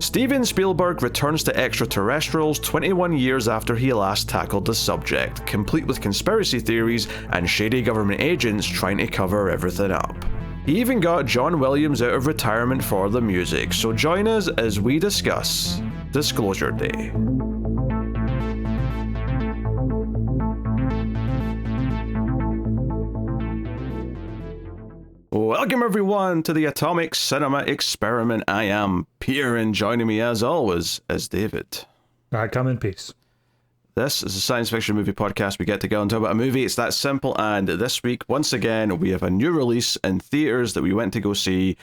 Steven Spielberg returns to extraterrestrials 21 years after he last tackled the subject, complete with conspiracy theories and shady government agents trying to cover everything up. He even got John Williams out of retirement for the music, so join us as we discuss Disclosure Day. Welcome everyone to the Atomic Cinema Experiment. I am Peter, and joining me as always is David. I come in peace. This is a science fiction movie podcast. We get to go and talk about a movie. It's that simple. And this week, once again, we have a new release in theaters that we went to go see,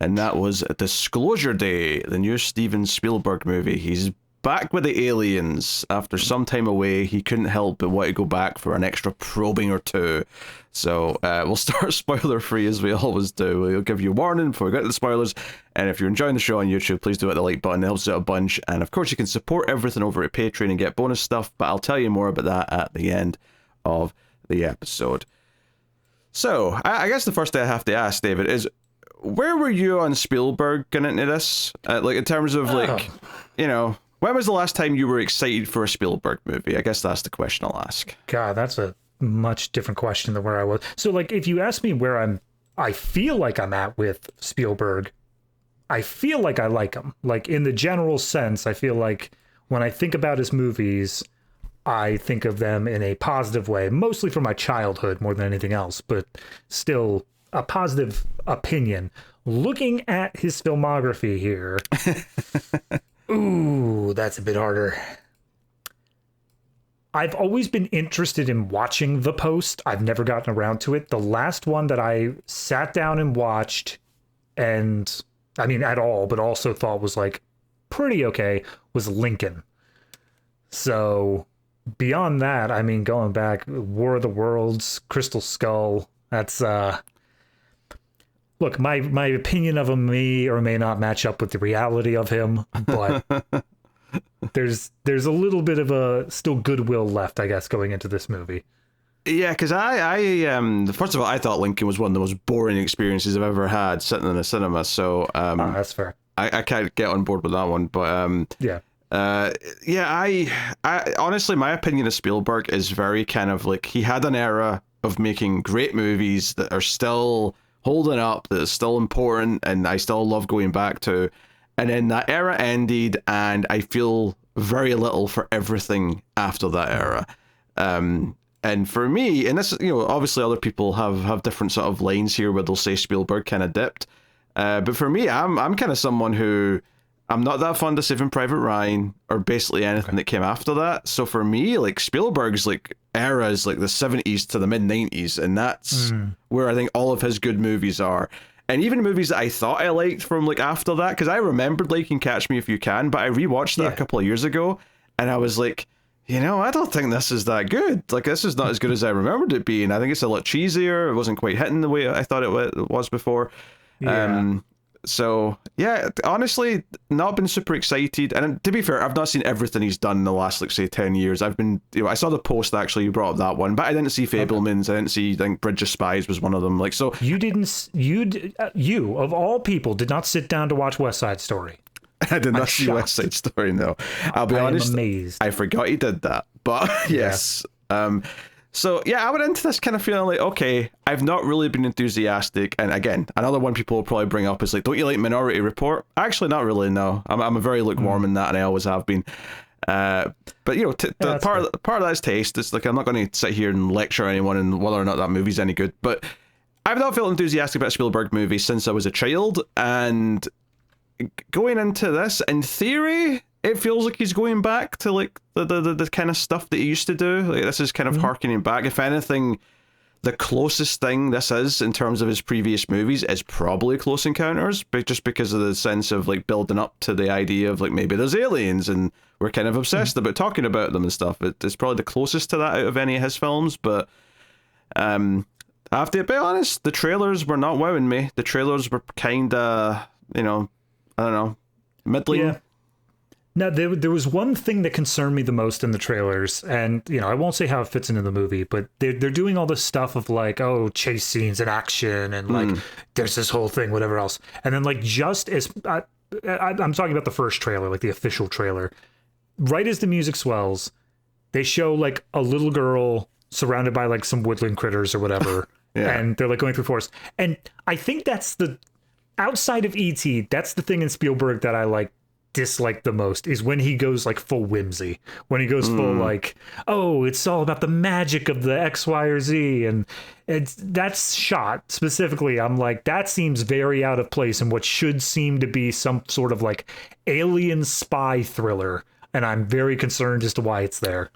and that was Disclosure Day, the new Steven Spielberg movie. He's back with the aliens. After some time away, he couldn't help but want to go back for an extra probing or two. So we'll start spoiler free as we always do. We'll give you a warning before we get to the spoilers. And if you're enjoying the show on YouTube, please do hit the like button. It helps out a bunch. And of course, you can support everything over at Patreon and get bonus stuff. But I'll tell you more about that at the end of the episode. So I guess the first thing I have to ask, David, is where were you on Spielberg going into this? Like in terms of you know, when was the last time you were excited for a Spielberg movie? I guess that's the question I'll ask. God, that's a much different question than where I was. So, like, if you ask me where I feel like I'm at with Spielberg, I feel like I like him. Like, in the general sense, I feel like when I think about his movies, I think of them in a positive way, mostly from my childhood more than anything else, but still a positive opinion. Looking at his filmography here... Ooh, that's a bit harder. I've always been interested in watching The Post. I've never gotten around to it. The last one that I sat down and watched, and I mean at all, but also thought was like pretty okay, was Lincoln. So beyond that, I mean, going back, War of the Worlds, Crystal Skull, that's look, my opinion of him may or may not match up with the reality of him, but there's a little bit of a still goodwill left, I guess, going into this movie. Yeah, because I first of all, I thought Lincoln was one of the most boring experiences I've ever had sitting in a cinema. So that's fair. I can't get on board with that one, but I honestly, my opinion of Spielberg is very kind of like he had an era of making great movies that are still holding up, that is still important, and I still love going back to. And then that era ended, and I feel very little for everything after that era. And for me, and this, you know, obviously other people have different sort of lines here where they'll say Spielberg kind of dipped. But for me, I'm kind of someone who, I'm not that fond of Saving Private Ryan or basically anything that came after that. So for me, like Spielberg's like era is like the 70s to the mid 90s, and that's where I think all of his good movies are. And even movies that I thought I liked from like after that, because I remembered liking Catch Me If You Can, but I rewatched that a couple of years ago, and I was like, you know, I don't think this is that good. Like, this is not as good as I remembered it being. I think it's a lot cheesier. It wasn't quite hitting the way I thought it was before. Yeah. So, yeah, honestly, not been super excited. And to be fair, I've not seen everything he's done in the last, like, say, 10 years. I've been, you know, I saw The Post, actually, you brought up that one, but I didn't see Fabelmans. I didn't see, I think, Bridge of Spies was one of them. Like, so... You, of all people, did not sit down to watch West Side Story. I did not see West Side Story, no. I'll be honest, amazed. I forgot he did that. But, yes. Yeah. So, yeah, I went into this kind of feeling like, okay, I've not really been enthusiastic. And again, another one people will probably bring up is like, don't you like Minority Report? Actually, not really, no. I'm a very lukewarm in that, and I always have been. But, you know, part of that's taste. It's like, I'm not going to sit here and lecture anyone on whether or not that movie's any good. But I've not felt enthusiastic about a Spielberg movie since I was a child. And going into this, in theory, it feels like he's going back to like the kind of stuff that he used to do. Like, this is kind of harkening back. If anything, the closest thing this is in terms of his previous movies is probably Close Encounters, but just because of the sense of like building up to the idea of like maybe there's aliens and we're kind of obsessed about talking about them and stuff. It's probably the closest to that out of any of his films. But I have to be honest, the trailers were not wowing me. The trailers were kind of, you know, I don't know, middling. Yeah. Now, there was one thing that concerned me the most in the trailers, and, you know, I won't say how it fits into the movie, but they're doing all this stuff of, like, oh, chase scenes and action, and, like, there's this whole thing, whatever else. And then, like, just as I'm talking about the first trailer, like the official trailer. Right as the music swells, they show like a little girl surrounded by like some woodland critters or whatever. Yeah. And they're like going through forest. And I think that's outside of E.T., that's the thing in Spielberg that I like dislike the most, is when he goes like full whimsy, when he goes full like, oh, it's all about the magic of the X, Y, or Z. And that's shot specifically. I'm like, that seems very out of place in what should seem to be some sort of like alien spy thriller. And I'm very concerned as to why it's there.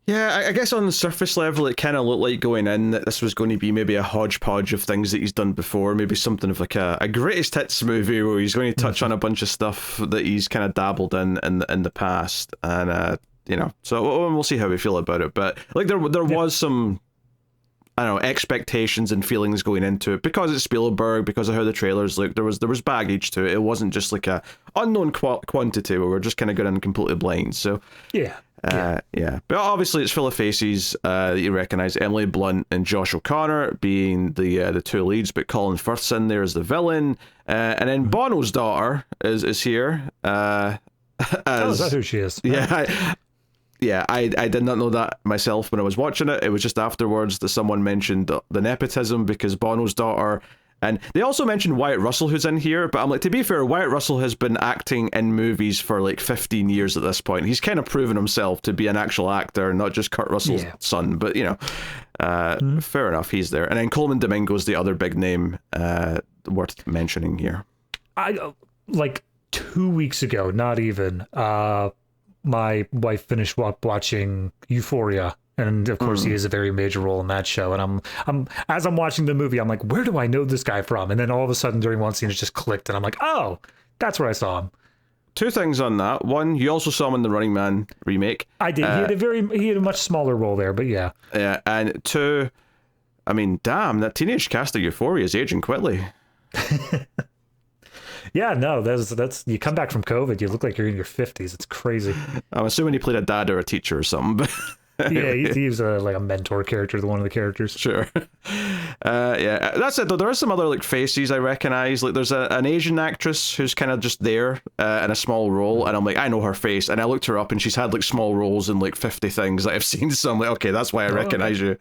Yeah, I guess on the surface level, it kind of looked like going in that this was going to be maybe a hodgepodge of things that he's done before, maybe something of like a greatest hits movie where he's going to touch on a bunch of stuff that he's kind of dabbled in the past, and so we'll see how we feel about it. But like there was some, I don't know, expectations and feelings going into it because it's Spielberg, because of how the trailers look. There was baggage to it. It wasn't just like a unknown quantity where we're just kind of going in completely blind. So yeah. But obviously it's full of faces that you recognize. Emily Blunt and Josh O'Connor being the two leads, but Colin Firth's in there as the villain, and then Bono's daughter is here. Is that who she is? Yeah, I did not know that myself when I was watching it. It was just afterwards that someone mentioned the nepotism, because Bono's daughter. And they also mentioned Wyatt Russell, who's in here, but I'm like, to be fair, Wyatt Russell has been acting in movies for like 15 years at this point. He's kind of proven himself to be an actual actor, not just Kurt Russell's son, but fair enough, he's there. And then Colman Domingo's the other big name worth mentioning here. I like 2 weeks ago, not even, my wife finished watching Euphoria. And of course, he has a very major role in that show. And I'm as I'm watching the movie, I'm like, where do I know this guy from? And then all of a sudden, during one scene, it just clicked, and I'm like, oh, that's where I saw him. Two things on that. One, you also saw him in the Running Man remake. I did. He had a much smaller role there, but yeah. Yeah, and two, I mean, damn, that teenage cast of Euphoria is aging quickly. Yeah, no, that's you come back from COVID, you look like you're in your 50s. It's crazy. I'm assuming he played a dad or a teacher or something, but. Anyway. Yeah, he's like a mentor character, one of the characters. Sure. Yeah, that's it though. There are some other like faces I recognize. Like there's an Asian actress who's kind of just there in a small role, and I'm like, I know her face, and I looked her up, and she's had like small roles in like 50 things that I've seen. So I'm like, okay, that's why I recognize you,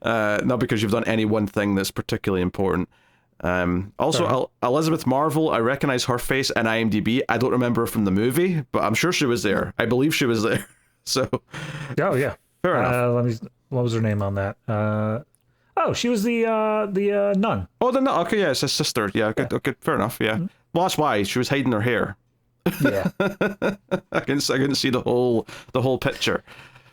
not because you've done any one thing that's particularly important. Also, Elizabeth Marvel, I recognize her face in IMDb. I don't remember her from the movie, but I'm sure she was there. I believe she was there. So. Oh yeah. Fair enough. What was her name on that? She was the nun. Oh, the nun. Okay, yeah, it's his sister. Yeah, okay, fair enough. Yeah. Mm-hmm. Well, that's why she was hiding her hair. Yeah. I couldn't see the whole picture.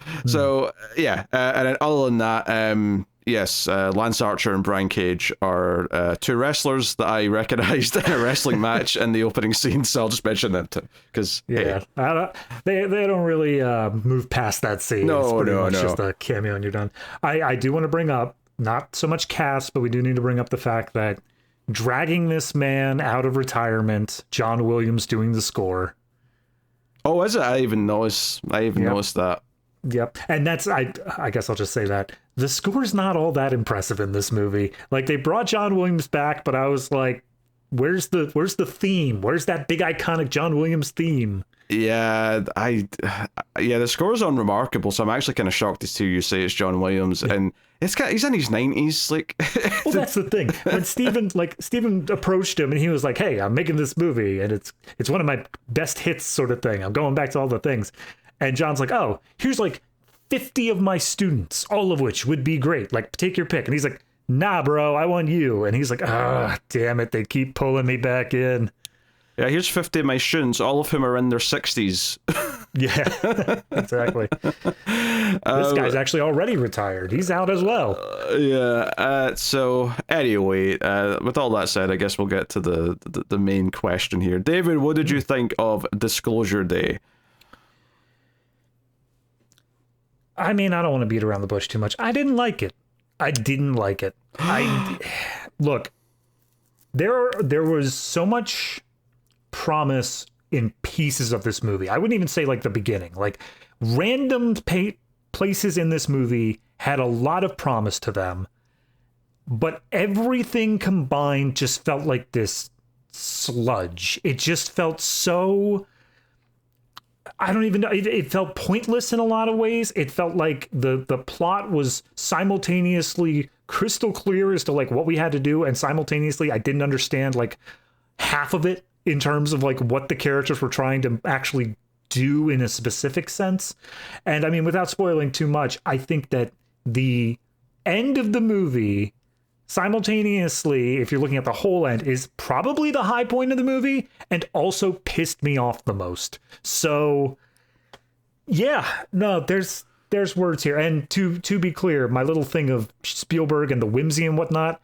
Mm. So yeah, and then other than that, yes, Lance Archer and Brian Cage are two wrestlers that I recognized in a wrestling match in the opening scene, so I'll just mention that because they don't really move past that scene. It's pretty much just a cameo and you're done. I do want to bring up, not so much cast, but we do need to bring up the fact that dragging this man out of retirement, John Williams doing the score. Oh, is it? I even noticed that. Yep. And that's, I guess I'll just say that the score's not all that impressive in this movie. Like, they brought John Williams back, but I was like, where's the theme? Where's that big iconic John Williams theme? Yeah, the score's unremarkable, so I'm actually kind of shocked to see you say it's John Williams, and he's in his 90s, like. Well, that's the thing. When Steven approached him and he was like, "Hey, I'm making this movie, and it's one of my best hits, sort of thing. I'm going back to all the things," and John's like, "Oh, here's like 50 of my students, all of which would be great. Like, take your pick," and he's like, "Nah, bro, I want you," and he's like, "Ah, damn it, they keep pulling me back in." Yeah, here's 50 of my students, all of whom are in their 60s. Yeah, exactly. This guy's actually already retired. He's out as well. So anyway, with all that said, I guess we'll get to the main question here. David, what did you think of Disclosure Day? I mean, I don't want to beat around the bush too much. I didn't like it. Look, there was so much promise in pieces of this movie. I wouldn't even say like the beginning. Like, random places in this movie had a lot of promise to them, but everything combined just felt like this sludge. It just felt so, I don't even know. It felt pointless in a lot of ways. It felt like the plot was simultaneously crystal clear as to like what we had to do, and simultaneously I didn't understand like half of it in terms of like what the characters were trying to actually do in a specific sense. And I mean, without spoiling too much, I think that the end of the movie simultaneously, if you're looking at the whole end, is probably the high point of the movie and also pissed me off the most. So yeah, no, there's words here. And to be clear, my little thing of Spielberg and the whimsy and whatnot,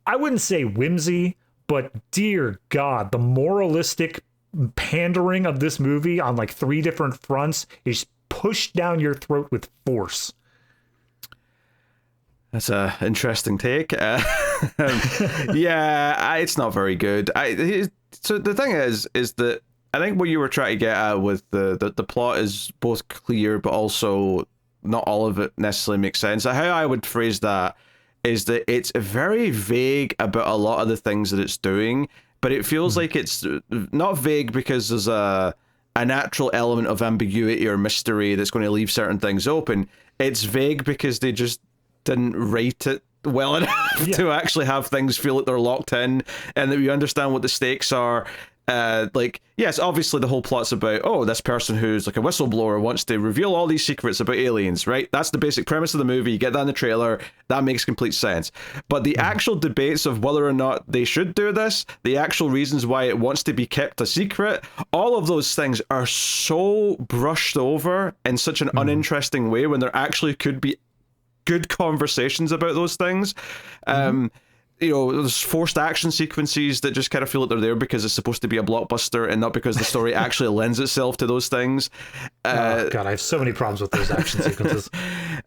I wouldn't say whimsy, but dear God, the moralistic pandering of this movie on like 3 different fronts is pushed down your throat with force. That's a interesting take. Yeah, it's not very good. So the thing is that I think what you were trying to get at with the plot is both clear, but also not all of it necessarily makes sense. How I would phrase that is that it's very vague about a lot of the things that it's doing, but it feels like it's not vague because there's a natural element of ambiguity or mystery that's going to leave certain things open. It's vague because they just didn't write it well enough to actually have things feel like they're locked in and that we understand what the stakes are. Like, yes, obviously the whole plot's about, oh, this person who's like a whistleblower wants to reveal all these secrets about aliens, right? That's the basic premise of the movie. You get that in the trailer. That makes complete sense. But the actual debates of whether or not they should do this, the actual reasons why it wants to be kept a secret, all of those things are so brushed over in such an uninteresting way when there actually could be good conversations about those things. You know, there's forced action sequences that just kind of feel like they're there because it's supposed to be a blockbuster and not because the story actually lends itself to those things. God, I have so many problems with those action sequences.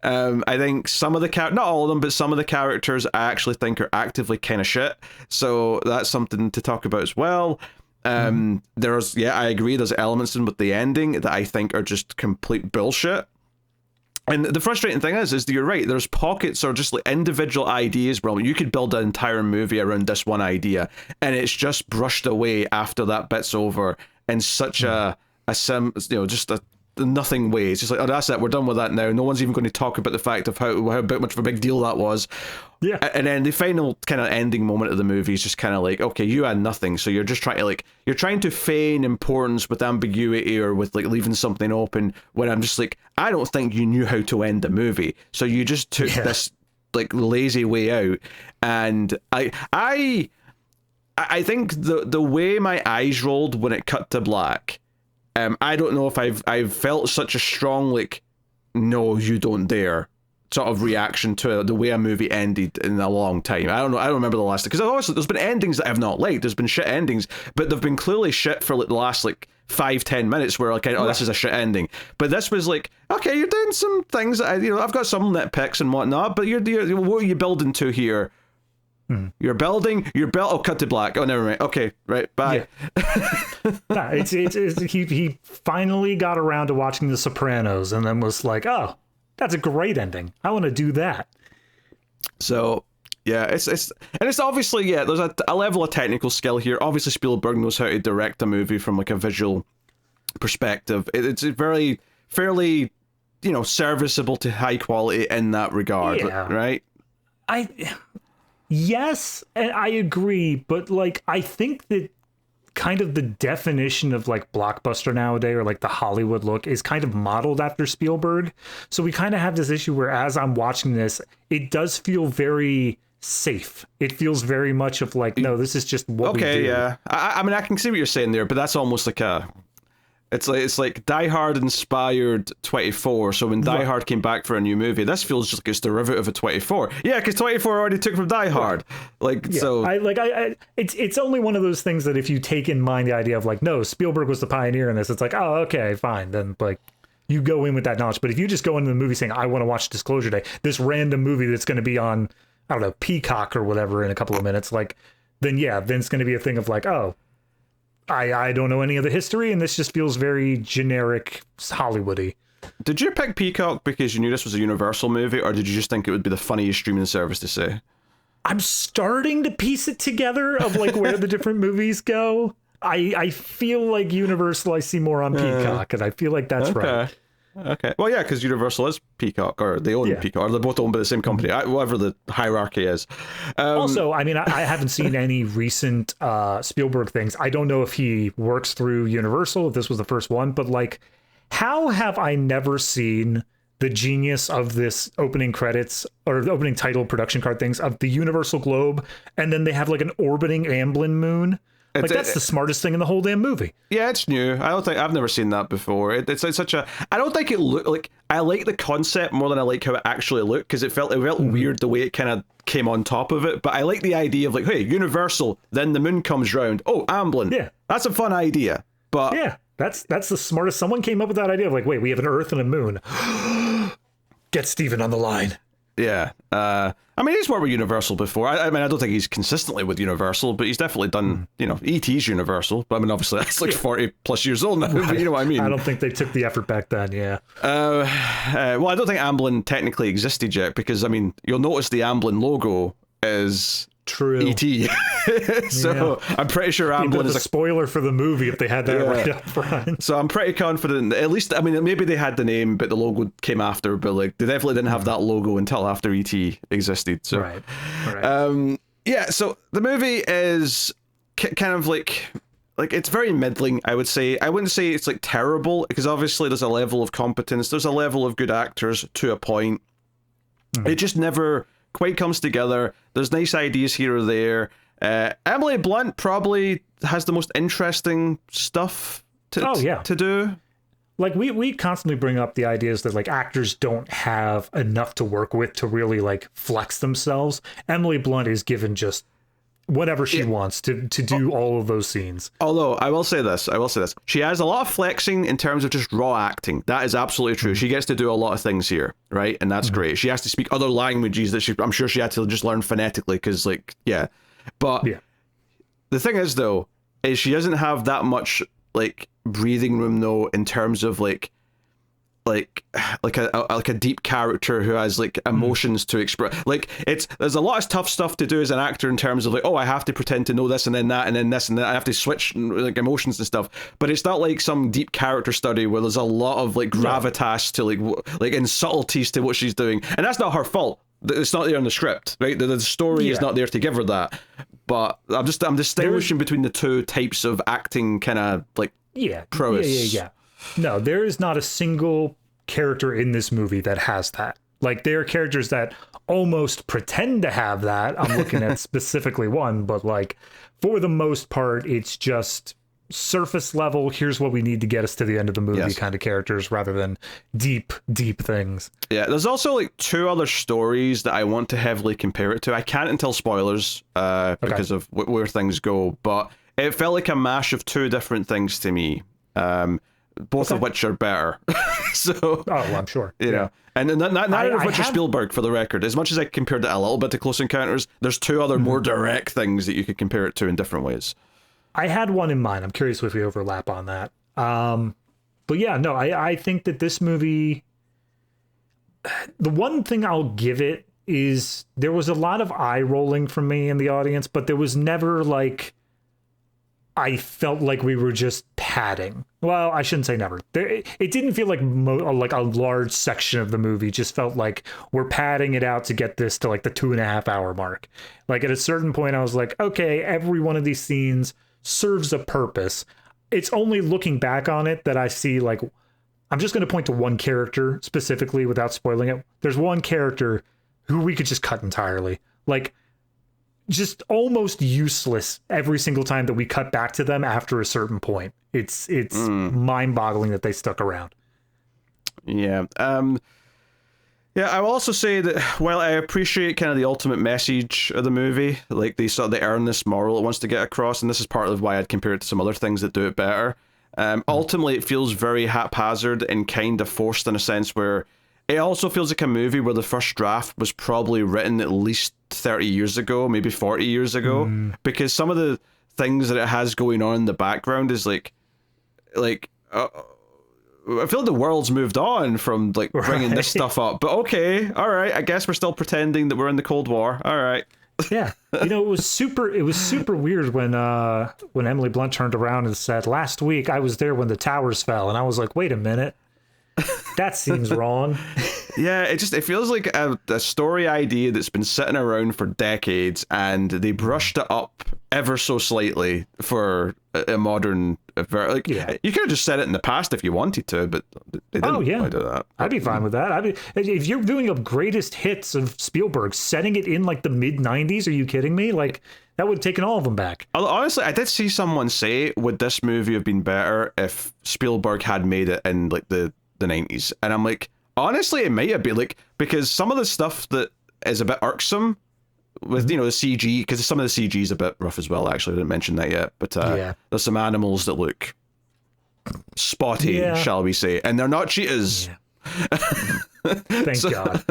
I think some of the not all of them, but some of the characters I actually think are actively kind of shit. So that's something to talk about as well. There's, I agree, there's elements in with the ending that I think are just complete bullshit. And the frustrating thing is that you're right, there's pockets or just like individual ideas where you could build an entire movie around this one idea, and it's just brushed away after that bit's over in such just a nothing way. It's just like, oh, that's it, we're done with that now. No one's even going to talk about the fact of how much of a big deal that was. Yeah. And then the final kind of ending moment of the movie is just kind of like, okay, you had nothing, so you're just trying to you're trying to feign importance with ambiguity or with like leaving something open, when I'm just like, I don't think you knew how to end the movie, so you just took this like lazy way out. And I think the way my eyes rolled when it cut to black, I don't know if I've felt such a strong like, no, you don't dare sort of reaction to the way a movie ended in a long time. I don't know. I don't remember the last, because obviously there's been endings that I've not liked. There's been shit endings, but they've been clearly shit for like the last like 5-10 minutes where like, oh, this is a shit ending. But this was like, okay, you're doing some things that I've got some nitpicks and whatnot, but you're what are you building to here? You're building. Oh, cut to black. Oh, never mind. Okay, right. Bye. Yeah. He finally got around to watching The Sopranos, and then was like, oh, that's a great ending. I want to do that. So yeah, it's obviously, there's a level of technical skill here. Obviously, Spielberg knows how to direct a movie from like a visual perspective. It's very fairly, serviceable to high quality in that regard, right? Yes, and I agree, but like I think that kind of the definition of like blockbuster nowadays, or like the Hollywood look, is kind of modeled after Spielberg. So we kind of have this issue where as I'm watching this, it does feel very safe. It feels very much of like, no, this is just what we do. Okay, yeah. I mean, I can see what you're saying there, but that's almost like it's like Die Hard inspired 24. So when Die Hard came back for a new movie, this feels just like it's derivative of 24. Yeah, because 24 already took from Die Hard. So it's only one of those things that if you take in mind the idea of like, no, Spielberg was the pioneer in this, it's like, oh, okay, fine. Then like you go in with that knowledge. But if you just go into the movie saying, I want to watch Disclosure Day, this random movie that's going to be on, I don't know, Peacock or whatever in a couple of minutes, like, then it's going to be a thing of like, oh, I don't know any of the history, and this just feels very generic Hollywoody. Did you pick Peacock because you knew this was a Universal movie, or did you just think it would be the funniest streaming service to say? I'm starting to piece it together of like where the different movies go. I feel like Universal I see more on Peacock, and I feel like that's right. Okay. Well, yeah, because Universal is Peacock, or they own Peacock, or they're both owned by the same company, whatever the hierarchy is. Also, I mean, I haven't seen any recent Spielberg things. I don't know if he works through Universal, if this was the first one, but like, how have I never seen the genius of this opening credits or the opening title production card things of the Universal globe, and then they have like an orbiting Amblin moon? Like, that's the smartest thing in the whole damn movie. Yeah, it's new. I've never seen that before. It's such a. I don't think it looked like. I like the concept more than I like how it actually looked, because it felt weird the way it kind of came on top of it. But I like the idea of like, hey, Universal, then the moon comes round. Oh, Amblin. Yeah, that's a fun idea. But yeah, that's the smartest. Someone came up with that idea of like, wait, we have an Earth and a moon. Get Steven on the line. Yeah. I mean, he's worked with Universal before. I mean, I don't think he's consistently with Universal, but he's definitely done, E.T.'s Universal. But I mean, obviously, that's like 40 plus years old now, right. But you know what I mean? I don't think they took the effort back then, yeah. Well, I don't think Amblin technically existed yet, because, I mean, you'll notice the Amblin logo is... True. E.T. So I'm pretty sure Amblin is a spoiler for the movie if they had that right up front. So I'm pretty confident, at least, I mean, maybe they had the name, but the logo came after, but like they definitely didn't have that logo until after E.T. existed. So, right. So the movie is kind of like it's very middling, I would say. I wouldn't say it's like terrible, because obviously there's a level of competence, there's a level of good actors to a point. It just never quite comes together. There's nice ideas here or there. Emily Blunt probably has the most interesting stuff to do. Like we constantly bring up the ideas that like actors don't have enough to work with to really like flex themselves. Emily Blunt is given just whatever she wants to do all of those scenes. Although I will say this, she has a lot of flexing in terms of just raw acting. That is absolutely true. She gets to do a lot of things here, right? And that's great. She has to speak other languages that I'm sure she had to just learn phonetically, because but the thing is though, is she doesn't have that much like breathing room though, in terms of like a deep character who has like emotions to express. Like there's a lot of tough stuff to do as an actor in terms of like, oh, I have to pretend to know this and then that and then this and that. I have to switch like emotions and stuff. But it's not like some deep character study where there's a lot of like gravitas to like and subtleties to what she's doing. And that's not her fault. It's not there in the script, right? The story is not there to give her that. But I'm distinguishing between the two types of acting kind of like prowess. Yeah. No, there is not a single character in this movie that has that. Like, there are characters that almost pretend to have that. I'm looking at specifically one, but like for the most part, it's just surface level. Here's what we need to get us to the end of the movie kind of characters, rather than deep things. Yeah, there's also like two other stories that I want to heavily compare it to. I can't until spoilers because of where things go, but it felt like a mash of two different things to me. Both of which are better. So, I'm sure. You know, and neither of which are Spielberg, for the record. As much as I compared it a little bit to Close Encounters, there's two other more direct things that you could compare it to in different ways. I had one in mind. I'm curious if we overlap on that. But yeah, no, I think that this movie, the one thing I'll give it is there was a lot of eye rolling from me in the audience, but there was never like, I felt like we were just padding. Well, I shouldn't say never. It didn't feel like like a large section of the movie just felt like we're padding it out to get this to like the 2.5 hour mark. Like at a certain point, I was like, okay, every one of these scenes serves a purpose. It's only looking back on it that I see like, I'm just going to point to one character specifically without spoiling it. There's one character who we could just cut entirely. Like, just almost useless every single time that we cut back to them after a certain point. It's mind-boggling that they stuck around. Yeah. I will also say that while I appreciate kind of the ultimate message of the movie, like they earn this moral it wants to get across, and this is part of why I'd compare it to some other things that do it better. Ultimately, it feels very haphazard and kind of forced in a sense where it also feels like a movie where the first draft was probably written at least 30 years ago, maybe 40 years ago, because some of the things that it has going on in the background is like I feel like the world's moved on from like bringing this stuff up. But okay, all right, I guess we're still pretending that we're in the Cold War. All right. Yeah. You know, it was super weird when Emily Blunt turned around and said, "Last week I was there when the towers fell." And I was like, "Wait a minute. That seems wrong." Yeah, it feels like a story idea that's been sitting around for decades, and they brushed it up ever so slightly for a modern. Like, Yeah. you could have just said it in the past if you wanted to, but they didn't. Oh yeah, quite do that. I'd be fine with that. I mean, if you're doing a greatest hits of Spielberg, setting it in like the mid '90s, are you kidding me? Like that would have taken all of them back. Honestly, I did see someone say, "Would this movie have been better if Spielberg had made it in like the '90s?" And I'm like, honestly, it might have been, like, because some of the stuff that is a bit irksome with, you know, the CG, because some of the CG is a bit rough as well, actually. I didn't mention that yet, but there's some animals that look spotty, shall we say, and they're not cheetahs. Yeah. Thank God.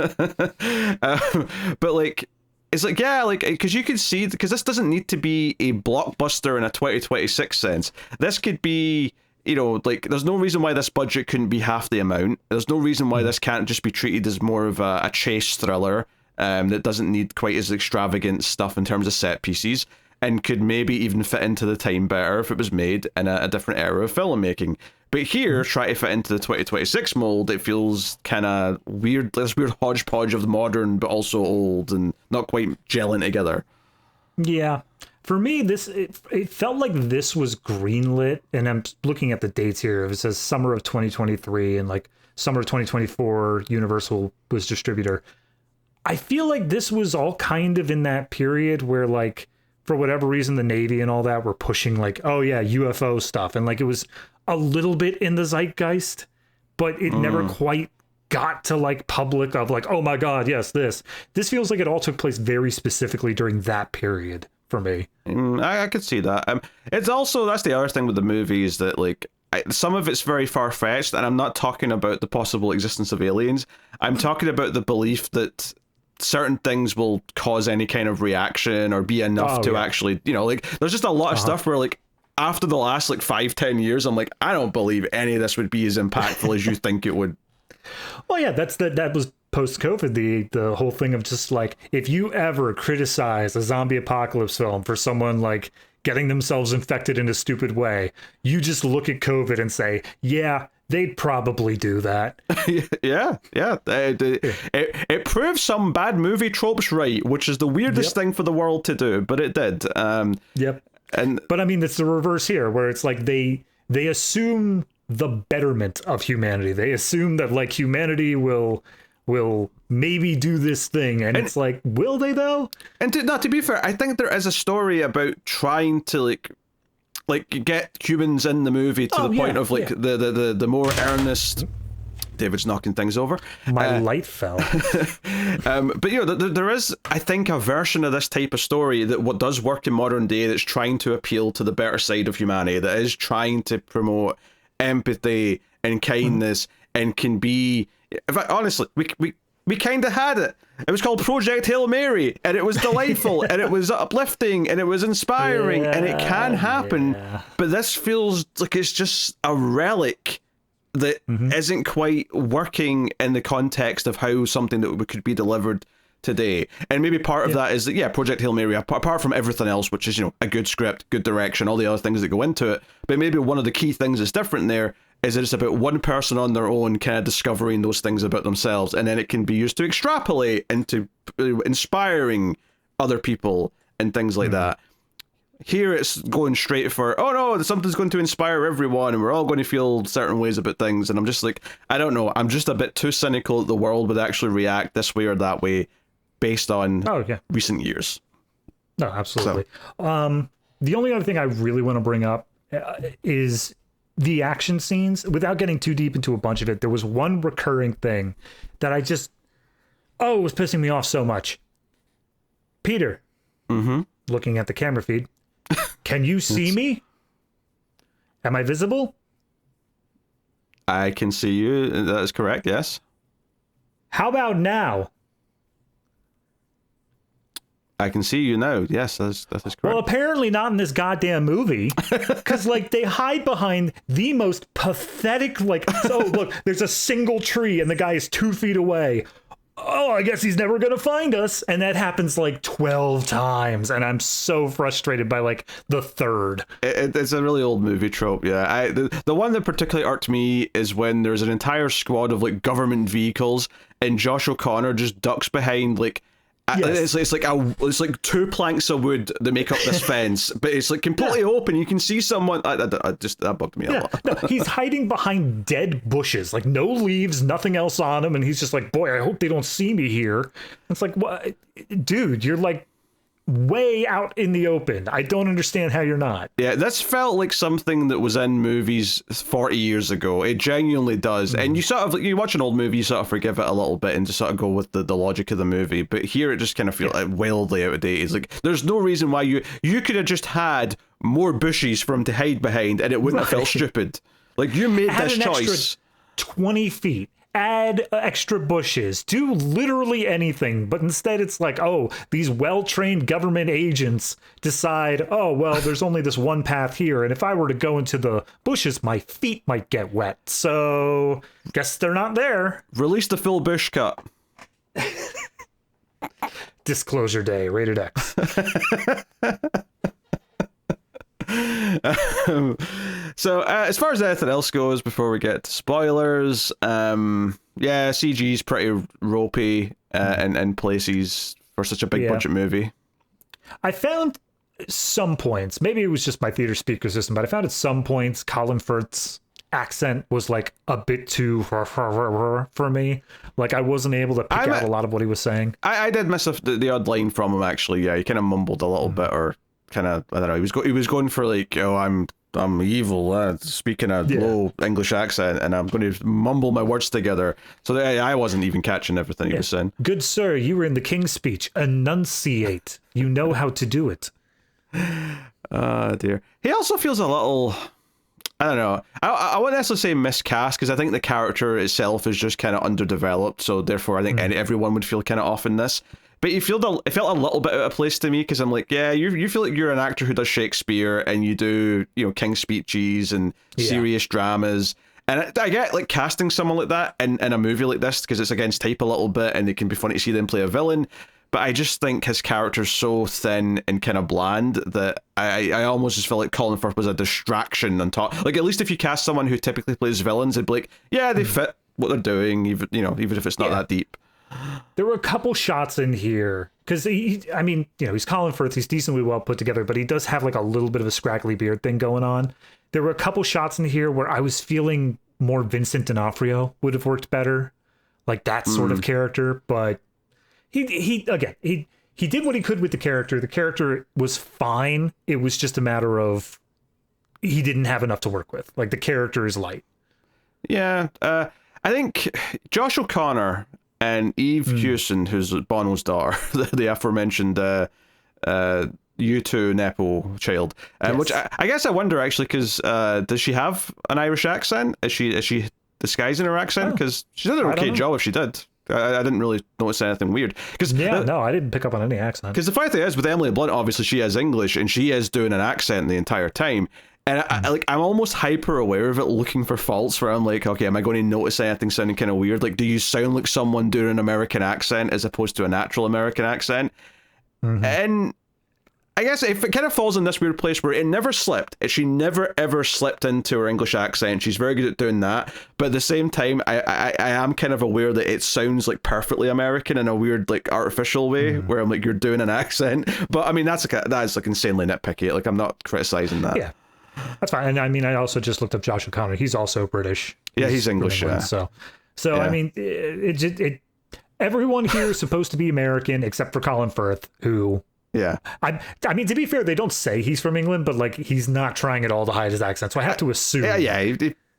But like, it's like, yeah, like, because you can see, because this doesn't need to be a blockbuster in a 2026 sense. This could be, you know, like, there's no reason why this budget couldn't be half the amount. There's no reason why this can't just be treated as more of a chase thriller that doesn't need quite as extravagant stuff in terms of set pieces, and could maybe even fit into the time better if it was made in a different era of filmmaking. But here, try to fit into the 2026 mold, it feels kind of weird, this weird hodgepodge of the modern, but also old, and not quite gelling together. Yeah. For me, it felt like this was greenlit, and I'm looking at the dates here. It says summer of 2023 and like summer of 2024, Universal was distributor. I feel like this was all kind of in that period where, like, for whatever reason, the Navy and all that were pushing like, oh yeah, UFO stuff. And like, it was a little bit in the zeitgeist, but it never quite got to like public of like, oh my God, yes, this feels like it all took place very specifically during that period for me. I could see that. It's also, that's the other thing with the movie, is that like, some of it's very far-fetched, and I'm not talking about the possible existence of aliens. I'm talking about the belief that certain things will cause any kind of reaction or be enough to actually, you know, like, there's just a lot of stuff where, like, after the last like 5-10 years, I'm like, I don't believe any of this would be as impactful as you think it would. Well, yeah, that was post-COVID, the whole thing of just like, if you ever criticize a zombie apocalypse film for someone like getting themselves infected in a stupid way, you just look at COVID and say, yeah, they'd probably do that. Yeah. It proves some bad movie tropes right, which is the weirdest thing for the world to do, but it did. But I mean, it's the reverse here, where it's like they assume the betterment of humanity. They assume that like humanity will maybe do this thing, and it's like, will they though? And to be fair, I think there is a story about trying to like get humans in the movie to the point of like the more earnest. David's knocking things over. My light fell. But you know, there is, I think, a version of this type of story that what does work in modern day, that's trying to appeal to the better side of humanity, that is trying to promote empathy and kindness, and can be. In fact, honestly, we kind of had it. It was called Project Hail Mary, and it was delightful, and it was uplifting, and it was inspiring, and it can happen. But this feels like it's just a relic that isn't quite working in the context of how something that could be delivered today. And maybe part of that is that, Project Hail Mary, apart from everything else, which is, you know, a good script, good direction, all the other things that go into it, but maybe one of the key things that's different there is that it's about one person on their own kind of discovering those things about themselves, and then it can be used to extrapolate into inspiring other people and things like that. Here it's going straight for, oh no, something's going to inspire everyone and we're all going to feel certain ways about things. And I'm just like, I don't know, I'm just a bit too cynical that the world would actually react this way or that way based on recent years. No, absolutely. So. The only other thing I really want to bring up is the action scenes. Without getting too deep into a bunch of it, there was one recurring thing that it was pissing me off so much. Peter, looking at the camera feed, can you see me? Am I visible? I can see you. That is correct, yes. How about now? I can see you now. Yes, that is correct. Well, apparently not in this goddamn movie, because like they hide behind the most pathetic. Like, oh look, there's a single tree and the guy is 2 feet away. oh, I guess he's never going to find us. And that happens like 12 times. And I'm so frustrated by like the third. It's a really old movie trope, yeah. The one that particularly irked me is when there's an entire squad of like government vehicles and Josh O'Connor just ducks behind like, yes. It's like 2 planks of wood that make up this fence, but it's like completely open. You can see someone. That bugged me a lot. No, he's hiding behind dead bushes, like no leaves, nothing else on him, and he's just like, boy, I hope they don't see me here. It's like, what, dude? You're like way out in the open. I don't understand how you're not. Yeah, this felt like something that was in movies 40 years ago. It genuinely does. And you sort of, you watch an old movie, you sort of forgive it a little bit and just sort of go with the logic of the movie. But here it just kind of feels like wildly out of date. It's like, there's no reason why you could have just had more bushes for him to hide behind and it wouldn't have felt stupid. Like, you made this choice. 20 feet. Add extra bushes, do literally anything, but instead it's like, oh, these well-trained government agents decide, oh, well, there's only this one path here, and if I were to go into the bushes, my feet might get wet, so guess they're not there. Release the full bush cut. Disclosure Day, rated X. So as far as anything else goes, before we get to spoilers, CG's pretty ropey in places for such a big budget movie. I found some points, maybe it was just my theater speaker system, but I found at some points Colin Firth's accent was like a bit too for me. Like I wasn't able to pick out a lot of what he was saying. I did miss the odd line from him actually. Yeah, he kind of mumbled a little bit, or kind of, I don't know, he was going for like, oh, I'm evil, speaking a low English accent, and I'm going to mumble my words together. So I wasn't even catching everything he was saying. Good sir, you were in the King's Speech. Enunciate. You know how to do it. Oh dear. He also feels a little, I don't know, I wouldn't necessarily say miscast, because I think the character itself is just kind of underdeveloped, so therefore I think everyone would feel kind of off in this. But it felt a little bit out of place to me, because I'm like, yeah, you feel like you're an actor who does Shakespeare and you do, King's speeches and serious dramas. And I get like casting someone like that in a movie like this because it's against type a little bit and it can be funny to see them play a villain. But I just think his character's so thin and kind of bland that I almost just feel like Colin Firth was a distraction on top. Like, at least if you cast someone who typically plays villains, it'd be like, yeah, they fit what they're doing, even if it's not that deep. There were a couple shots in here because he's Colin Firth, he's decently well put together, but he does have like a little bit of a scraggly beard thing going on. There were a couple shots in here where I was feeling more Vincent D'Onofrio would have worked better, like that sort of character. But he did what he could with the character. The character was fine. It was just a matter of he didn't have enough to work with. Like, the character is light. Yeah, I think Josh O'Connor and Eve Hewson, who's Bono's daughter, the aforementioned U2 Nepo child, which I guess I wonder actually, because does she have an Irish accent? Is she disguising her accent? Because she did an okay job if she did. I didn't really notice anything weird. I didn't pick up on any accent. Because the funny thing is, with Emily Blunt, obviously she is English and she is doing an accent the entire time. And I'm almost hyper aware of it, looking for faults where I'm like, okay, am I going to notice anything sounding kind of weird? Like, do you sound like someone doing an American accent as opposed to a natural American accent? And I guess it kind of falls in this weird place where it never slipped. She never ever slipped into her English accent. She's very good at doing that. But at the same time, I am kind of aware that it sounds like perfectly American in a weird, like, artificial way where I'm like, you're doing an accent. But I mean, that's like insanely nitpicky. Like, I'm not criticizing that. Yeah. That's fine. And I mean, I also just looked up Josh O'Connor. He's also British. Yeah, he's English. England, yeah. So I mean, everyone here is supposed to be American except for Colin Firth, who. Yeah. I mean, to be fair, they don't say he's from England, but like he's not trying at all to hide his accent. So I have to assume.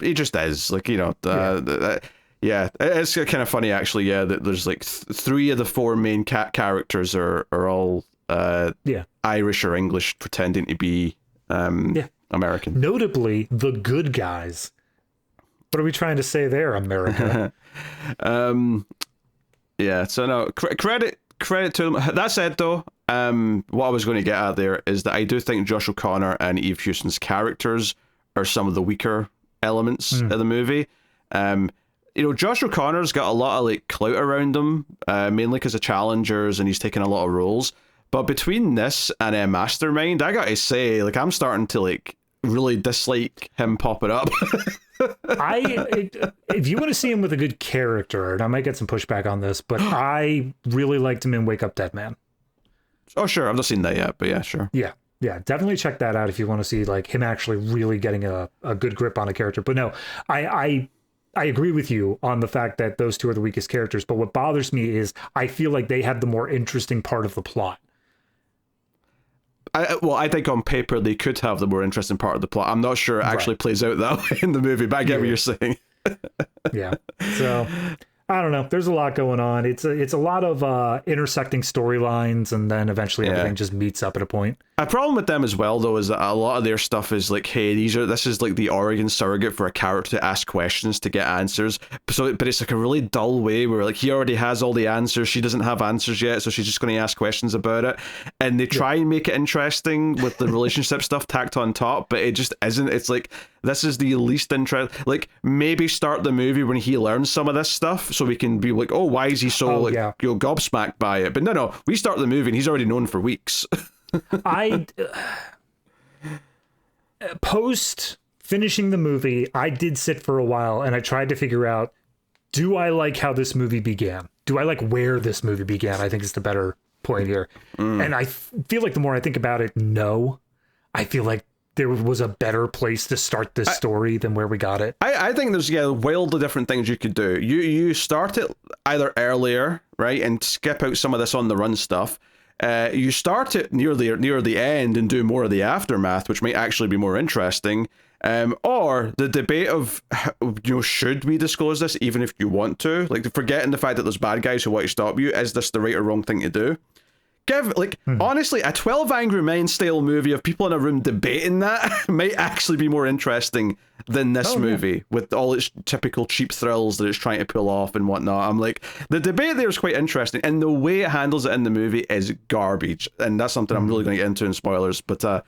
He just is. Like, it's kind of funny actually. Yeah, that there's like 3 of the 4 main characters are all Irish or English pretending to be American. Notably, the good guys. What are we trying to say there, America? So no, credit to them. That said, though, what I was going to get at there is that I do think Josh O'Connor and Eve Hewson's characters are some of the weaker elements of the movie. Josh O'Connor's got a lot of like clout around him, mainly because of challengers, and he's taken a lot of roles. But between this and Mastermind, I gotta say, like, I'm starting to like really dislike him popping up. If you want to see him with a good character, and I might get some pushback on this, but I really liked him in Wake Up Dead Man. Oh, sure. I've not seen that yet, but yeah, sure. Yeah, definitely check that out if you want to see like him actually really getting a good grip on a character. But no, I agree with you on the fact that those two are the weakest characters. But what bothers me is I feel like they have the more interesting part of the plot. I think on paper they could have the more interesting part of the plot. I'm not sure it actually plays out that way in the movie, but I get what you're saying. Yeah. So I don't know. There's a lot going on. It's a lot of intersecting storylines, and then eventually everything just meets up at a point. A problem with them as well, though, is that a lot of their stuff is like, hey, this is like the Oregon surrogate for a character to ask questions to get answers. But it's like a really dull way where like he already has all the answers, she doesn't have answers yet, so she's just going to ask questions about it. And they try and make it interesting with the relationship stuff tacked on top, but it just isn't. It's like, this is the least interest. Like, maybe start the movie when he learns some of this stuff, so we can be like, oh, why is he so gobsmacked by it? But no, we start the movie and he's already known for weeks. Post finishing the movie, I did sit for a while and I tried to figure out, do I like how this movie began? Do I like where this movie began? I think is the better point here. And I feel like the more I think about it, no. I feel like there was a better place to start this story than where we got it. I think there's wildly different things you could do. You start it either earlier, right, and skip out some of this on the run stuff. You start it near the end and do more of the aftermath, which might actually be more interesting. Or the debate of, should we disclose this even if you want to? Like, forgetting the fact that there's bad guys who want to stop you. Is this the right or wrong thing to do? Honestly, a 12 Angry Men style movie of people in a room debating that might actually be more interesting than this movie with all its typical cheap thrills that it's trying to pull off and whatnot. I'm like, the debate there is quite interesting, and the way it handles it in the movie is garbage, and that's something I'm really going to get into in spoilers. But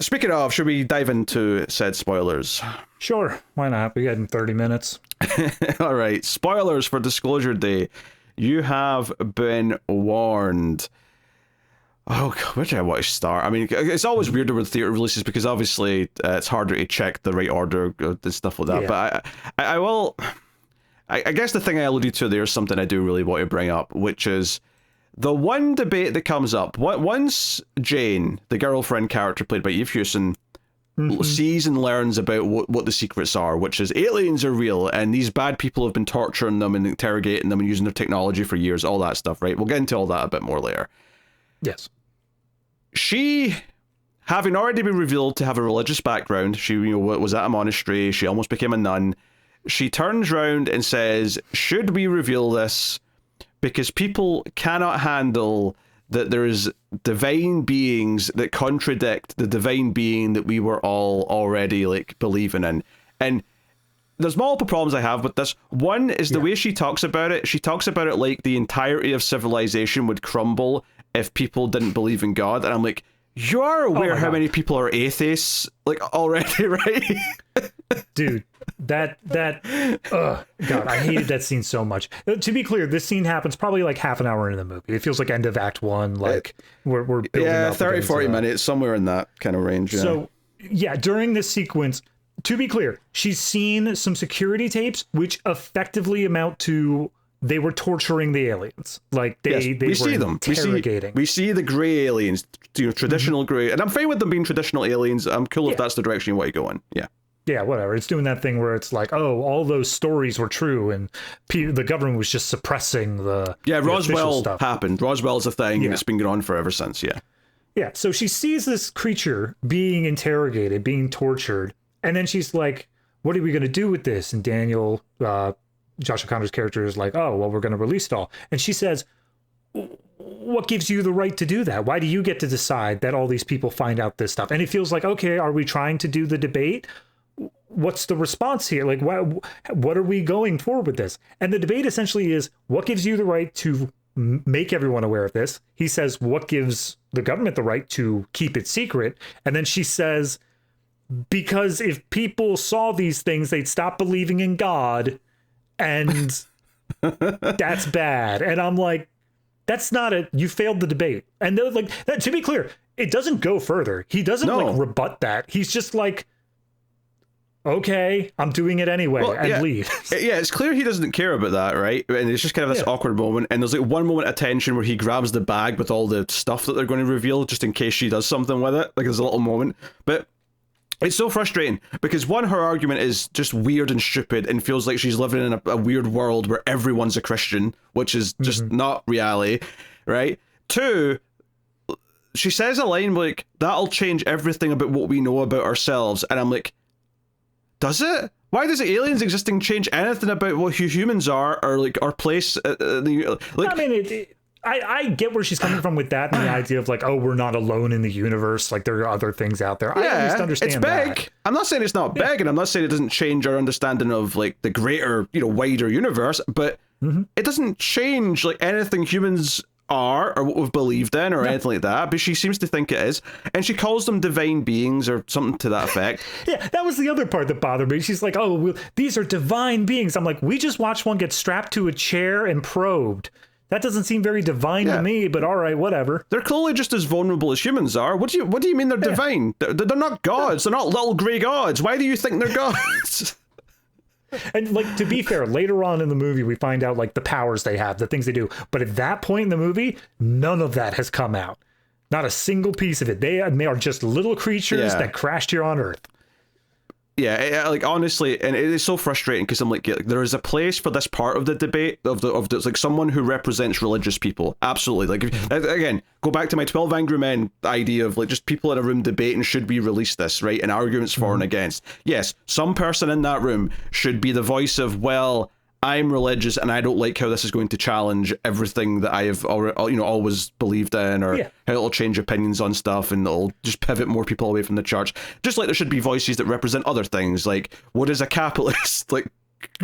speaking of, should we dive into said spoilers? Sure, why not? We got in 30 minutes. All right, spoilers for Disclosure Day. You have been warned. Oh, where do I want to start? I mean, it's always weirder with theater releases because obviously it's harder to check the right order and stuff like that. Yeah. But I guess the thing I alluded to there is something I do really want to bring up, which is the one debate that comes up. Once Jane, the girlfriend character played by Hewson, sees and learns about what the secrets are, which is aliens are real and these bad people have been torturing them and interrogating them and using their technology for years, all that stuff, right? We'll get into all that a bit more later. Yes. She, having already been revealed to have a religious background, she was at a monastery, she almost became a nun, she turns around and says, should we reveal this? Because people cannot handle that there is divine beings that contradict the divine being that we were all already like believing in. And there's multiple problems I have with this. One is the way she talks about it. She talks about it like the entirety of civilization would crumble if people didn't believe in God. And I'm like, you are aware how many people are atheists like already, right? Dude, God, I hated that scene so much. To be clear, this scene happens probably like half an hour into the movie. It feels like end of Act 1, like we're building up 30, 40 minutes, somewhere in that kind of range. Yeah. So, during this sequence, to be clear, she's seen some security tapes, which effectively amount to they were torturing the aliens. Like they were see them. Interrogating. We see the grey aliens, traditional grey, and I'm fine with them being traditional aliens. I'm cool if that's the direction you want to go in. Yeah, whatever. It's doing that thing where it's like, oh, all those stories were true, and the government was just suppressing the Roswell stuff. Happened. Roswell's a thing, and it's been going on forever since. Yeah. So she sees this creature being interrogated, being tortured, and then she's like, "What are we going to do with this?" And Daniel, Josh O'Connor's character, is like, "Oh, well, we're going to release it all." And she says, what gives you the right to do that? Why do you get to decide that all these people find out this stuff? And it feels like, okay, are we trying to do the debate? What's the response here? Like, what are we going for with this? And the debate essentially is, what gives you the right to make everyone aware of this? He says, what gives the government the right to keep it secret? And then she says, because if people saw these things, they'd stop believing in God, and that's bad. And I'm like, that's not it. You failed the debate. And they're like, that, to be clear, it doesn't go further. He doesn't like rebut that. He's just like, okay, I'm doing it anyway, and leave. Yeah, it's clear he doesn't care about that, right? And it's just kind of this awkward moment, and there's like one moment of tension where he grabs the bag with all the stuff that they're going to reveal, just in case she does something with it. Like, there's a little moment. But it's so frustrating, because one, her argument is just weird and stupid, and feels like she's living in a weird world where everyone's a Christian, which is just not reality, right? Two, she says a line like, that'll change everything about what we know about ourselves, and I'm like, does it? Why does aliens existing change anything about what humans are, or like our place? Like, I mean, I get where she's coming from with that, and the idea of like, oh, we're not alone in the universe. Like, there are other things out there. I at least understand it's big. That. I'm not saying it's not big, and I'm not saying it doesn't change our understanding of like the greater, wider universe. But it doesn't change like anything humans are, or what we've believed in, or anything like that. But she seems to think it is, and she calls them divine beings or something to that effect. Yeah, that was the other part that bothered me. She's like, oh, these are divine beings. I'm like, we just watched one get strapped to a chair and probed. That doesn't seem very divine to me, but all right, whatever. They're clearly just as vulnerable as humans are. What do you mean they're divine? They're not gods. They're not little grey gods. Why do you think they're gods? And like, to be fair, later on in the movie, we find out like the powers they have, the things they do. But at that point in the movie, none of that has come out. Not a single piece of it. They are just little creatures that crashed here on Earth. Yeah, like honestly, and it is so frustrating because I'm like, there is a place for this part of the debate of like someone who represents religious people. Absolutely. Like, again, go back to my 12 Angry Men idea of like just people in a room debating, should we release this, right? And arguments for and against. Yes, some person in that room should be the voice of, well, I'm religious and I don't like how this is going to challenge everything that I have always believed in, or how it'll change opinions on stuff and it'll just pivot more people away from the church. Just like there should be voices that represent other things, like what is a capitalist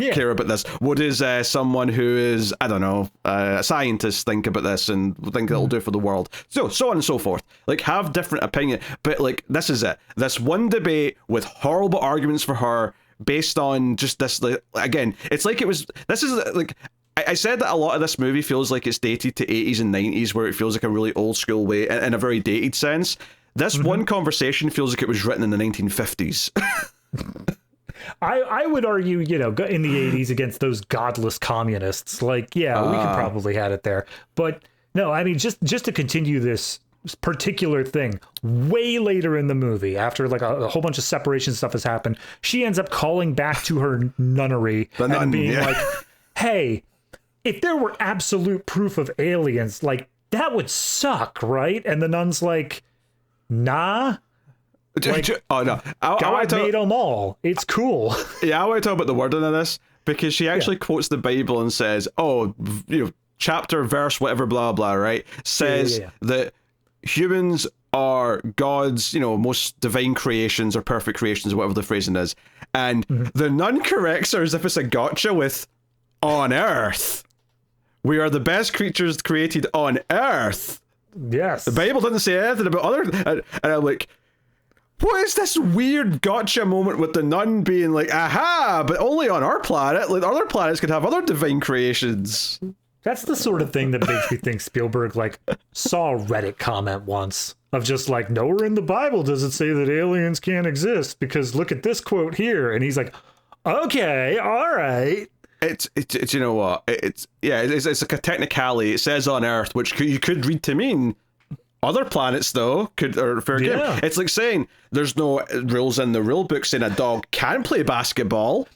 care about this? What is someone who is, I don't know, a scientist think about this and think it'll do for the world? So on and so forth. Like, have different opinion, but like, this is it. This one debate with horrible arguments for her, based on just this, like, again, it's like this is like, I said that a lot of this movie feels like it's dated to 80s and 90s, where it feels like a really old school way, in a very dated sense. This one conversation feels like it was written in the 1950s. I would argue, in the 80s against those godless communists, like, we could probably had it there. But no, I mean, just to continue this particular thing, way later in the movie, after like a whole bunch of separation stuff has happened, she ends up calling back to her nunnery and being like, hey, if there were absolute proof of aliens, like, that would suck, right? And the nun's like, nah. Like, oh no, God made them all. It's cool. Yeah, I want to talk about the wording of this, because she actually quotes the Bible and says, chapter, verse, whatever, blah, blah, right? Says that humans are God's, most divine creations or perfect creations, or whatever the phrasing is. And the nun corrects her as if it's a gotcha with, on Earth. We are the best creatures created on Earth. Yes. The Bible doesn't say anything about other... And I'm like, what is this weird gotcha moment with the nun being like, aha, but only on our planet? Like, other planets could have other divine creations. That's the sort of thing that makes me think Spielberg saw a Reddit comment once of just like, nowhere in the Bible does it say that aliens can't exist, because look at this quote here, and he's like, okay, all right. It's you know what, it's like a technicality. It says on Earth, which you could read to mean other planets, though, or fair game. It's like saying there's no rules in the rule book saying a dog can play basketball.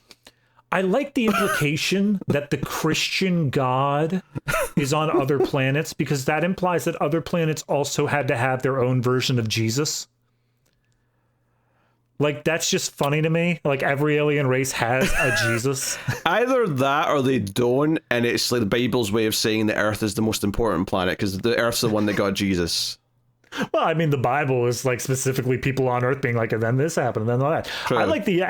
I like the implication that the Christian God is on other planets, because that implies that other planets also had to have their own version of Jesus. Like, that's just funny to me. Like, every alien race has a Jesus. Either that or they don't, and it's like the Bible's way of saying that Earth is the most important planet, because the Earth's the one that got Jesus. Well, I mean, the Bible is like specifically people on Earth being like, and then this happened, and then all that. True. I like the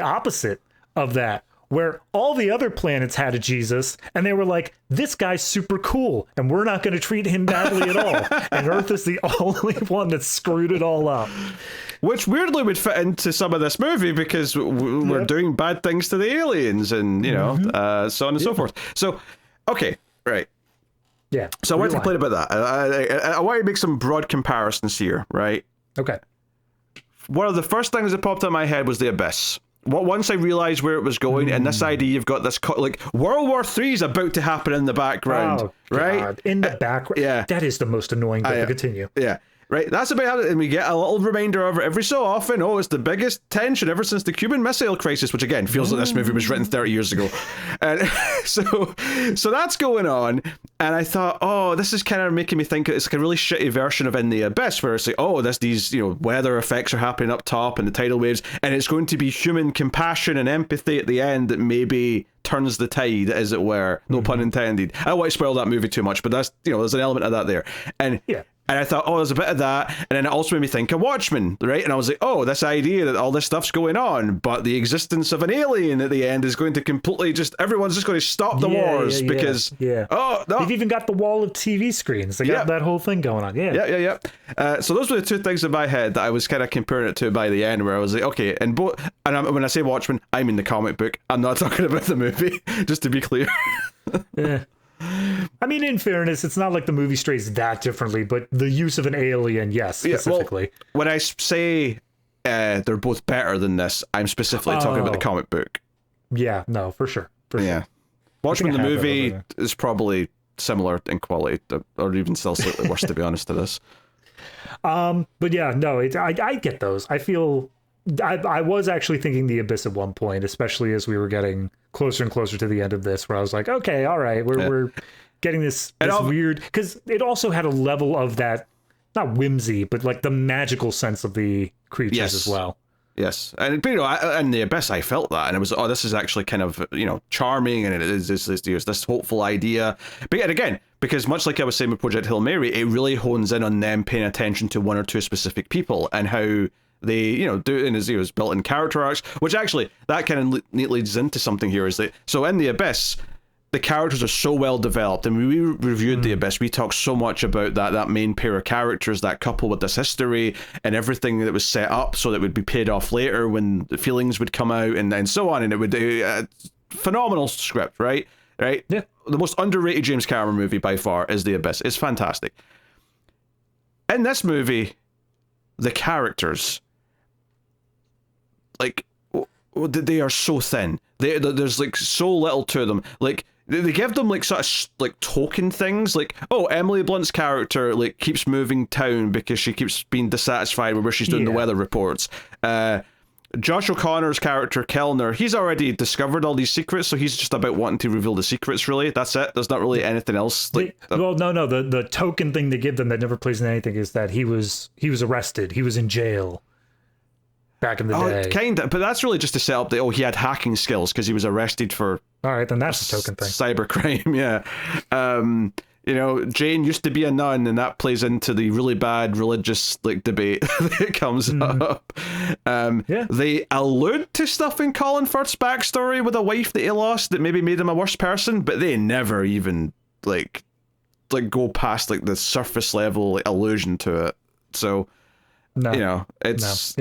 opposite of that, where all the other planets had a Jesus, and they were like, this guy's super cool, and we're not going to treat him badly at all. And Earth is the only one that screwed it all up. which weirdly would fit into some of this movie because we're doing bad things to the aliens and, so on and so forth. So, okay, right. Yeah. So I want to complain about that. I want to make some broad comparisons here, right? Okay. One of the first things that popped in my head was The Abyss. Once I realized where it was going, and this idea, you've got this, like, World War III is about to happen in the background, right? God. In the background? Yeah. That is the most annoying bit to continue. Yeah. Right, that's about it, and we get a little reminder of it every so often. Oh, it's the biggest tension ever since the Cuban Missile Crisis, which again feels like this movie was written 30 years ago. And so that's going on, and I thought, oh, this is kind of making me think it's like a really shitty version of In the Abyss, where it's like, oh, these weather effects are happening up top and the tidal waves, and it's going to be human compassion and empathy at the end that maybe turns the tide, as it were. No pun intended. I don't want to spoil that movie too much, but that's there's an element of that there, and yeah. And I thought, oh, there's a bit of that. And then it also made me think of Watchmen, right? And I was like, oh, this idea that all this stuff's going on, but the existence of an alien at the end is going to completely everyone's just going to stop the wars because... Yeah. Oh, no. They've even got the wall of TV screens. They got that whole thing going on. Yeah. So those were the two things in my head that I was kind of comparing it to by the end, where I was like, okay, and when I say Watchmen, I mean the comic book. I'm not talking about the movie, just to be clear. Yeah. I mean, in fairness, it's not like the movie strays that differently, but the use of an alien, yes, specifically. Yeah, well, when I say they're both better than this, I'm specifically talking about the comic book. Yeah, no, for sure. Yeah. Watchmen the movie is probably similar in quality, or even still slightly worse, to be honest, to this. But yeah, no, I get those. I feel... I was actually thinking The Abyss at one point, especially as we were getting closer and closer to the end of this, where I was like, okay, all right, we're getting this weird, because it also had a level of that, not whimsy, but like the magical sense of the creatures as well. Yes, and in The Abyss, I felt that, and it was, oh, this is actually kind of charming, and it is this hopeful idea. But yet again, because much like I was saying with Project Hail Mary, it really hones in on them paying attention to one or two specific people and how they, do it in his built-in character arcs, which actually, that kind of neatly leads into something here, is that, so in The Abyss, the characters are so well developed, and when we reviewed The Abyss, we talked so much about that main pair of characters, that couple with this history, and everything that was set up so that it would be paid off later when the feelings would come out, and so on, and it would, phenomenal script, right? Yeah. The most underrated James Cameron movie by far is The Abyss. It's fantastic. In this movie, the characters... like, they are so thin. There's like so little to them. Like, they give them like sort of like token things, like, oh, Emily Blunt's character like keeps moving town because she keeps being dissatisfied with where she's doing the weather reports. Josh O'Connor's character Kellner, he's already discovered all these secrets, so he's just about wanting to reveal the secrets. Really, that's it. There's not really anything else. Like, no. The token thing they give them that never plays in anything is that he was arrested. He was in jail back in the day. Kind of, but that's really just to set up that, he had hacking skills because he was arrested for... All right, then that's a token thing. Cybercrime, yeah. Jane used to be a nun, and that plays into the really bad religious debate that comes up. They allude to stuff in Colin Firth's backstory with a wife that he lost that maybe made him a worse person, but they never even go past the surface level allusion to it. So... No, it's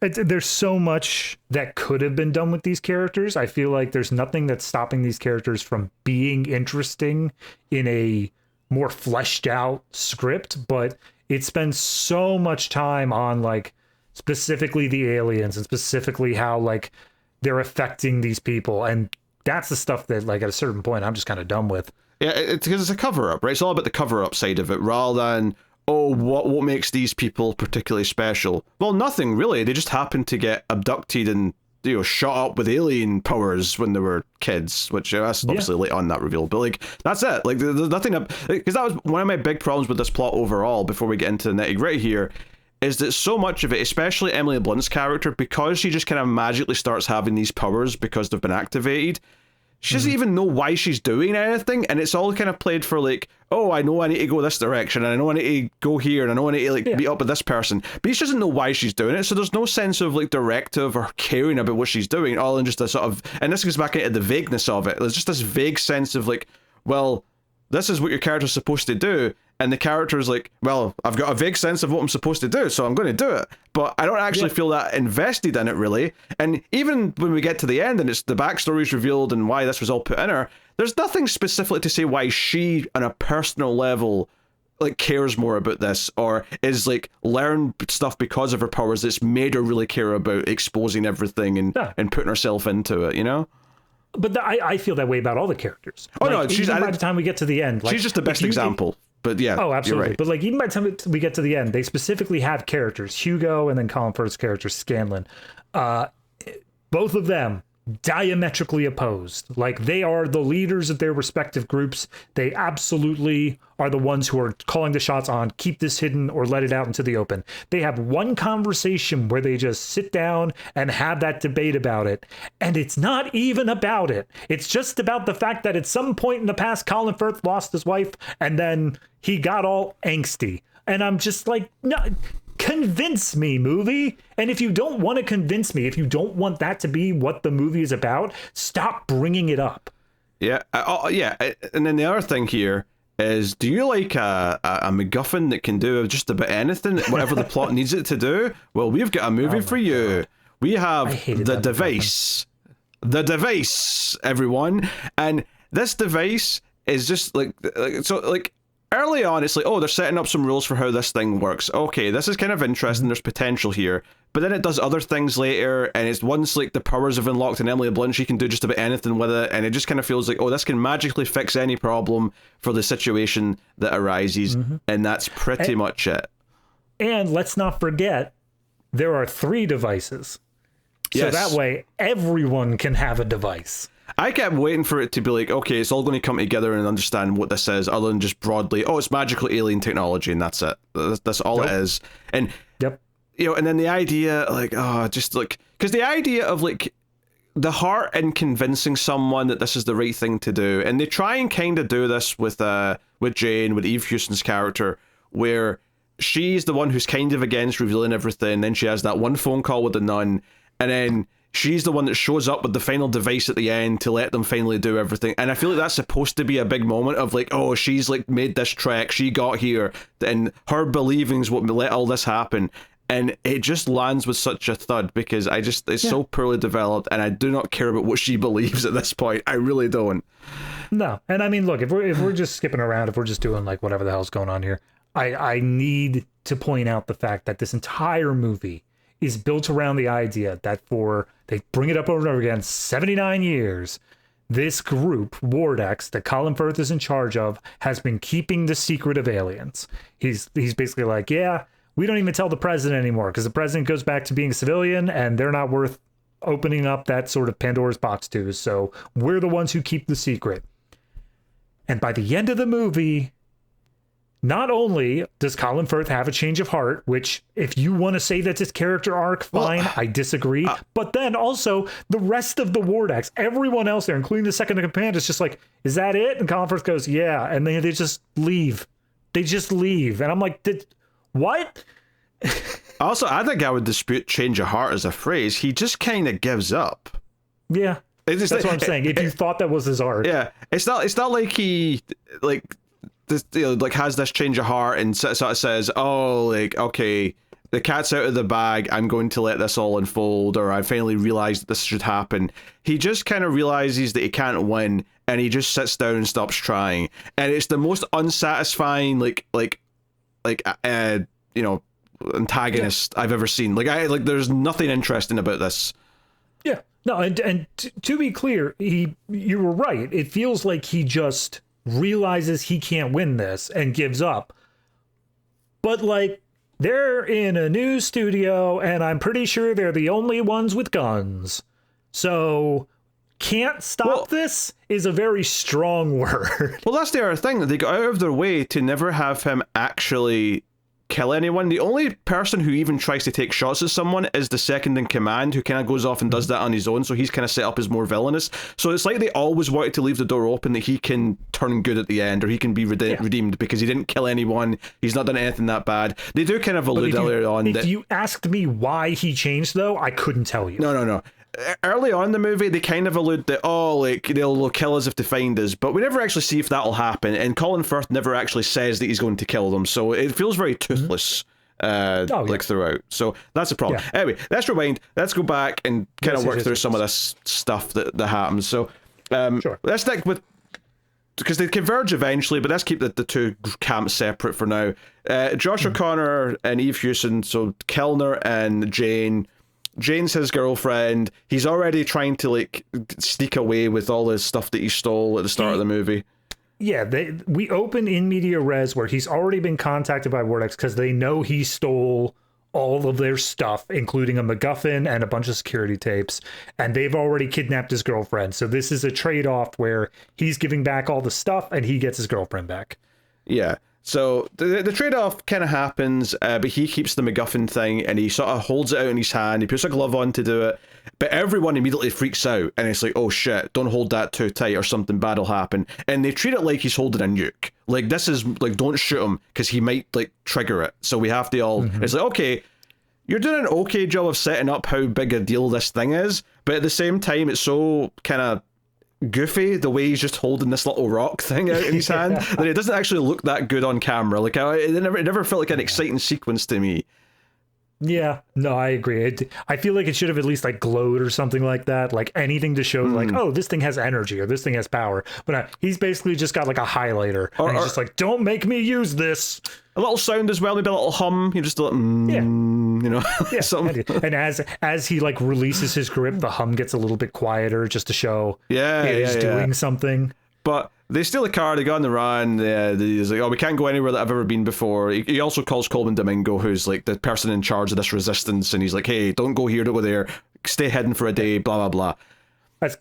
there's so much that could have been done with these characters. I feel like there's nothing that's stopping these characters from being interesting in a more fleshed out script, but it spends so much time on specifically the aliens and specifically how they're affecting these people, and that's the stuff that at a certain point I'm just kind of done with. Yeah, it's because it's a cover-up, right? It's all about the cover-up side of it rather than, oh, what makes these people particularly special? Well, nothing really. They just happen to get abducted and shot up with alien powers when they were kids, which that's obviously late on that reveal. But that's it. There's nothing, because that was one of my big problems with this plot overall. Before we get into the nitty gritty here, is that so much of it, especially Emily Blunt's character, because she just kind of magically starts having these powers because they've been activated. She doesn't even know why she's doing anything, and it's all kind of played for oh, I know I need to go this direction, and I know I need to go here, and I know I need to meet up with this person. But she doesn't know why she's doing it, so there's no sense of directive or caring about what she's doing, all in just a sort of, and this goes back into the vagueness of it. There's just this vague sense of well, this is what your character's supposed to do. And the character's like, well, I've got a vague sense of what I'm supposed to do, so I'm going to do it. But I don't actually feel that invested in it, really. And even when we get to the end and it's the backstory's revealed and why this was all put in her, there's nothing specifically to say why she, on a personal level, like, cares more about this, or is like learn stuff because of her powers that's made her really care about exposing everything and putting herself into it, you know? But I feel that way about all the characters. Oh, like, no, she's by the time we get to the end, like, she's just the best example. But yeah, oh, absolutely. Right. But like, even by the time we get to the end, they specifically have characters, Hugo and then Colin Firth's character, Scanlon. Both of them diametrically opposed. Like, they are the leaders of their respective groups. They absolutely are the ones who are calling the shots on keep this hidden or let it out into the open. They have one conversation where they just sit down and have that debate about it. And it's not even about it. It's just about the fact that at some point in the past, Colin Firth lost his wife and then he got all angsty. And I'm just like, no, convince me, movie. And if you don't want to convince me, if you don't want that to be what the movie is about, stop bringing it up. Yeah. Yeah. And then the other thing here is, do you like a MacGuffin that can do just about anything, whatever the plot needs it to do? Well, we've got a movie for you. God. We have the device. MacGuffin. The device, everyone. And this device is just like early on, it's like, oh, they're setting up some rules for how this thing works. Okay, this is kind of interesting. There's potential here. But then it does other things later, and it's once like the powers have unlocked and Emily Blunt, she can do just about anything with it, and it just kind of feels like, oh, this can magically fix any problem for the situation that arises, and that's pretty much it. And let's not forget, there are 3 devices. So yes. That way, everyone can have a device. I kept waiting for it to be like, okay, it's all going to come together and understand what this is, other than just broadly, oh, it's magical alien technology, and that's it. That's all it is. And, you know, and then the idea, like, oh, just like, because the idea of like the heart in convincing someone that this is the right thing to do, and they try and kind of do this with Jane, with Eve Hewson's character, where she's the one who's kind of against revealing everything, then she has that one phone call with the nun, and then she's the one that shows up with the final device at the end to let them finally do everything. And I feel like that's supposed to be a big moment of like, oh, she's like made this trek, she got here, and her believing's what let all this happen. And it just lands with such a thud because it's so poorly developed, and I do not care about what she believes at this point. I really don't. No. And I mean, look, if we're just skipping around, if we're just doing like whatever the hell's going on here, I need to point out the fact that this entire movie is built around the idea that they bring it up over and over again, 79 years, this group, Wardex, that Colin Firth is in charge of, has been keeping the secret of aliens. He's basically like, yeah, we don't even tell the president anymore because the president goes back to being a civilian and they're not worth opening up that sort of Pandora's box to. So we're the ones who keep the secret. And by the end of the movie, not only does Colin Firth have a change of heart, which if you want to say that's his character arc, fine, I disagree. But then also the rest of the Wardex, everyone else there, including the second in command, is just like, is that it? And Colin Firth goes, yeah. And then they just leave. They just leave. And I'm like, what? Also, I think I would dispute change of heart as a phrase. He just kind of gives up. Yeah. That's what I'm saying. If you thought that was his arc. Yeah. It's not like he, like, this, you know, like has this change of heart and sort of says, oh, like, okay, the cat's out of the bag, I'm going to let this all unfold, or I finally realized that this should happen. He just kind of realizes that he can't win, and he just sits down and stops trying. And it's the most unsatisfying, you know, antagonist I've ever seen. Like, there's nothing interesting about this. Yeah. No, and to be clear, you were right. It feels like he just realizes he can't win this and gives up. But like, they're in a new studio and I'm pretty sure they're the only ones with guns. So can't stop this is a very strong word. Well, that's the other thing, that they got out of their way to never have him actually kill anyone. The only person who even tries to take shots at someone is the second in command, who kind of goes off and does that on his own, so he's kind of set up as more villainous. So it's like they always wanted to leave the door open that he can turn good at the end, or he can be redeemed because he didn't kill anyone, he's not done anything that bad. They do kind of allude earlier on if you asked me why he changed, though, I couldn't tell you. No. early on in the movie, they kind of allude that, oh, like, they'll kill us if they find us, but we never actually see if that'll happen, and Colin Firth never actually says that he's going to kill them, so it feels very toothless. Throughout. So that's a problem. Yeah. Anyway, let's rewind. Let's go back and kind of work through some of this stuff that happens. So let's stick with, because they converge eventually, but let's keep the two camps separate for now. Josh O'Connor and Eve Hewson, so Kellner and Jane. Jane's his girlfriend. He's already trying to like sneak away with all the stuff that he stole at the start of the movie. Yeah, we open in media res where he's already been contacted by Vortex because they know he stole all of their stuff, including a MacGuffin and a bunch of security tapes, and they've already kidnapped his girlfriend. So this is a trade-off where he's giving back all the stuff and he gets his girlfriend back. Yeah. So the trade-off kind of happens, but he keeps the MacGuffin thing and he sort of holds it out in his hand. He puts a glove on to do it, but everyone immediately freaks out and it's like, oh shit, don't hold that too tight or something bad will happen. And they treat it like he's holding a nuke. Like, this is like, don't shoot him because he might like trigger it. So we have to all, it's like, okay, you're doing an okay job of setting up how big a deal this thing is, but at the same time, it's so kind of goofy the way he's just holding this little rock thing out in his hand that it doesn't actually look that good on camera. Like, it never felt like an exciting sequence to me. Yeah, no, I agree. I feel like it should have at least like glowed or something like that, like anything to show like, oh, this thing has energy or this thing has power. But he's basically just got like a highlighter and he's just like, don't make me use this. A little sound as well, maybe a little hum. You just a little, you know. Yeah, and as he like releases his grip, the hum gets a little bit quieter just to show he's doing something. But they steal a car, they go on the run, he's like, oh, we can't go anywhere that I've ever been before. He also calls Colman Domingo, who's like the person in charge of this resistance, and he's like, hey, don't go here, don't go there, stay hidden for a day, blah, blah, blah. That's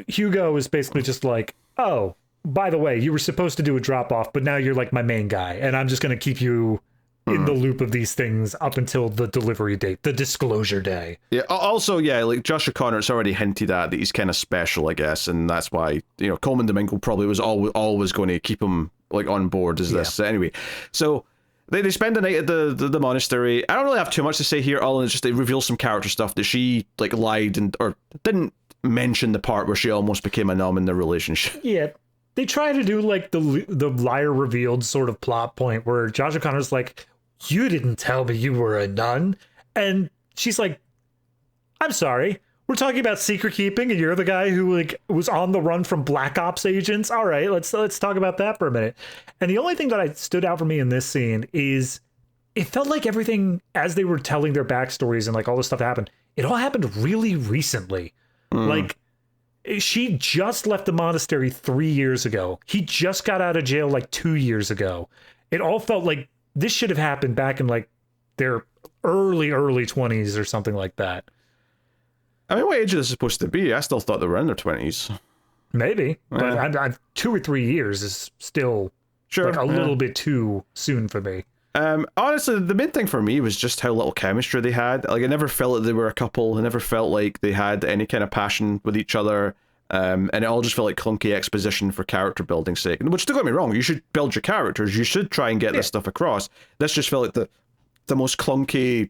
Hugo is basically just like, oh, by the way, you were supposed to do a drop-off, but now you're like my main guy, and I'm just going to keep you in the loop of these things up until the delivery date, the disclosure day. Yeah, also, like Josh O'Connor, it's already hinted at that he's kind of special, I guess, and that's why, you know, Colman Domingo probably was always going to keep him like on board as this. Anyway, so they spend the night at the monastery. I don't really have too much to say here, all it's just it reveals some character stuff that she like lied or didn't mention the part where she almost became a nun in their relationship. Yeah. They try to do like the liar revealed sort of plot point where Josh O'Connor's like, you didn't tell me you were a nun. And she's like, I'm sorry. We're talking about secret keeping and you're the guy who like was on the run from Black Ops agents. All right, let's talk about that for a minute. And the only thing that stood out for me in this scene is it felt like everything as they were telling their backstories and like all this stuff that happened, it all happened really recently. Like, she just left the monastery 3 years ago. He just got out of jail like 2 years ago. It all felt like this should have happened back in like their early 20s or something like that. I mean, what age is this supposed to be? I still thought they were in their 20s. Maybe, but I'm 2 or 3 years is still like a little bit too soon for me. Honestly, the main thing for me was just how little chemistry they had. Like, I never felt that they were a couple. I never felt like they had any kind of passion with each other. And it all just felt like clunky exposition for character building's sake. Which, don't get me wrong, you should build your characters. You should try and get this stuff across. This just felt like the most clunky,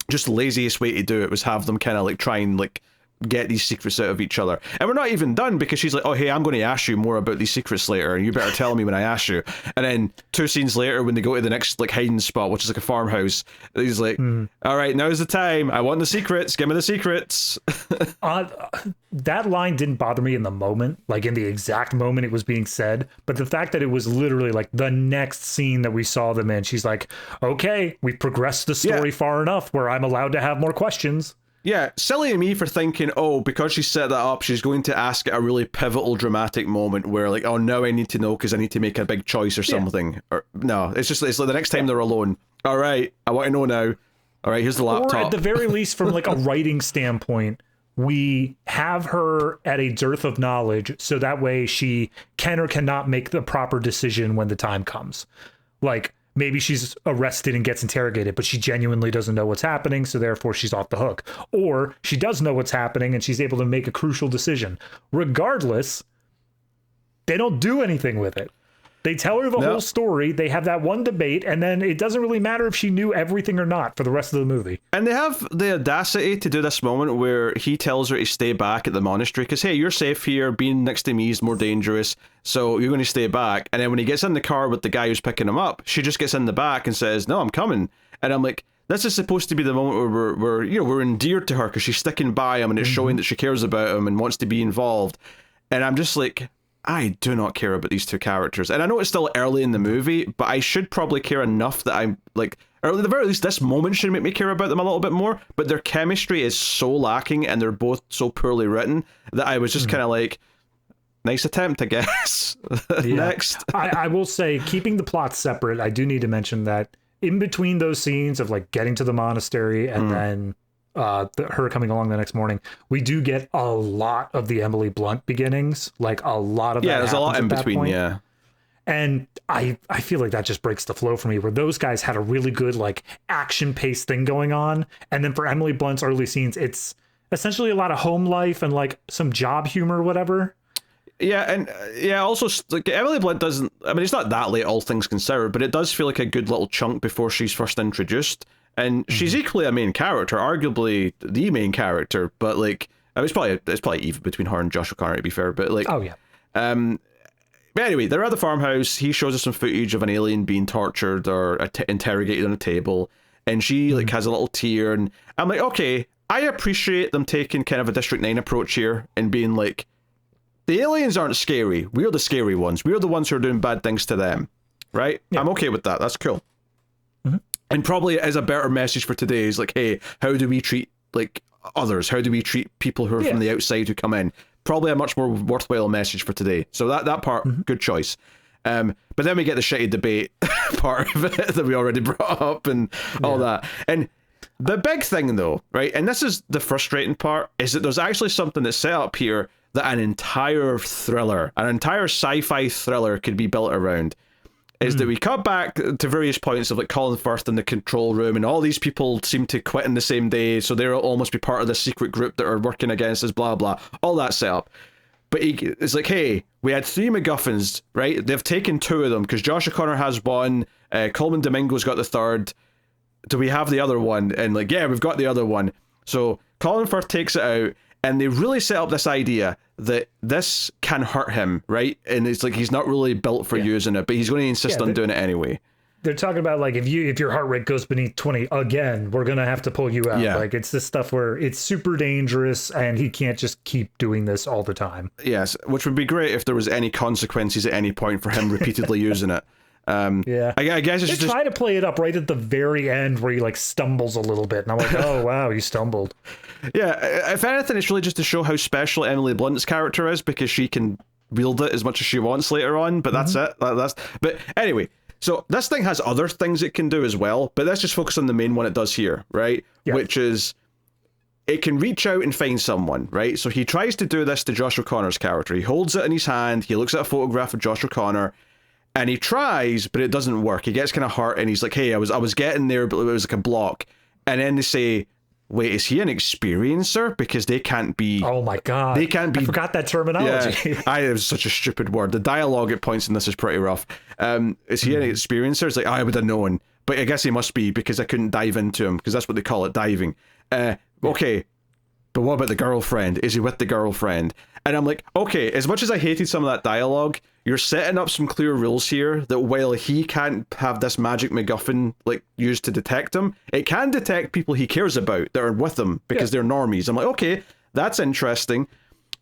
just laziest way to do it was have them kind of like try and like get these secrets out of each other. And we're not even done because she's like, oh, hey, I'm going to ask you more about these secrets later and you better tell me when I ask you. And then 2 scenes later when they go to the next like hiding spot, which is like a farmhouse, he's like, all right, now's the time. I want the secrets. Give me the secrets. That line didn't bother me in the moment, like in the exact moment it was being said. But the fact that it was literally like the next scene that we saw them in, she's like, okay, we progressed the story far enough where I'm allowed to have more questions. Yeah, silly of me for thinking, oh, because she set that up, she's going to ask at a really pivotal, dramatic moment where, like, oh, now I need to know because I need to make a big choice or something. Yeah. Or no, it's like the next time they're alone. All right, I want to know now. All right, here's the laptop. Or at the very least, from like a writing standpoint, we have her at a dearth of knowledge, so that way she can or cannot make the proper decision when the time comes. Like, maybe she's arrested and gets interrogated, but she genuinely doesn't know what's happening, so therefore she's off the hook. Or she does know what's happening and she's able to make a crucial decision. Regardless, they don't do anything with it. They tell her the whole story. They have that one debate, and then it doesn't really matter if she knew everything or not for the rest of the movie. And they have the audacity to do this moment where he tells her to stay back at the monastery because, hey, you're safe here. Being next to me is more dangerous, so you're going to stay back. And then when he gets in the car with the guy who's picking him up, she just gets in the back and says, no, I'm coming. And I'm like, this is supposed to be the moment where we're endeared to her because she's sticking by him and it's showing that she cares about him and wants to be involved. And I'm just like, I do not care about these two characters. And I know it's still early in the movie, but I should probably care enough that I'm like, or at the very least, this moment should make me care about them a little bit more. But their chemistry is so lacking and they're both so poorly written that I was just kind of like, nice attempt, I guess. Next. I will say, keeping the plots separate, I do need to mention that in between those scenes of like getting to the monastery and then her coming along the next morning, we do get a lot of the Emily Blunt beginnings, like a lot of that. There's a lot in between, yeah. And I feel like that just breaks the flow for me, where those guys had a really good like action paced thing going on, and then for Emily Blunt's early scenes, it's essentially a lot of home life and like some job humor or whatever. Yeah, and also like Emily Blunt doesn't. I mean, it's not that late, all things considered, but it does feel like a good little chunk before she's first introduced. And she's equally a main character, arguably the main character, but like I mean, it's probably even between her and Josh O'Connor, to be fair. But like, but anyway, they're at the farmhouse. He shows us some footage of an alien being tortured or interrogated on a table, and she like has a little tear, and I'm like, okay, I appreciate them taking kind of a District 9 approach here and being like, the aliens aren't scary. We're the scary ones. We're the ones who are doing bad things to them, right? Yeah. I'm okay with that. That's cool. And probably as a better message for today is like, hey, how do we treat like others? How do we treat people who are from the outside who come in? Probably a much more worthwhile message for today. So that part, good choice. But then we get the shitty debate part of it that we already brought up and all that. And the big thing though, right, and this is the frustrating part, is that there's actually something that's set up here that an entire sci-fi thriller could be built around. Is that we cut back to various points of like Colin Firth in the control room, and all these people seem to quit in the same day, so they'll almost be part of the secret group that are working against us, blah blah, all that setup. But it's like, hey, we had 3 MacGuffins, right? They've taken 2 of them because Josh O'Connor has one, Colman Domingo's got the 3rd. Do we have the other one? And like, yeah, we've got the other one. So Colin Firth takes it out, and they really set up this idea that this can hurt him, right? And it's like he's not really built for using it, but he's going to insist on doing it anyway. They're talking about like if your heart rate goes beneath 20 again, we're going to have to pull you out. Like it's this stuff where it's super dangerous and he can't just keep doing this all the time. Yes, which would be great if there was any consequences at any point for him repeatedly using it. I guess it's just try to play it up right at the very end where he like stumbles a little bit, and I'm like, oh wow, you stumbled. Yeah, if anything, it's really just to show how special Emily Blunt's character is, because she can wield it as much as she wants later on. But that's it. But anyway, so this thing has other things it can do as well. But let's just focus on the main one it does here, right? Yeah. Which is it can reach out and find someone, right? So he tries to do this to Josh O'Connor's character. He holds it in his hand. He looks at a photograph of Josh O'Connor. And he tries, but it doesn't work. He gets kind of hurt, and he's like, hey, I was getting there, but it was like a block. And then they say, wait, is he an experiencer? Because they can't be... Oh my God. They can't be... I forgot that terminology. Yeah, it was such a stupid word. The dialogue at points in this is pretty rough. Is he an experiencer? It's like, I would have known. But I guess he must be, because I couldn't dive into him, because that's what they call it, diving. Okay, but what about the girlfriend? Is he with the girlfriend? And I'm like, okay, as much as I hated some of that dialogue, you're setting up some clear rules here that while he can't have this magic MacGuffin like used to detect him, it can detect people he cares about that are with him because they're normies. I'm like, okay, that's interesting.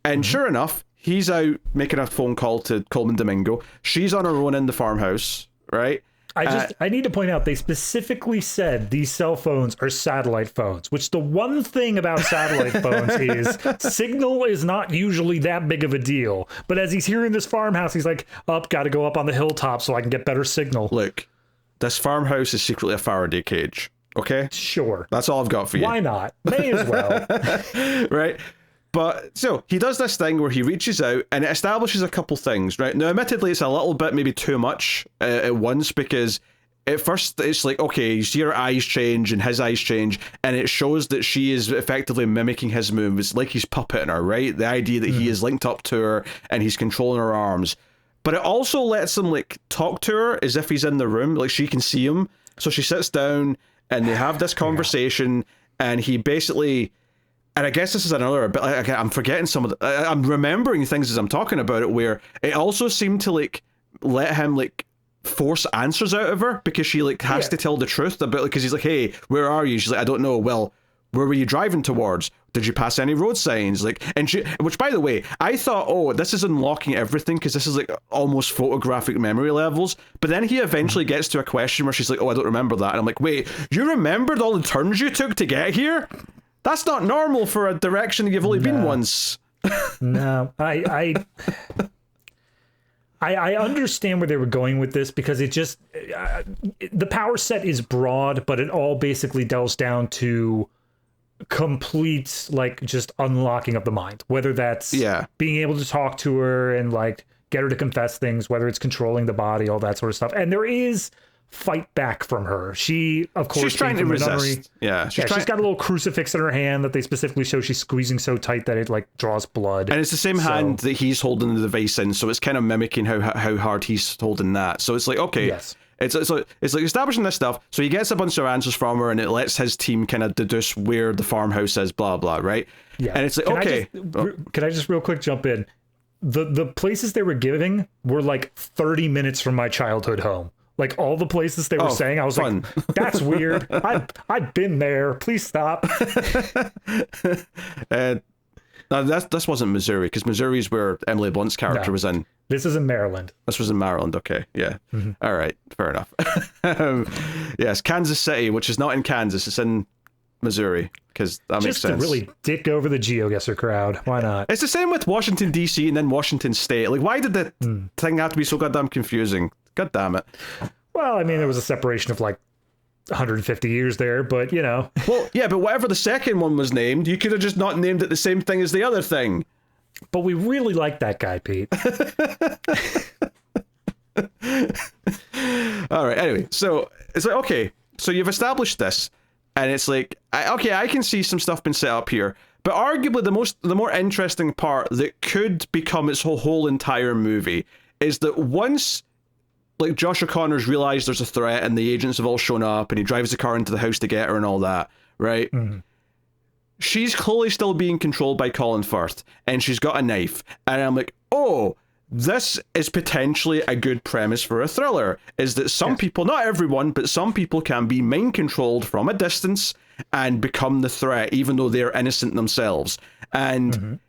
And sure enough, he's out making a phone call to Colman Domingo. She's on her own in the farmhouse, right? I need to point out, they specifically said these cell phones are satellite phones, which the one thing about satellite phones is signal is not usually that big of a deal. But as he's here in this farmhouse, he's like, got to go up on the hilltop so I can get better signal. Look, this farmhouse is secretly a Faraday cage, okay? Sure. That's all I've got for you. Why not? May as well. Right? But so he does this thing where he reaches out and it establishes a couple things, right? Now, admittedly, it's a little bit maybe too much at once, because at first it's like, okay, you see her eyes change and his eyes change, and it shows that she is effectively mimicking his moves, like he's puppeting her, right? The idea that he is linked up to her and he's controlling her arms. but it also lets him like talk to her as if he's in the room, like she can see him. So she sits down and they have this conversation, and he basically, and I guess this is another bit, like, I'm forgetting some of the, I'm remembering things as I'm talking about it, where it also seemed to like let him like force answers out of her, because she like has to tell the truth about, like, because he's like, hey, where are you? She's like, I don't know. Well, where were you driving towards? Did you pass any road signs? Like, and she, which by the way, I thought, oh, this is unlocking everything, because this is like almost photographic memory levels. But then he eventually gets to a question where she's like, oh, I don't remember that. And I'm like, wait, you remembered all the turns you took to get here? That's not normal for a direction that you've only been once. No, I understand where they were going with this, because it just, the power set is broad, but it all basically delves down to complete, like, just unlocking of the mind, whether that's being able to talk to her and like get her to confess things, whether it's controlling the body, all that sort of stuff. And there is fight back from her. She, of course, she's trying to resist. She's got a little crucifix in her hand that they specifically show she's squeezing so tight that it like draws blood. And it's the same hand that he's holding the device in, so it's kind of mimicking how hard he's holding that. So it's like, okay, it's like establishing this stuff. So he gets a bunch of answers from her, and it lets his team kind of deduce where the farmhouse is, blah blah, right? Yeah. And it's like, can I just real quick jump in? The places they were giving were like 30 minutes from my childhood home. Like all the places they were saying, I was like, that's weird. I've been there. Please stop. No, this wasn't Missouri, because Missouri is where Emily Blunt's character was in. This is in Maryland. This was in Maryland. Okay, yeah. Mm-hmm. All right, fair enough. Yes, Kansas City, which is not in Kansas, it's in Missouri, because that makes sense. Just to really dick over the GeoGuessr crowd. Why not? It's the same with Washington, D.C. and then Washington State. Like, why did the thing have to be so goddamn confusing? God damn it. Well, I mean, there was a separation of like 150 years there, but you know. Well, yeah, but whatever the second one was named, you could have just not named it the same thing as the other thing. But we really like that guy, Pete. All right, anyway, so it's like, okay, so you've established this, and it's like, I can see some stuff being set up here, but arguably the more interesting part that could become its whole entire movie is that once, like, Josh O'Connor's realized there's a threat and the agents have all shown up and he drives the car into the house to get her and all that, right? Mm-hmm. She's clearly still being controlled by Colin Firth, and she's got a knife. And I'm like, oh, this is potentially a good premise for a thriller, is that some people, not everyone, but some people can be mind controlled from a distance and become the threat, even though they're innocent themselves. And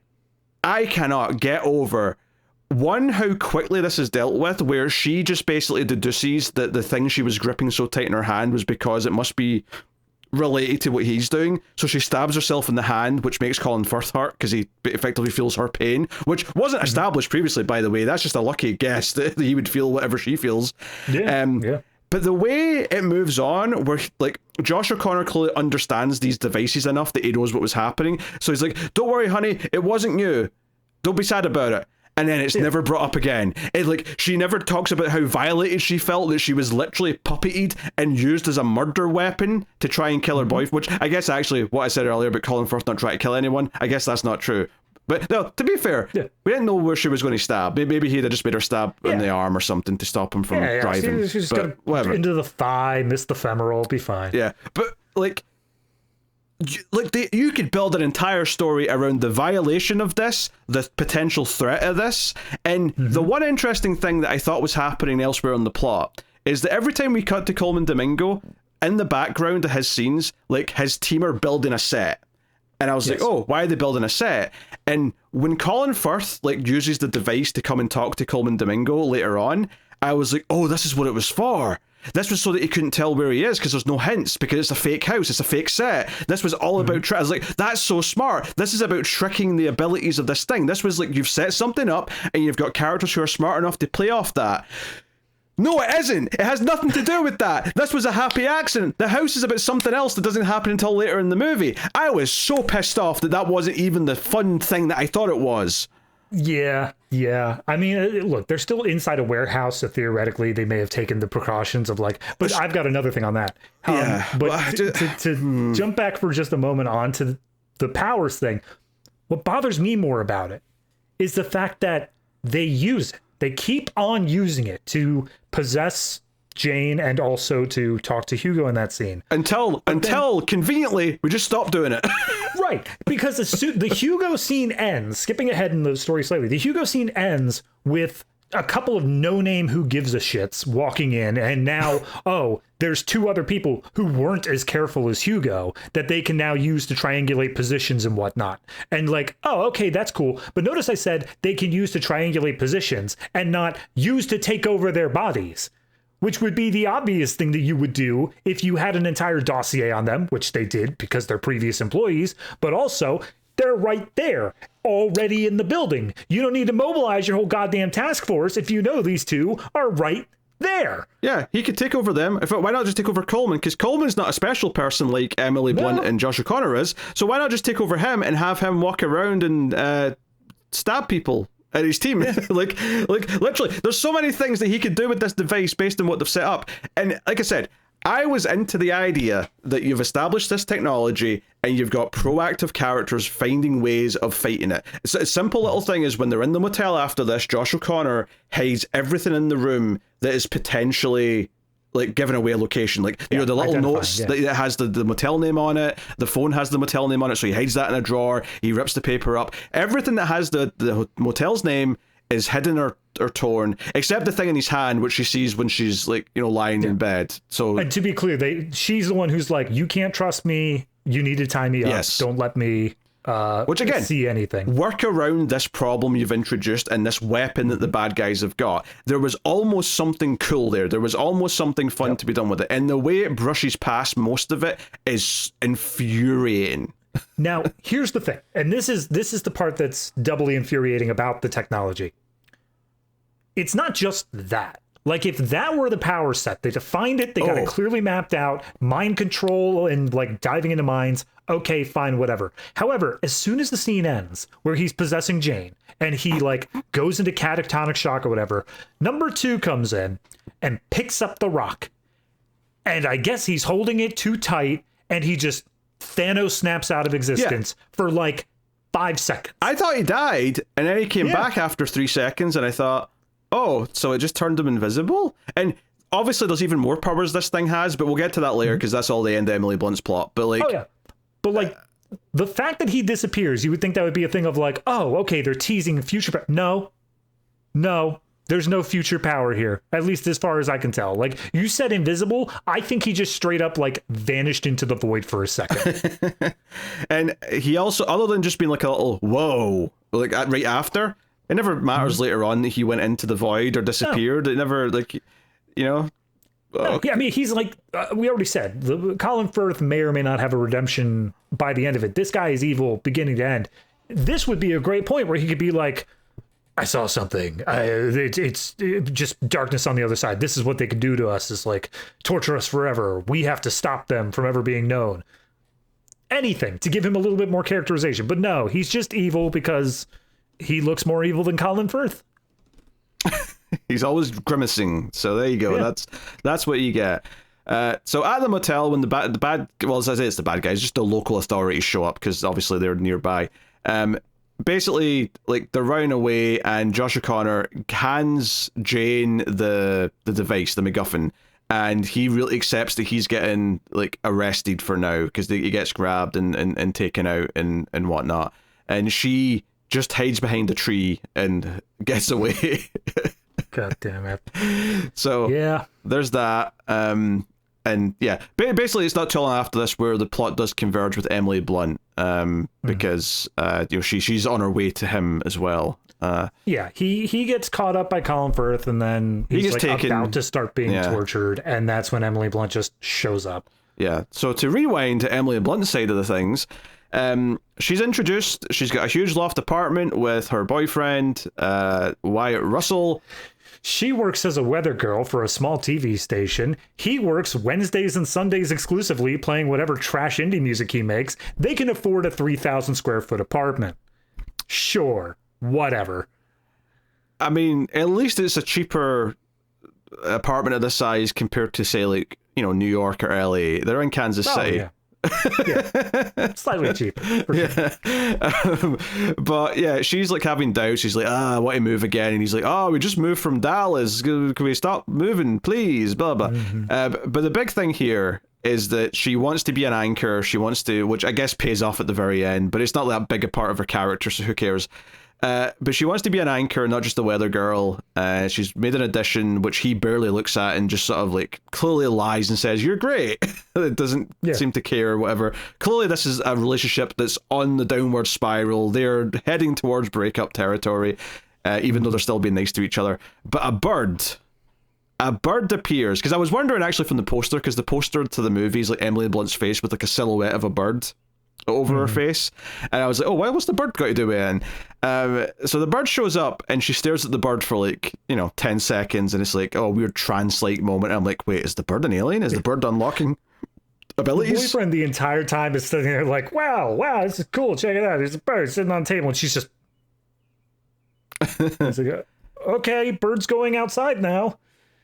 I cannot get over, one, how quickly this is dealt with, where she just basically deduces that the thing she was gripping so tight in her hand was because it must be related to what he's doing. So she stabs herself in the hand, which makes Colin Firth hurt because he effectively feels her pain, which wasn't established previously, by the way. That's just a lucky guess that he would feel whatever she feels. But the way it moves on, where like Josh O'Connor clearly understands these devices enough that he knows what was happening. So he's like, don't worry, honey, it wasn't you. Don't be sad about it. And then it's never brought up again. It, like, she never talks about how violated she felt, that she was literally puppeted and used as a murder weapon to try and kill her boyfriend, which I guess actually what I said earlier about Colin Firth not trying to kill anyone, I guess that's not true. But no, to be fair, we didn't know where she was going to stab. Maybe he'd have just made her stab in the arm or something to stop him from driving. She's got into the thigh, missed the femoral, be fine. Yeah, but like you could build an entire story around the violation of this, the potential threat of this, and the one interesting thing that I thought was happening elsewhere in the plot is that every time we cut to Colman Domingo, in the background of his scenes, like, his team are building a set. And I was like, oh, why are they building a set? And when Colin Firth, like, uses the device to come and talk to Colman Domingo later on, I was like, oh, this is what it was for. This was so that he couldn't tell where he is because there's no hints, because it's a fake house, it's a fake set. This was all about I was like, that's so smart. This is about tricking the abilities of this thing. This was like, you've set something up and you've got characters who are smart enough to play off that. No, it isn't. It has nothing to do with that. This was a happy accident. The house is about something else that doesn't happen until later in the movie. I was so pissed off that wasn't even the fun thing that I thought it was. Yeah. I mean, look, they're still inside a warehouse, so theoretically they may have taken the precautions of like, but I've got another thing on that. But to jump back for just a moment onto the powers thing, what bothers me more about it is the fact that they use it. They keep on using it to possess Jane and also to talk to Hugo in that scene. Until conveniently, we just stopped doing it. Right, because the Hugo scene ends, skipping ahead in the story slightly, the Hugo scene ends with a couple of no-name who gives a shits walking in, and now, there's two other people who weren't as careful as Hugo that they can now use to triangulate positions and whatnot. And like, okay, that's cool. But notice I said they can use to triangulate positions and not use to take over their bodies, which would be the obvious thing that you would do if you had an entire dossier on them, which they did because they're previous employees, but also they're right there, already in the building. You don't need to mobilize your whole goddamn task force if you know these two are right there. Yeah, he could take over them. Why not just take over Colman? Because Colman's not a special person like Emily Blunt and Josh O'Connor is. So why not just take over him and have him walk around and stab people at his team? Yeah. like literally, there's so many things that he could do with this device based on what they've set up. And like I said, I was into the idea that you've established this technology and you've got proactive characters finding ways of fighting it. So a simple little thing is when they're in the motel after this, Josh O'Connor hides everything in the room that is potentially like giving away a location. Like, you know, the little notes that has the motel name on it, the phone has the motel name on it, so he hides that in a drawer, he rips the paper up. Everything that has the motel's name is hidden or torn, except the thing in his hand, which she sees when she's like, you know, lying in bed. So, and to be clear, she's the one who's like, you can't trust me. You need to tie me up. Yes. Don't let me which again, see anything. Work around this problem you've introduced and this weapon that the bad guys have got. There was almost something cool there. There was almost something fun to be done with it. And the way it brushes past most of it is infuriating. Now, here's the thing, and this is the part that's doubly infuriating about the technology. It's not just that. Like, if that were the power set, they defined it, they got it clearly mapped out, mind control and, like, diving into minds, okay, fine, whatever. However, as soon as the scene ends, where he's possessing Jane, and he, like, goes into catatonic shock or whatever, number 2 comes in and picks up the rock. And I guess he's holding it too tight, and he just Thanos snaps out of existence for like 5 seconds. I thought he died, and then he came back after 3 seconds, and I thought, oh, so it just turned him invisible? And obviously there's even more powers this thing has, but we'll get to that later because that's all the end of Emily Blunt's plot. But like, but like the fact that he disappears, you would think that would be a thing of like, oh, okay, they're teasing future. No, there's no future power here, at least as far as I can tell. Like, you said invisible, I think he just straight up like vanished into the void for a second. And he also, other than just being like a little whoa, like right after, it never matters later on that he went into the void or disappeared. It never, like, you know. Yeah, I mean, he's like, we already said, Colin Firth may or may not have a redemption by the end of it. This guy is evil beginning to end. This would be a great point where he could be like, I saw something. It's just darkness on the other side. This is what they could do to us, is like torture us forever. We have to stop them from ever being known. Anything to give him a little bit more characterization. But no, he's just evil because he looks more evil than Colin Firth. He's always grimacing. So there you go. Yeah. That's what you get. So at the motel, when the bad, well, as I say, it's the bad guys, just the local authorities show up because obviously they're nearby. Basically, like, they're running away, and Josh O'Connor hands Jane the device, the MacGuffin, and he really accepts that he's getting like arrested for now because he gets grabbed and taken out and whatnot, and she just hides behind a tree and gets away. God damn it! So yeah, there's that. And yeah, basically, it's not too long after this where the plot does converge with Emily Blunt, because you know, she's on her way to him as well. Yeah, he gets caught up by Colin Firth, and then he's like about to start being tortured, and that's when Emily Blunt just shows up. Yeah. So to rewind to Emily Blunt's side of the things, she's introduced. She's got a huge loft apartment with her boyfriend, Wyatt Russell. She works as a weather girl for a small TV station. He works Wednesdays and Sundays exclusively, playing whatever trash indie music he makes. They can afford a 3,000 square foot apartment. Sure, whatever. I mean, at least it's a cheaper apartment of this size compared to, say, like, you know, New York or LA. They're in Kansas City. Yeah. Yeah, slightly cheaper. But yeah, she's like having doubts. She's like, I want to move again. And he's like, oh, we just moved from Dallas. Can we stop moving, please? Blah, blah. But the big thing here is that she wants to be an anchor. She wants to, which I guess pays off at the very end, but it's not that big a part of her character, so who cares? But she wants to be an anchor, not just a weather girl. She's made an addition, which he barely looks at and just sort of like clearly lies and says, you're great. It doesn't seem to care or whatever. Clearly this is a relationship that's on the downward spiral. They're heading towards breakup territory, even though they're still being nice to each other. But a bird appears, because I was wondering actually from the poster, because the poster to the movie is like Emily Blunt's face with like a silhouette of a bird over her face, and I was like, oh, what's the bird got to do with it? So the bird shows up and she stares at the bird for like 10 seconds, and it's like, oh, weird trance-like moment, and I'm like, wait, is the bird an alien? Is the bird unlocking abilities? The boyfriend the entire time is sitting there like, wow, this is cool, check it out, there's a bird sitting on the table, and she's just it's like, okay, bird's going outside now.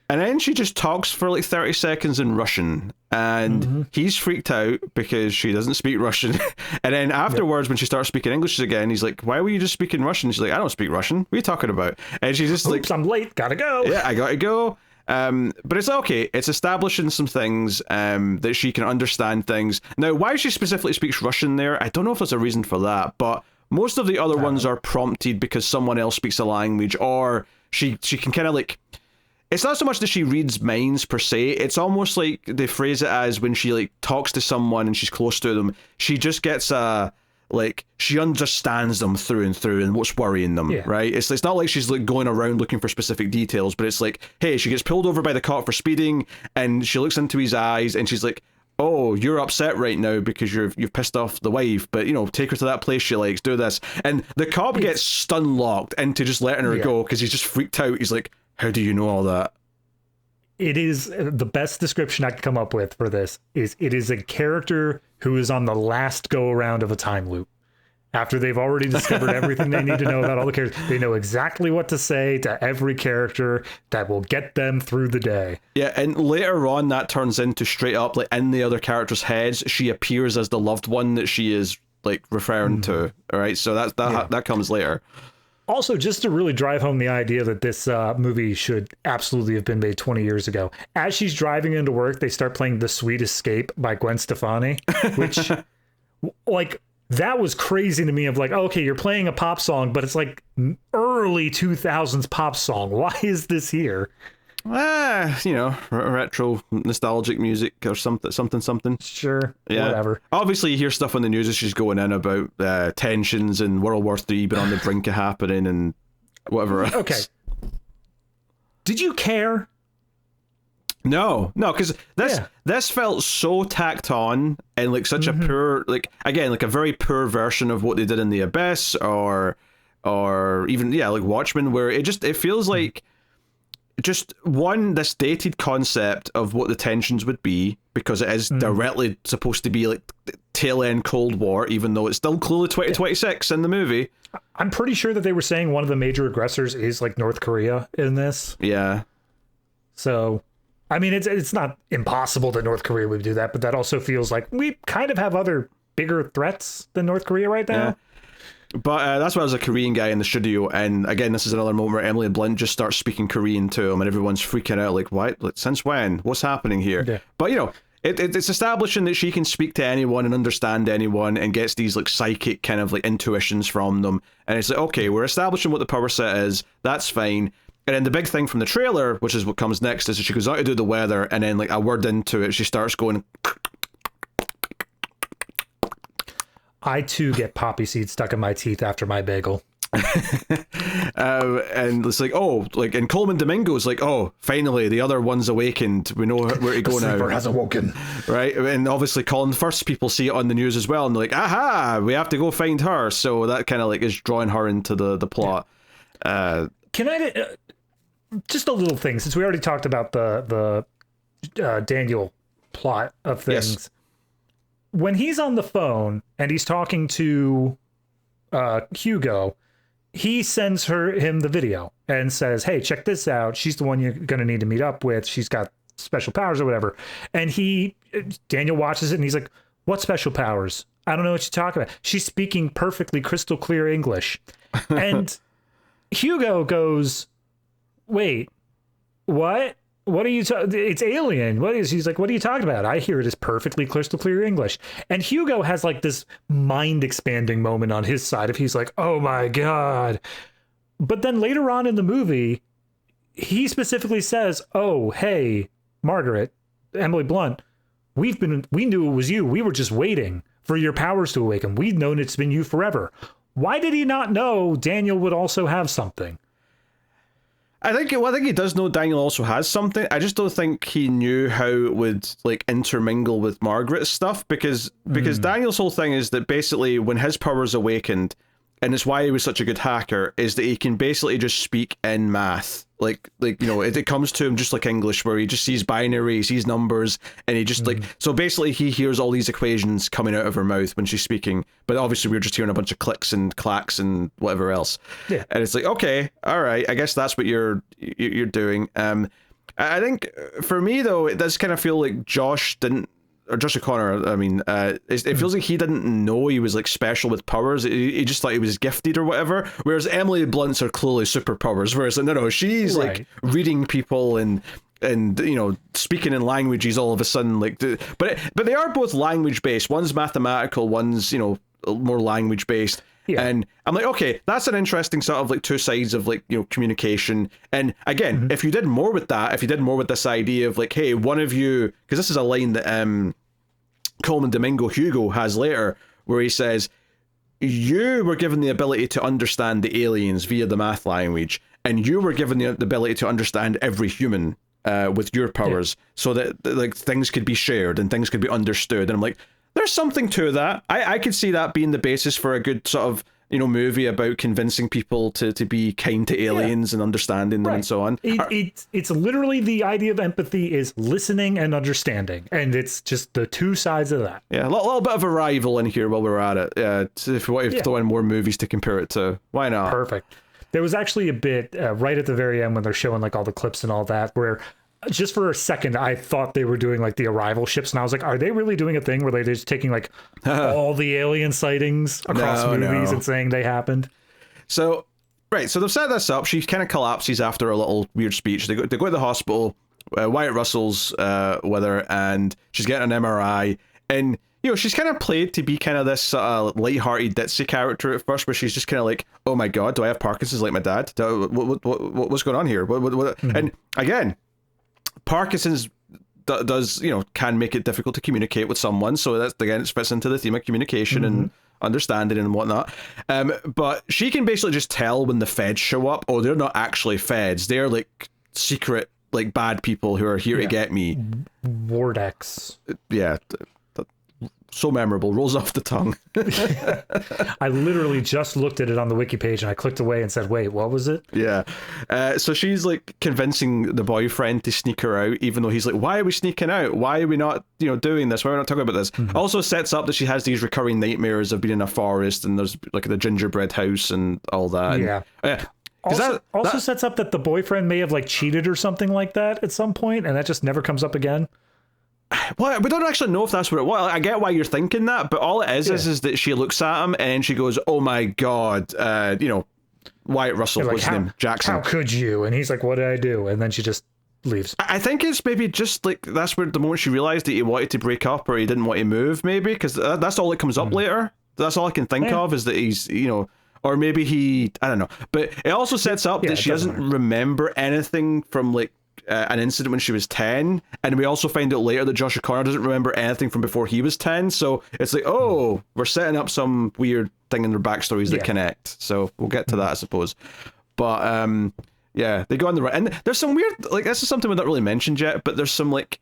And then she just talks for like 30 seconds in Russian, and he's freaked out because she doesn't speak Russian. And then afterwards, when she starts speaking English again, he's like, why were you just speaking Russian? She's like, I don't speak Russian. What are you talking about? And she's just Oops, I'm late, gotta go. Yeah, I gotta go. But it's okay. It's establishing some things, that she can understand things. Now, why she specifically speaks Russian there, I don't know if there's a reason for that, but most of the other ones are prompted because someone else speaks a language, or she can kind of like... It's not so much that she reads minds per se, it's almost like they phrase it as when she like talks to someone and she's close to them, she just gets she understands them through and through and what's worrying them, right? It's not like she's like going around looking for specific details, but it's like, hey, she gets pulled over by the cop for speeding, and she looks into his eyes and she's like, oh, you're upset right now because you've pissed off the wife, but take her to that place she likes, do this. And the cop gets stun locked into just letting her go because he's just freaked out. He's like, how do you know all that? It is the best description I could come up with for this is it is a character who is on the last go around of a time loop. After they've already discovered everything they need to know about all the characters, they know exactly what to say to every character that will get them through the day. Yeah, and later on that turns into straight up, like in the other characters' heads, she appears as the loved one that she is like referring to. All right, so that comes later. Also, just to really drive home the idea that this movie should absolutely have been made 20 years ago, as she's driving into work, they start playing The Sweet Escape by Gwen Stefani, which, like, that was crazy to me of like, okay, you're playing a pop song, but it's like early 2000s pop song. Why is this here? Retro nostalgic music or something. Sure, whatever. Obviously, you hear stuff on the news as she's going in about tensions and World War III being on the brink of happening and whatever else. Okay. Did you care? No, because this felt so tacked on and like such a poor, like again, like a very poor version of what they did in The Abyss or even like Watchmen, where it feels like. Just this dated concept of what the tensions would be, because it is directly supposed to be like tail end Cold War, even though it's still clearly 2026 in the movie. I'm pretty sure that they were saying one of the major aggressors is like North Korea in this. Yeah. So, I mean, it's not impossible that North Korea would do that, but that also feels like we kind of have other bigger threats than North Korea right now. Yeah. But that's why I was a Korean guy in the studio, and again, this is another moment where Emily Blunt just starts speaking Korean to him, and everyone's freaking out, like, what? Like, since when? What's happening here? Yeah. But, it's establishing that she can speak to anyone and understand anyone and gets these, like, psychic kind of, like, intuitions from them. And it's like, okay, we're establishing what the power set is, that's fine. And then the big thing from the trailer, which is what comes next, is that she goes out to do the weather, and then, like, a word into it, she starts going... I, too, get poppy seeds stuck in my teeth after my bagel. And it's like, and Colman Domingo's like, oh, finally, the other one's awakened. We know where to go now. Sleeper has awoken. Right? And obviously Colin Firth people see it on the news as well, and they're like, aha, we have to go find her. So that kind of like is drawing her into the plot. Can I... just a little thing, since we already talked about the Daniel plot of things. Yes. When he's on the phone and he's talking to Hugo, he sends him the video and says, hey, check this out. She's the one you're going to need to meet up with. She's got special powers or whatever. And Daniel watches it and he's like, What special powers? I don't know what you're talking about. She's speaking perfectly crystal clear English. And Hugo goes, wait, what? What are you talking? It's alien. What is? He's like, what are you talking about? I hear it as perfectly crystal clear English. And Hugo has like this mind expanding moment on his side. If he's like, oh my God. But then later on in the movie, he specifically says, oh, hey, Margaret, Emily Blunt, we knew it was you. We were just waiting for your powers to awaken. We'd known it's been you forever. Why did he not know Daniel would also have something? I think he does know Daniel also has something. I just don't think he knew how it would like intermingle with Margaret's stuff because Daniel's whole thing is that basically when his powers awakened, and it's why he was such a good hacker, is that he can basically just speak in math. Like you know, it comes to him just like English, where he just sees binary, he sees numbers, and he just like, so basically he hears all these equations coming out of her mouth when she's speaking, but obviously we're just hearing a bunch of clicks and clacks and whatever else. Yeah. And it's like, okay, all right, I guess that's what you're doing. I think for me though, it does kind of feel like Josh O'Connor, I mean, it feels like he didn't know he was like special with powers. He just thought he was gifted or whatever. Whereas Emily Blunt's are clearly superpowers. Whereas no, she's right. Like reading people and you know, speaking in languages all of a sudden. Like, but they are both language based. One's mathematical, one's, you know, more language based. Yeah. And I'm like, okay, that's an interesting sort of like two sides of like, you know, communication. And again, if you did more with that, if you did more with this idea of like, hey, one of you, because this is a line that Colman, Domingo, Hugo has later, where he says, you were given the ability to understand the aliens via the math language, and you were given the ability to understand every human with your powers, so that like things could be shared and things could be understood. And I'm like, there's something to that. I could see that being the basis for a good sort of, you know, movie about convincing people to be kind to aliens and understanding them and so on. It's literally the idea of empathy is listening and understanding, and it's just the two sides of that. Yeah, a little bit of Arrival in here while we're at it. If you throw in more movies to compare it to, why not? Perfect. There was actually a bit right at the very end when they're showing like all the clips and all that, where just for a second I thought they were doing like the Arrival ships, and I was like, are they really doing a thing where they're just taking like all the alien sightings across movies and saying they happened? So they've set this up. She kind of collapses after a little weird speech. They go to the hospital. Wyatt Russell's with her, and she's getting an MRI, and you know, she's kind of played to be kind of this lighthearted ditzy character at first, where she's just kind of like, oh my God, do I have Parkinson's like my dad? What's going on here? And again, Parkinson's does, you know, can make it difficult to communicate with someone. So that's, again, it fits into the theme of communication and understanding and whatnot. But she can basically just tell when the feds show up, oh, they're not actually feds. They're like secret, like bad people who are here to get me. Vortex. Yeah. So memorable, rolls off the tongue. I literally just looked at it on the wiki page and I clicked away and said, wait, what was it? Yeah. So she's like convincing the boyfriend to sneak her out, even though he's like, why are we sneaking out? Why are we not, you know, doing this? Why are we not talking about this? Also sets up that she has these recurring nightmares of being in a forest, and there's like the gingerbread house and all that. Yeah. Also sets up that the boyfriend may have like cheated or something like that at some point, and that just never comes up again. Well, we don't actually know if that's what it was. I get why you're thinking that, but all it is that she looks at him and she goes, oh my God, you know, Wyatt Russell, what's his name? Jackson. How could you? And he's like, what did I do? And then she just leaves. I think it's maybe just like, that's where the moment she realized that he wanted to break up or he didn't want to move, maybe, because that's all that comes up later. That's all I can think of is that he's, you know, or maybe I don't know. But it also sets up that she doesn't remember anything from like, an incident when she was 10, and we also find out later that Josh O'Connor doesn't remember anything from before he was 10, so it's like, oh, we're setting up some weird thing in their backstories that connect, so we'll get to that, I suppose. But yeah, they go on the right, and there's some weird, like, this is something we not really mentioned yet, but there's some like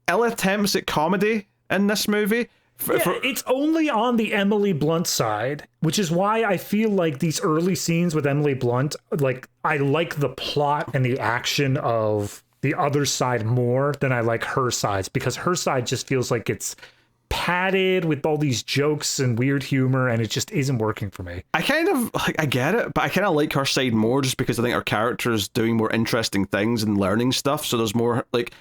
ill attempts at comedy in this movie. It's only on the Emily Blunt side, which is why I feel like these early scenes with Emily Blunt, like, I like the plot and the action of the other side more than I like her sides, because her side just feels like it's padded with all these jokes and weird humor, and it just isn't working for me. I kind of like, I get it, but I kind of like her side more just because I think her character is doing more interesting things and learning stuff, so there's more like,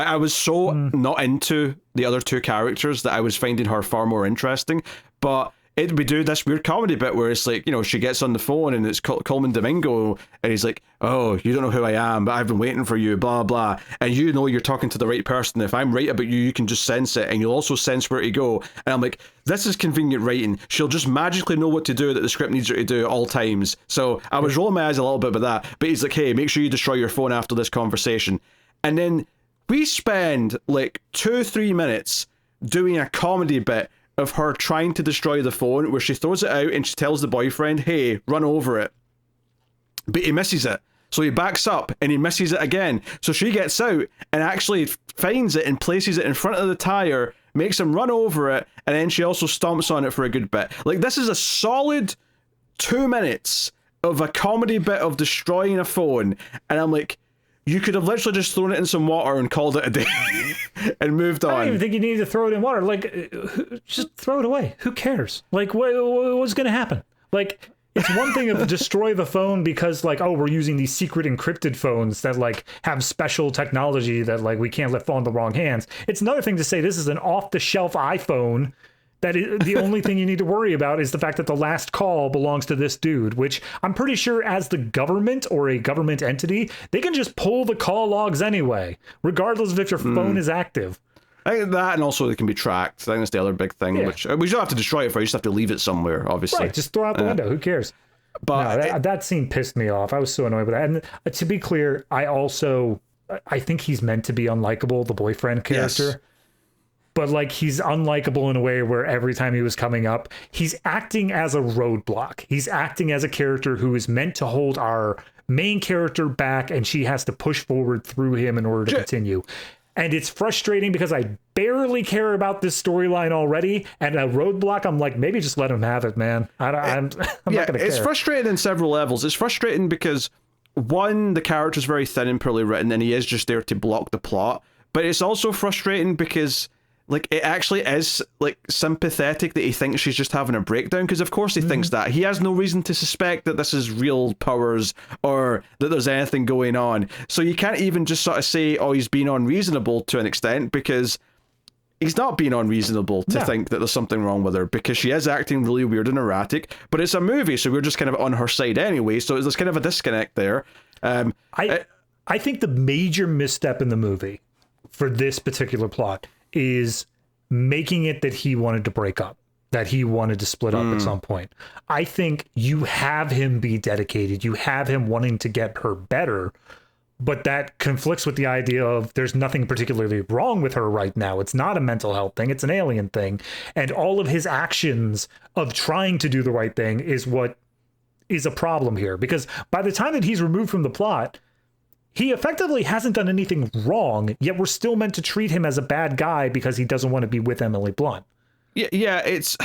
I was so not into the other two characters that I was finding her far more interesting. But we do this weird comedy bit where it's like, she gets on the phone and it's Colman Domingo, and he's like, oh, you don't know who I am, but I've been waiting for you, blah, blah. And you're talking to the right person. If I'm right about you, you can just sense it, and you'll also sense where to go. And I'm like, this is convenient writing. She'll just magically know what to do that the script needs her to do at all times. So I was rolling my eyes a little bit with that. But he's like, hey, make sure you destroy your phone after this conversation. And then we spend like 2-3 minutes doing a comedy bit of her trying to destroy the phone, where she throws it out and she tells the boyfriend, hey, run over it. But he misses it. So he backs up and he misses it again. So she gets out and actually finds it and places it in front of the tire, makes him run over it, and then she also stomps on it for a good bit. Like, this is a solid 2 minutes of a comedy bit of destroying a phone. And I'm like, you could have literally just thrown it in some water and called it a day and moved on. I don't even think you need to throw it in water. Like, just throw it away. Who cares? Like, what's going to happen? Like, it's one thing to destroy the phone because, like, oh, we're using these secret encrypted phones that, like, have special technology that, like, we can't let fall in the wrong hands. It's another thing to say this is an off-the-shelf iPhone that is, the only thing you need to worry about is the fact that the last call belongs to this dude, which I'm pretty sure as the government or a government entity, they can just pull the call logs anyway, regardless of if your phone is active. I think that, and also it can be tracked. I think that's the other big thing, which we don't have to destroy it for, you just have to leave it somewhere, obviously. Right, just throw out the window, who cares? But no, that scene pissed me off. I was so annoyed with that. And to be clear, I think he's meant to be unlikable, the boyfriend character. Yes. But, like, he's unlikable in a way where every time he was coming up, he's acting as a roadblock. He's acting as a character who is meant to hold our main character back, and she has to push forward through him in order to continue. And it's frustrating because I barely care about this storyline already, and a roadblock, I'm like, maybe just let him have it, man. I'm not going to care. It's frustrating in several levels. It's frustrating because, one, the character's very thin and poorly written, and he is just there to block the plot. But it's also frustrating because, like, it actually is, like, sympathetic that he thinks she's just having a breakdown, because of course he thinks that. He has no reason to suspect that this is real powers or that there's anything going on. So you can't even just sort of say, oh, he's being unreasonable to an extent, because he's not being unreasonable to think that there's something wrong with her, because she is acting really weird and erratic. But it's a movie, so we're just kind of on her side anyway, so there's kind of a disconnect there. I think the major misstep in the movie for this particular plot is making it that he wanted to break up, that he wanted to split up at some point. I think you have him be dedicated, you have him wanting to get her better, but that conflicts with the idea of there's nothing particularly wrong with her right now. It's not a mental health thing, it's an alien thing. And all of his actions of trying to do the right thing is what is a problem here. Because by the time that he's removed from the plot, he effectively hasn't done anything wrong, yet we're still meant to treat him as a bad guy because he doesn't want to be with Emily Blunt. Yeah, it's...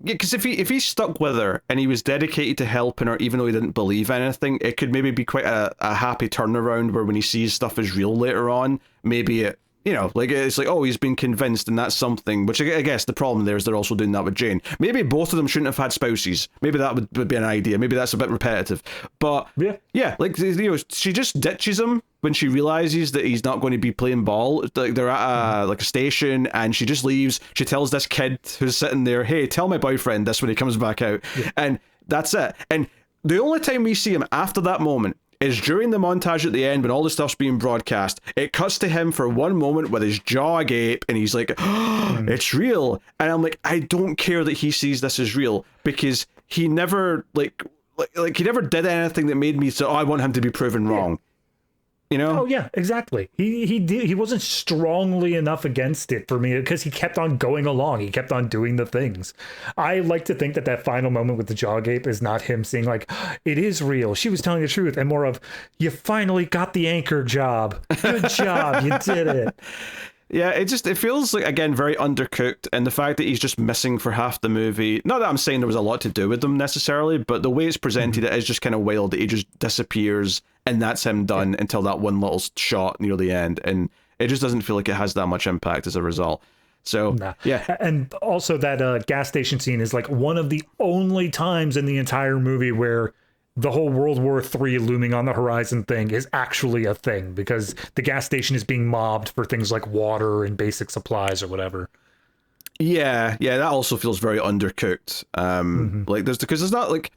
because if he stuck with her and he was dedicated to helping her even though he didn't believe anything, it could maybe be quite a happy turnaround where when he sees stuff as real later on, maybe it, like, it's like, oh, he's been convinced, and that's something, which I guess the problem there is they're also doing that with Jane. Maybe both of them shouldn't have had spouses. Maybe that would be an idea. Maybe that's a bit repetitive. But, yeah, like, she just ditches him when she realizes that he's not going to be playing ball. Like, they're at a station, and she just leaves. She tells this kid who's sitting there, hey, tell my boyfriend this when he comes back out. Yeah. And that's it. And the only time we see him after that moment is during the montage at the end when all the stuff's being broadcast. It cuts to him for one moment with his jaw agape, and he's like, oh, it's real. And I'm like, I don't care that he sees this as real, because he never like he never did anything that made me say, oh, I want him to be proven wrong. Oh yeah, exactly. He wasn't strongly enough against it for me because he kept on going along. He kept on doing the things. I like to think that final moment with the jaw gape is not him saying like, it is real, she was telling the truth, and more of, you finally got the anchor job. Good job, you did it. Yeah, it feels like, again, very undercooked, and the fact that he's just missing for half the movie, not that I'm saying there was a lot to do with them necessarily, but the way it's presented, it is just kind of wild that he just disappears and that's him done until that one little shot near the end, and it just doesn't feel like it has that much impact as a result. So, yeah. And also that gas station scene is like one of the only times in the entire movie where the whole World War III looming on the horizon thing is actually a thing, because the gas station is being mobbed for things like water and basic supplies or whatever. Yeah, that also feels very undercooked. Like because there's not like,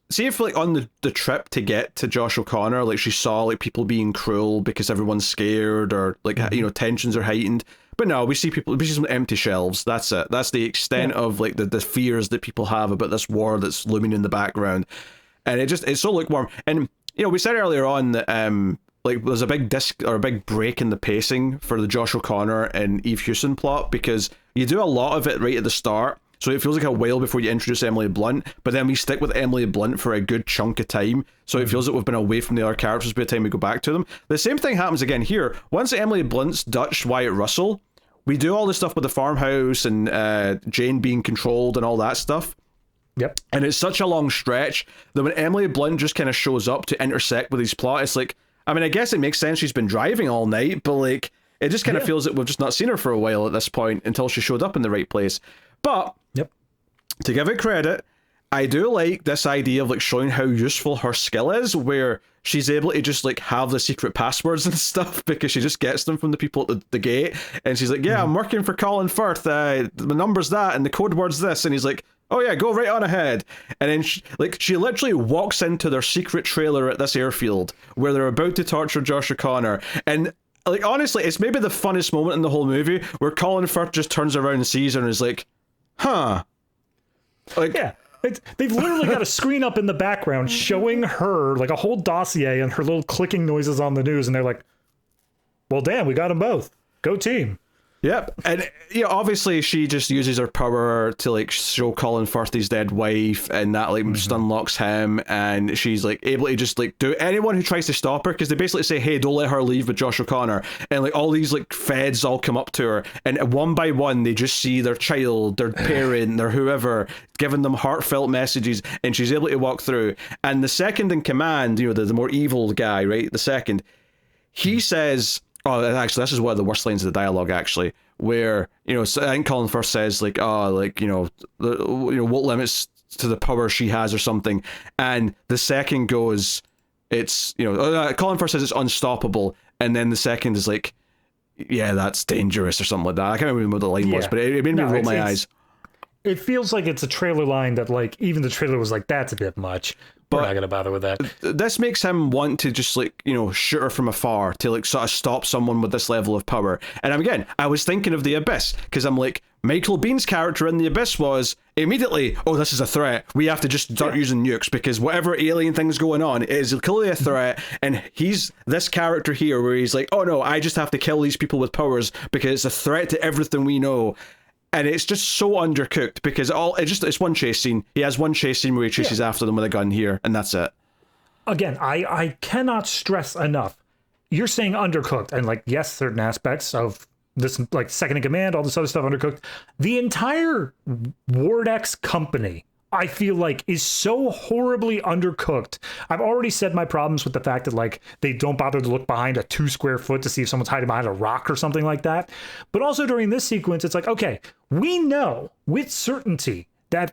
see if like on the trip to get to Josh O'Connor, like she saw like people being cruel because everyone's scared, or like you know, tensions are heightened. But no, we see some empty shelves. That's it. That's the extent of like the fears that people have about this war that's looming in the background, and it's so lukewarm. And you know, we said earlier on that like there's a big break in the pacing for the Josh O'Connor and Eve Hewson plot, because you do a lot of it right at the start, so it feels like a while before you introduce Emily Blunt, but then we stick with Emily Blunt for a good chunk of time, so it feels like we've been away from the other characters by the time we go back to them. The same thing happens again here. Once Emily Blunt's Dutch Wyatt Russell, we do all this stuff with the farmhouse and Jane being controlled and all that stuff. Yep. And it's such a long stretch that when Emily Blunt just kind of shows up to intersect with his plot, it's like, I mean, I guess it makes sense, she's been driving all night, but like, it just kind of feels that we've just not seen her for a while at this point until she showed up in the right place. But to give it credit, I do like this idea of like showing how useful her skill is, where she's able to just like have the secret passwords and stuff because she just gets them from the people at the gate, and she's like, I'm working for Colin Firth, the number's that and the code word's this, and he's like, oh yeah, go right on ahead. And then she literally walks into their secret trailer at this airfield where they're about to torture Josh O'Connor, and like honestly, it's maybe the funnest moment in the whole movie, where Colin Firth just turns around and sees her and is like, huh. Like, yeah, they've literally got a screen up in the background showing her like a whole dossier and her little clicking noises on the news, and they're like, well, damn, we got them both. Go team. Yep. And you know, obviously she just uses her power to like show Colin Firth his dead wife, and that like just unlocks him, and she's like able to just like do anyone who tries to stop her, because they basically say, hey, don't let her leave with Josh O'Connor, and like all these like feds all come up to her, and one by one they just see their child, their parent, their whoever, giving them heartfelt messages, and she's able to walk through. And the second in command, you know, the more evil guy, right, the second, he says, oh, actually, this is one of the worst lines of the dialogue, actually, where, you know, I think Colin Firth says, like, oh, like, you know, what limits to the power she has or something. And the second goes, it's, you know, Colin Firth says it's unstoppable. And then the second is like, yeah, that's dangerous or something like that. I can't remember what the line was, but it made me roll my eyes. It feels like it's a trailer line that, like, even the trailer was like, that's a bit much. We're not going to bother with that. This makes him want to just, like, you know, shoot her from afar to, like, sort of stop someone with this level of power. And again, I was thinking of The Abyss, because I'm like, Michael Biehn's character in The Abyss was immediately, oh, this is a threat. We have to just start using nukes, because whatever alien thing's going on, it is clearly a threat. And he's this character here where he's like, oh no, I just have to kill these people with powers because it's a threat to everything we know. And it's just so undercooked, because it's one chase scene. He has one chase scene where he chases after them with a gun here, and that's it. Again, I cannot stress enough. You're saying undercooked, and like, yes, certain aspects of this, like second in command, all this other stuff undercooked. The entire Wardex company, I feel like, is so horribly undercooked. I've already said my problems with the fact that, like, they don't bother to look behind a 2 square foot to see if someone's hiding behind a rock or something like that. But also during this sequence, it's like, okay, we know with certainty that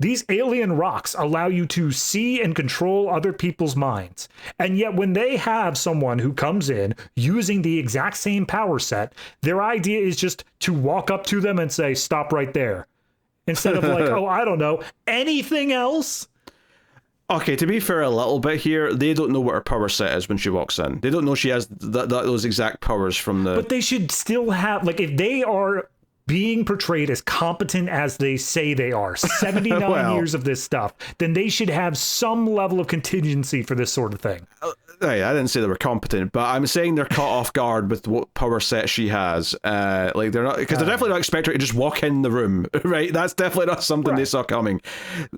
these alien rocks allow you to see and control other people's minds. And yet when they have someone who comes in using the exact same power set, their idea is just to walk up to them and say, stop right there. Instead of like, oh, I don't know, anything else? Okay, to be fair a little bit here, they don't know what her power set is when she walks in. They don't know she has those exact powers from the... But they should still have, like, if they are being portrayed as competent as they say they are, 79 years of this stuff, then they should have some level of contingency for this sort of thing. I didn't say they were competent, but I'm saying they're caught off guard with what power set she has. Like, they're not, because they're definitely not expecting her to just walk in the room, right? That's definitely not something they saw coming.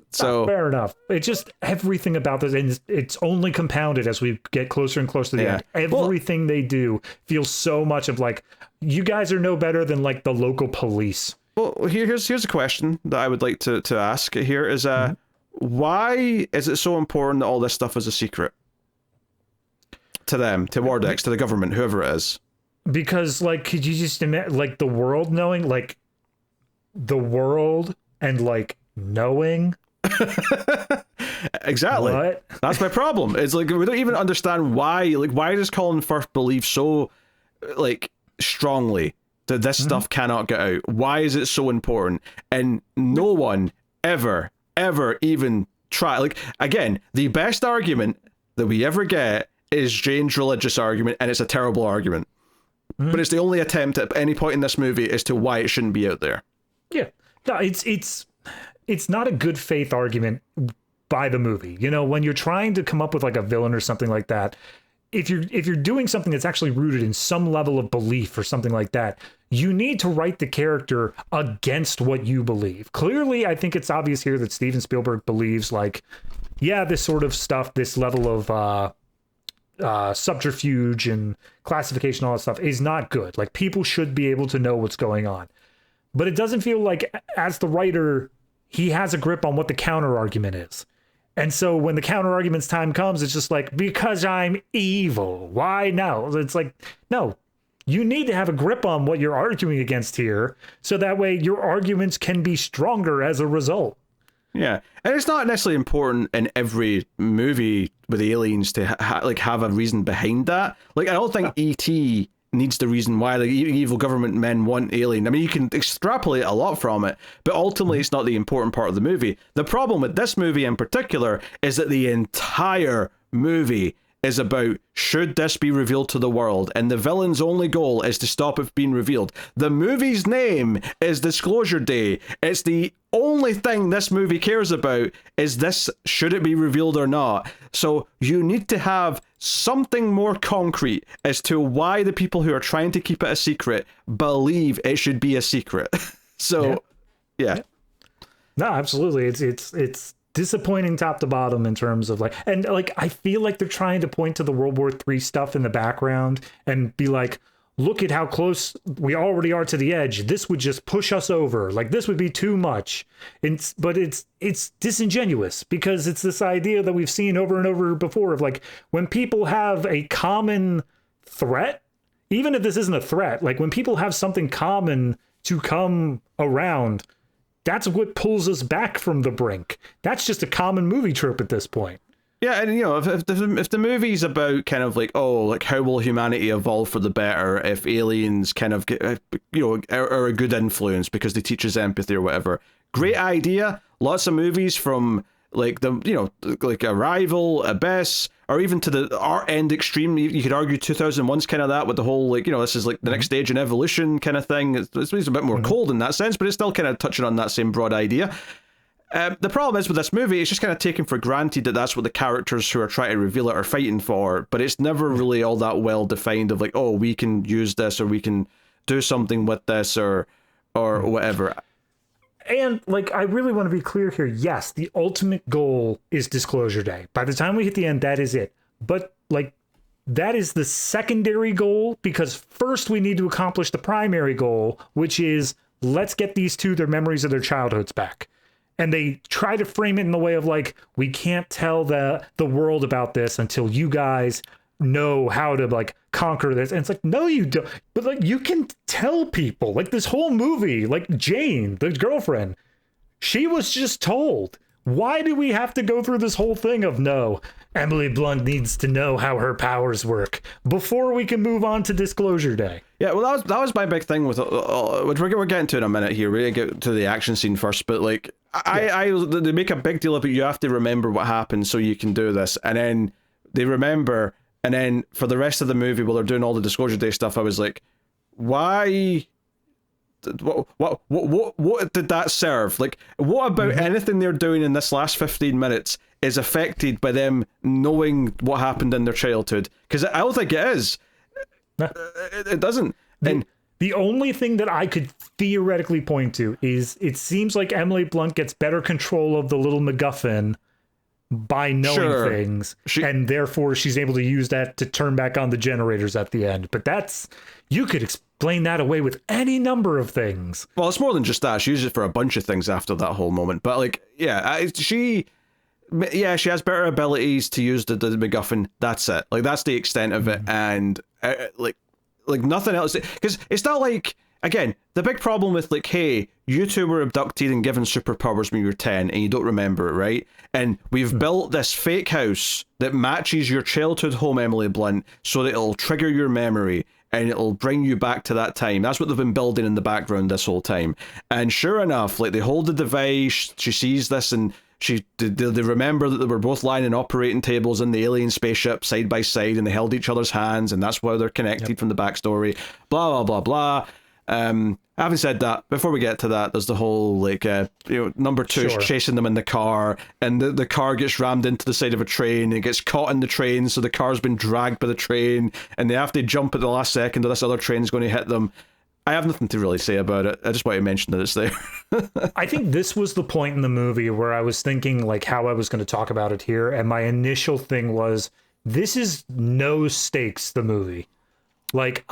So fair enough. It's just everything about this, and it's only compounded as we get closer and closer to the end. Everything they do feels so much of like, you guys are no better than like the local police. Well, here's a question that I would like to ask here is, why is it so important that all this stuff is a secret? To them, to Wardex, to the government, whoever it is. Because, like, could you just imagine, like, the world knowing, like, the world and, like, knowing? Exactly. What? That's my problem. It's like we don't even understand why. Like, why does Colin Firth believe so, like, strongly that this stuff cannot get out? Why is it so important? And no one ever even try. Like, again, the best argument that we ever get is Jane's religious argument, and it's a terrible argument. But it's the only attempt at any point in this movie as to why it shouldn't be out there. Yeah. No, it's not a good faith argument by the movie. You know, when you're trying to come up with like a villain or something like that, if you're doing something that's actually rooted in some level of belief or something like that, you need to write the character against what you believe. Clearly, I think it's obvious here that Steven Spielberg believes, like, yeah, this sort of stuff, this level of subterfuge and classification, all that stuff is not good. Like, people should be able to know what's going on. But it doesn't feel like, as the writer, he has a grip on what the counter argument is. And so when the counter argument's time comes, it's just like, because I'm evil. Why now? It's like, no, you need to have a grip on what you're arguing against here, so that way your arguments can be stronger as a result. Yeah, and it's not necessarily important in every movie with aliens to have a reason behind that. Like, I don't think E.T. needs the reason why the evil government men want alien. I mean, you can extrapolate a lot from it, but ultimately it's not the important part of the movie. The problem with this movie in particular is that the entire movie is about, should this be revealed to the world? And the villain's only goal is to stop it being revealed. The movie's name is Disclosure Day. It's the only thing this movie cares about is this, should it be revealed or not? So you need to have something more concrete as to why the people who are trying to keep it a secret believe it should be a secret. So, yeah. No, absolutely. It's disappointing top to bottom in terms of like, and like, I feel like they're trying to point to the World War III stuff in the background and be like, look at how close we already are to the edge. This would just push us over. Like, this would be too much. But it's disingenuous, because it's this idea that we've seen over and over before of like, when people have a common threat, even if this isn't a threat, like when people have something common to come around, that's what pulls us back from the brink. That's just a common movie trope at this point. Yeah, and you know, if the movie's about kind of like, oh, like how will humanity evolve for the better if aliens kind of get, you know, are a good influence because they teach us empathy or whatever. Great idea. Lots of movies from like the, you know, like Arrival, Abyss, or even to the art end extreme. You could argue 2001's kind of that, with the whole like, you know, this is like the next stage in evolution kind of thing. It's a bit more cold in that sense, but it's still kind of touching on that same broad idea. The problem is with this movie, it's just kind of taken for granted that that's what the characters who are trying to reveal it are fighting for, but it's never really all that well defined of like, oh, we can use this or we can do something with this or whatever. And like, I really want to be clear here. Yes, the ultimate goal is Disclosure Day. By the time we hit the end, that is it. But like, that is the secondary goal, because first we need to accomplish the primary goal, which is, let's get these two their memories of their childhoods back. And they try to frame it in the way of like, we can't tell the world about this until you guys know how to like conquer this. And it's like, no, you don't. But like, you can tell people. Like, this whole movie, like Jane, the girlfriend, she was just told. Why do we have to go through this whole thing of, no, Emily Blunt needs to know how her powers work before we can move on to Disclosure Day? Yeah, well, that was my big thing with which we're getting to in a minute here. We're gonna get to the action scene first, but like, they make a big deal about, you have to remember what happened so you can do this, and then they remember, and then for the rest of the movie, while they're doing all the Disclosure Day stuff, I was like, why? What did that serve? Like, what about anything they're doing in this last 15 minutes is affected by them knowing what happened in their childhood? Because I don't think it is. It doesn't. And the only thing that I could theoretically point to is, it seems like Emily Blunt gets better control of the little MacGuffin by knowing things, and therefore she's able to use that to turn back on the generators at the end. But that's, you could explain that away with any number of things. Well, it's more than just that. She uses it for a bunch of things after that whole moment. But like, she has better abilities to use the MacGuffin. That's it. Like, that's the extent of it. And like nothing else, because it's not like again, the big problem with, like, hey, you two were abducted and given superpowers when you were 10 and you don't remember it, right? And we've built this fake house that matches your childhood home, Emily Blunt, so that it'll trigger your memory and it'll bring you back to that time. That's what they've been building in the background this whole time. And sure enough, like, they hold the device, she sees this, and they remember that they were both lying in operating tables in the alien spaceship side by side, and they held each other's hands, and that's why they're connected from the backstory. Blah, blah, blah, blah. Having said that, before we get to that, there's the whole, like, number two is chasing them in the car, and the car gets rammed into the side of a train, and it gets caught in the train, so the car's been dragged by the train, and they have to jump at the last second, or this other train's going to hit them. I have nothing to really say about it. I just want to mention that it's there. I think this was the point in the movie where I was thinking, like, how I was going to talk about it here, and my initial thing was, this is no stakes, the movie. Like,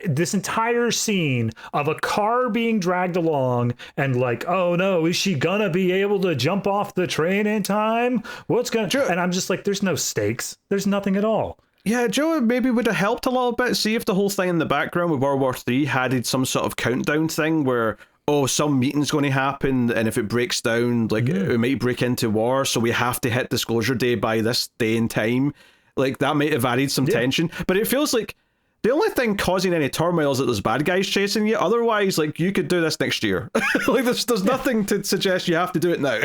this entire scene of a car being dragged along and, like, oh no, is she gonna be able to jump off the train in time? And I'm just like, there's no stakes. There's nothing at all. Yeah, Joe, maybe would have helped a little bit. See if the whole thing in the background with World War III had some sort of countdown thing where, oh, some meeting's going to happen, and if it breaks down, like, it might break into war, so we have to hit disclosure day by this day and time. Like, that might have added some tension. But it feels like the only thing causing any turmoil is that there's bad guys chasing you. Otherwise, like, you could do this next year. Like, there's nothing to suggest you have to do it now.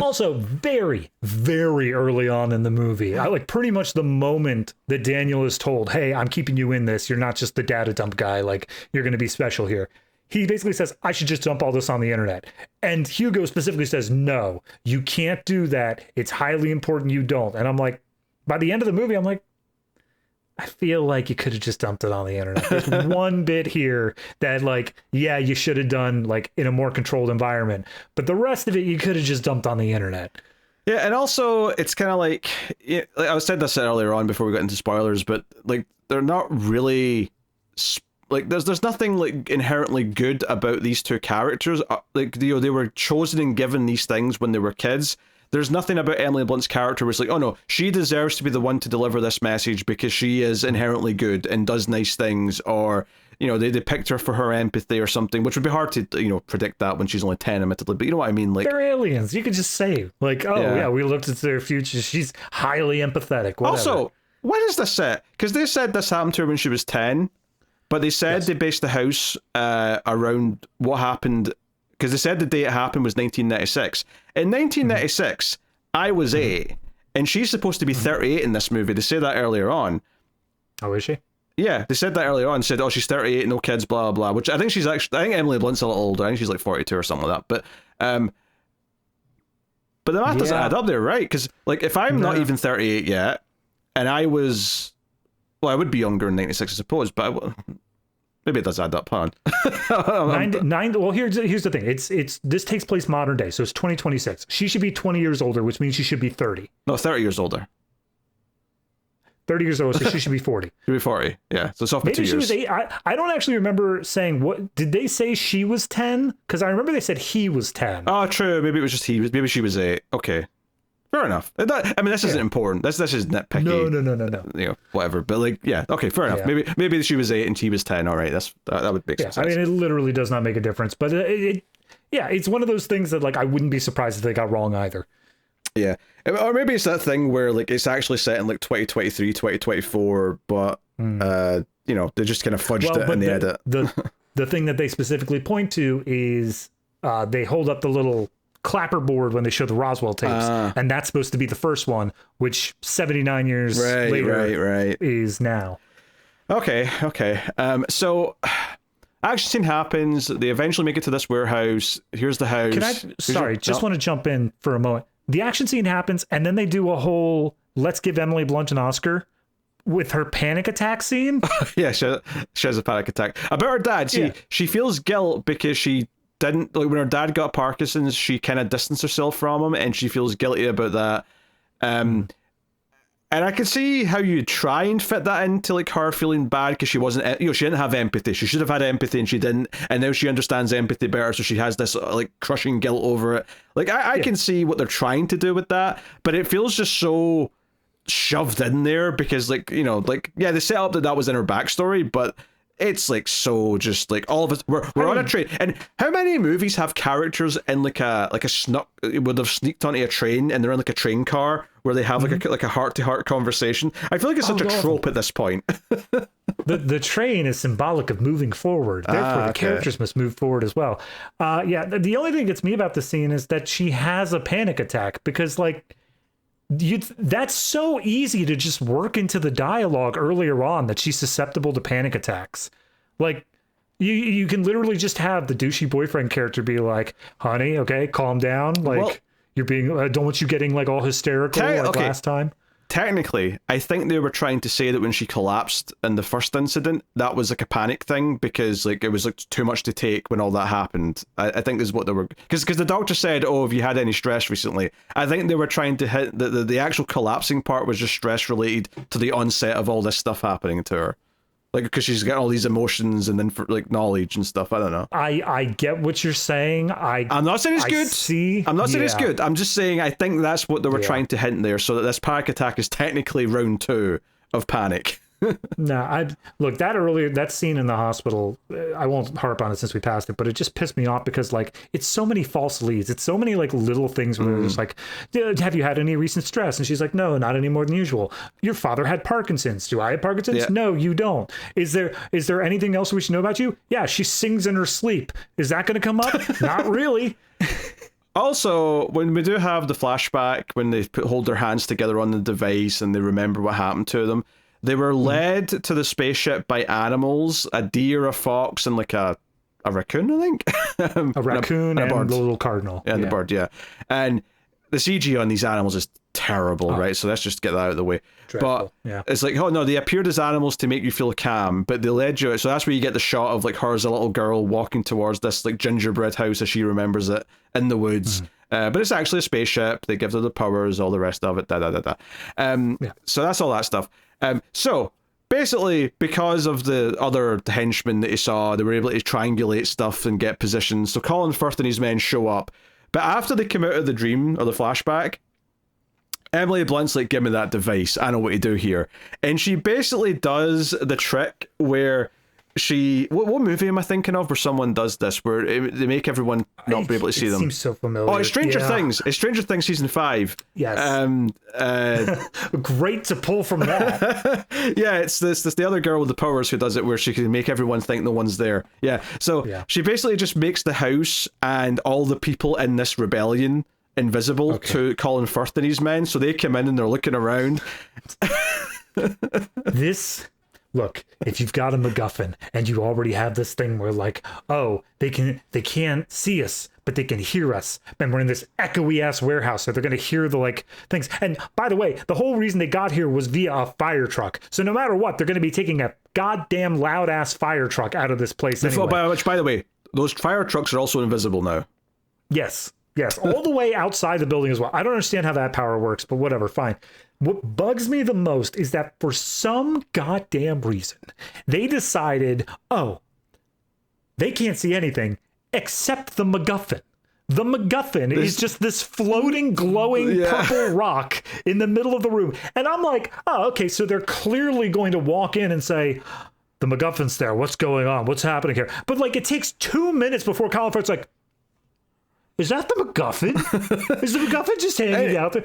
Also, very, very early on in the movie, I like pretty much the moment that Daniel is told, hey, I'm keeping you in this. You're not just the data dump guy. Like, you're going to be special here. He basically says, I should just dump all this on the internet. And Hugo specifically says, no, you can't do that. It's highly important you don't. And I'm like, by the end of the movie, I'm like, I feel like you could have just dumped it on the internet. There's one bit here that, like, yeah, you should have done, like, in a more controlled environment. But the rest of it, you could have just dumped on the internet. Yeah, and also, it's kind of like I said this earlier on before we got into spoilers, but, like, they're not really... Like, there's nothing, like, inherently good about these two characters. Like, they were chosen and given these things when they were kids. There's nothing about Emily Blunt's character where it's like, oh no, she deserves to be the one to deliver this message because she is inherently good and does nice things, or, they picked her for her empathy or something, which would be hard to, predict that when she's only 10, admittedly, but you know what I mean? Like, they're aliens. You could just say, like, oh yeah, we looked into their future. She's highly empathetic, whatever. Also, when is this set? Because they said this happened to her when she was 10, but they said they based the house around what happened, because they said the day it happened was 1996. In 1996, I was 8, and she's supposed to be 38 in this movie. They say that earlier on. Oh, is she? Yeah, they said that earlier on. Said, oh, she's 38, no kids, blah, blah, blah. Which I think I think Emily Blunt's a little older. I think she's like 42 or something like that. But the math doesn't add up there, right? Because, like, if I'm not even 38 yet, and I was... Well, I would be younger in 96, I suppose, but... Maybe it does add up, huh? Well, here's the thing. This takes place modern day, so it's 2026. She should be 20 years older, which means she should be 30. No, 30 years older. 30 years old, so she should be 40. She'd be 40, yeah. So it's off by 2 years. Maybe she was 8. I don't actually remember saying what... Did they say she was 10? Because I remember they said he was 10. Oh, true. Maybe it was just maybe she was 8. Okay. Fair enough. This isn't important. This is nitpicky. No. Whatever. But, like, yeah. Okay, fair enough. Yeah. Maybe she was 8 and he was 10. All right, that would make sense. I mean, it literally does not make a difference. But it's one of those things that, like, I wouldn't be surprised if they got wrong either. Yeah, or maybe it's that thing where, like, it's actually set in, like, 2023, 2024, but they just kind of fudged it in the edit. The thing that they specifically point to is they hold up the little clapperboard when they show the Roswell tapes, and that's supposed to be the first one, which 79 years later is now. Okay. So action scene happens. They eventually make it to this warehouse. Here's the house. Want to jump in for a moment. The action scene happens, and then they do a whole let's give Emily Blunt an Oscar with her panic attack scene. Yeah, she has a panic attack. About her dad, she feels guilt because she didn't, like, when her dad got Parkinson's, she kind of distanced herself from him, and she feels guilty about that. And I can see how you try and fit that into, like, her feeling bad because she wasn't, she didn't have empathy. She should have had empathy and she didn't. And now she understands empathy better, so she has this, like, crushing guilt over it. Like, I can see what they're trying to do with that, but it feels just so shoved in there because, like, they set up that was in her backstory, but it's like so just like all of us we're on a train. And how many movies have characters in like a snuck would have sneaked onto a train and they're in like a train car where they have like a heart-to-heart conversation? I feel like it's such a trope at this point. The train is symbolic of moving forward. Therefore, the characters must move forward as well. The only thing that gets me about the scene is that she has a panic attack because like that's so easy to just work into the dialogue earlier on that she's susceptible to panic attacks. Like you can literally just have the douchey boyfriend character be like, honey, okay, calm down. Like you're being, don't want you getting like all hysterical last time. Technically, I think they were trying to say that when she collapsed in the first incident, that was like a panic thing because like it was like too much to take when all that happened. I think this is what they were, because the doctor said, "Oh, have you had any stress recently?" I think they were trying to hit the actual collapsing part was just stress related to the onset of all this stuff happening to her. Like, because she's got all these emotions and then for like knowledge and stuff. I don't know. I get what you're saying. I'm not saying it's good. I'm not saying it's good. I'm just saying I think that's what they were trying to hint there, so that this panic attack is technically round 2 of panic. No, look, that scene in the hospital, I won't harp on it since we passed it, but it just pissed me off because like it's so many false leads. It's so many like little things where they're just like, have you had any recent stress? And she's like, no, not any more than usual. Your father had Parkinson's. Do I have Parkinson's? Yeah. No, you don't. Is there anything else we should know about you? Yeah, she sings in her sleep. Is that going to come up? Not really. Also, when we do have the flashback, when they hold their hands together on the device and they remember what happened to them, they were led to the spaceship by animals, a deer, a fox, and like a raccoon, I think. A raccoon and a bird. The little cardinal. And the bird, yeah. And the CG on these animals is terrible, right? So let's just get that out of the way. Dreadful. But it's like, oh no, they appeared as animals to make you feel calm, but they led you. So that's where you get the shot of like her as a little girl walking towards this like gingerbread house as she remembers it in the woods. But it's actually a spaceship. They give her the powers, all the rest of it. So that's all that stuff. So basically, because of the other henchmen that he saw, they were able to triangulate stuff and get positions. So Colin Firth and his men show up. But after they come out of the dream or the flashback, Emily Blunt's like, give me that device. I know what to do here. And she basically does the trick where she... What movie am I thinking of where someone does this, where they make everyone not be able to see them? It seems so familiar. Oh, it's Stranger Things. It's Stranger Things season 5. Yes. Great to pull from that. Yeah, it's the other girl with the powers who does it, where she can make everyone think no one's there. Yeah, so she basically just makes the house and all the people in this rebellion invisible to Colin Firth and his men, so they come in and they're looking around. Look, if you've got a MacGuffin and you already have this thing where like, oh, they can't see us, but they can hear us, and we're in this echoey ass warehouse, so they're gonna hear the like things. And by the way, the whole reason they got here was via a fire truck. So no matter what, they're gonna be taking a goddamn loud ass fire truck out of this place anyway. Which, by the way, those fire trucks are also invisible now. Yes, all the way outside the building as well. I don't understand how that power works, but whatever, fine. What bugs me the most is that for some goddamn reason, they decided, they can't see anything except the MacGuffin. The MacGuffin is just this floating, glowing purple rock in the middle of the room. And I'm like, so they're clearly going to walk in and say, the MacGuffin's there. What's going on? What's happening here? But like, it takes 2 minutes before Colin Firth's like, is that the MacGuffin? Is the MacGuffin just hanging out there?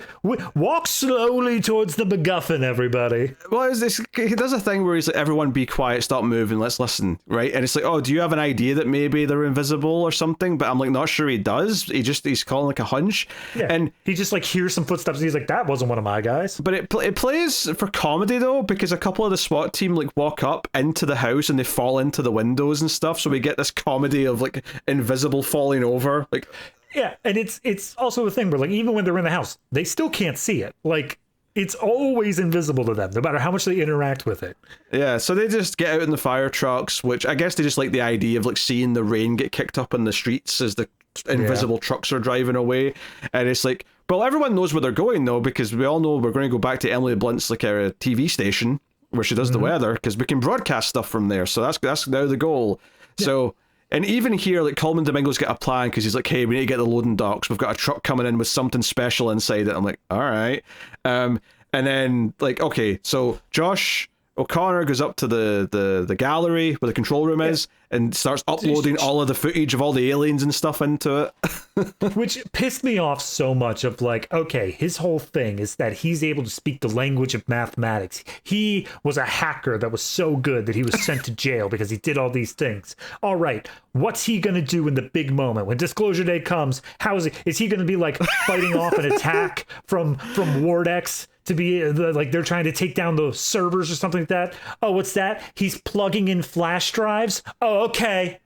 Walk slowly towards the MacGuffin, everybody. Well, he does a thing where he's like, everyone be quiet, stop moving, let's listen, right? And it's like, oh, do you have an idea that maybe they're invisible or something? But I'm like, not sure he does. He's calling like a hunch. Yeah, and he just like hears some footsteps and he's like, that wasn't one of my guys. But it plays for comedy though, because a couple of the SWAT team like walk up into the house and they fall into the windows and stuff. So we get this comedy of like invisible falling over. Like, yeah, and it's also a thing where like even when they're in the house, they still can't see it. Like it's always invisible to them, no matter how much they interact with it. Yeah, so they just get out in the fire trucks, which I guess they just like the idea of like seeing the rain get kicked up in the streets as the invisible trucks are driving away. And it's like, well, everyone knows where they're going though, because we all know we're going to go back to Emily Blunt's like a TV station where she does the weather, because we can broadcast stuff from there. So that's now the goal. Yeah. So. And even here, like, Colman Domingo's got a plan, because he's like, hey, we need to get the loading docks. We've got a truck coming in with something special inside it. I'm like, all right. And then, like, okay, so Josh, O'Connor goes up to the gallery where the control room is and starts uploading all of the footage of all the aliens and stuff into it. Which pissed me off so much of like, okay, his whole thing is that he's able to speak the language of mathematics. He was a hacker that was so good that he was sent to jail because he did all these things. All right, what's he going to do in the big moment? When Disclosure Day comes, is he going to be like fighting off an attack from Wardex? To be like they're trying to take down the servers or something like that. Oh, what's that? He's plugging in flash drives. Oh, okay.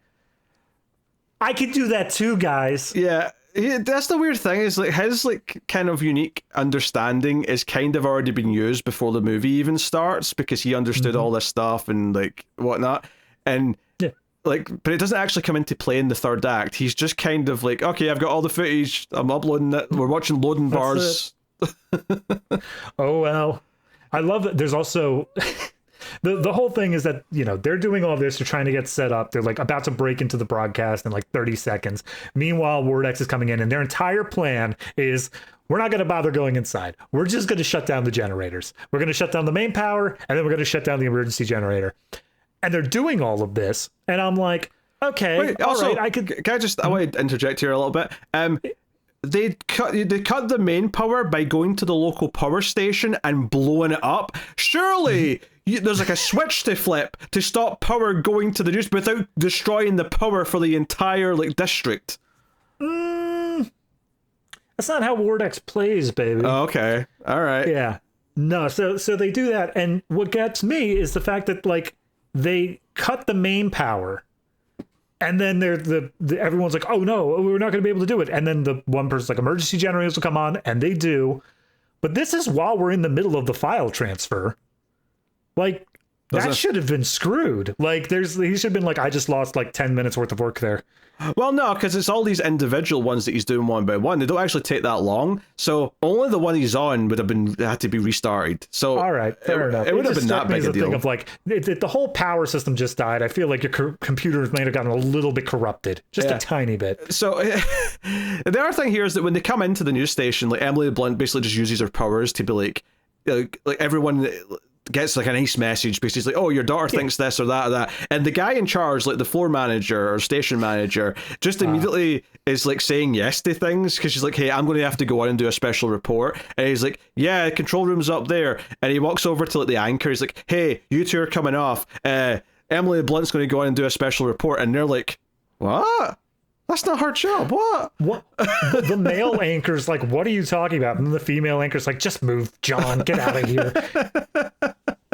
I could do that too, guys. Yeah, that's the weird thing is like his like kind of unique understanding is kind of already been used before the movie even starts because he understood all this stuff and like whatnot. And like, but it doesn't actually come into play in the third act. He's just kind of like, okay, I've got all the footage. I'm uploading it. We're watching loading bars. Oh well, I love that. There's also the whole thing is that they're doing all this, they're trying to get set up, they're like about to break into the broadcast in like 30 seconds. Meanwhile, Wardex is coming in and their entire plan is we're not going to bother going inside, we're just going to shut down the generators, we're going to shut down the main power, and then we're going to shut down the emergency generator. And they're doing all of this and I'm like, okay. Wait, also, right, I want to interject here a little bit. They cut the main power by going to the local power station and blowing it up. Surely there's like a switch to flip to stop power going to the news without destroying the power for the entire like district. That's not how Wardex plays, baby. Oh, okay, all right. Yeah, no. So they do that, and what gets me is the fact that like they cut the main power. And then everyone's like, oh no, we're not going to be able to do it. And then the one person's like, emergency generators will come on, and they do. But this is while we're in the middle of the file transfer. Like, that should have been screwed. Like, he should have been like, I just lost like 10 minutes worth of work there. Well, no, because it's all these individual ones that he's doing one by one. They don't actually take that long. So only the one he's on would have had to be restarted. So all right, fair enough. It would have been that big a deal. Thing of like, the whole power system just died. I feel like your computers may have gotten a little bit corrupted, just a tiny bit. So the other thing here is that when they come into the news station, like Emily Blunt basically just uses her powers to be like everyone gets like a nice message basically like, oh, your daughter thinks this or that, and the guy in charge, like the floor manager or station manager, just immediately is like saying yes to things because she's like, hey, I'm going to have to go on and do a special report, and he's like, yeah, control room's up there, and he walks over to like the anchor, he's like, hey, you two are coming off, Emily Blunt's going to go on and do a special report, and they're like, what? That's not her job. What? The male anchor's like, what are you talking about? And the female anchor's like, just move, John, get out of here.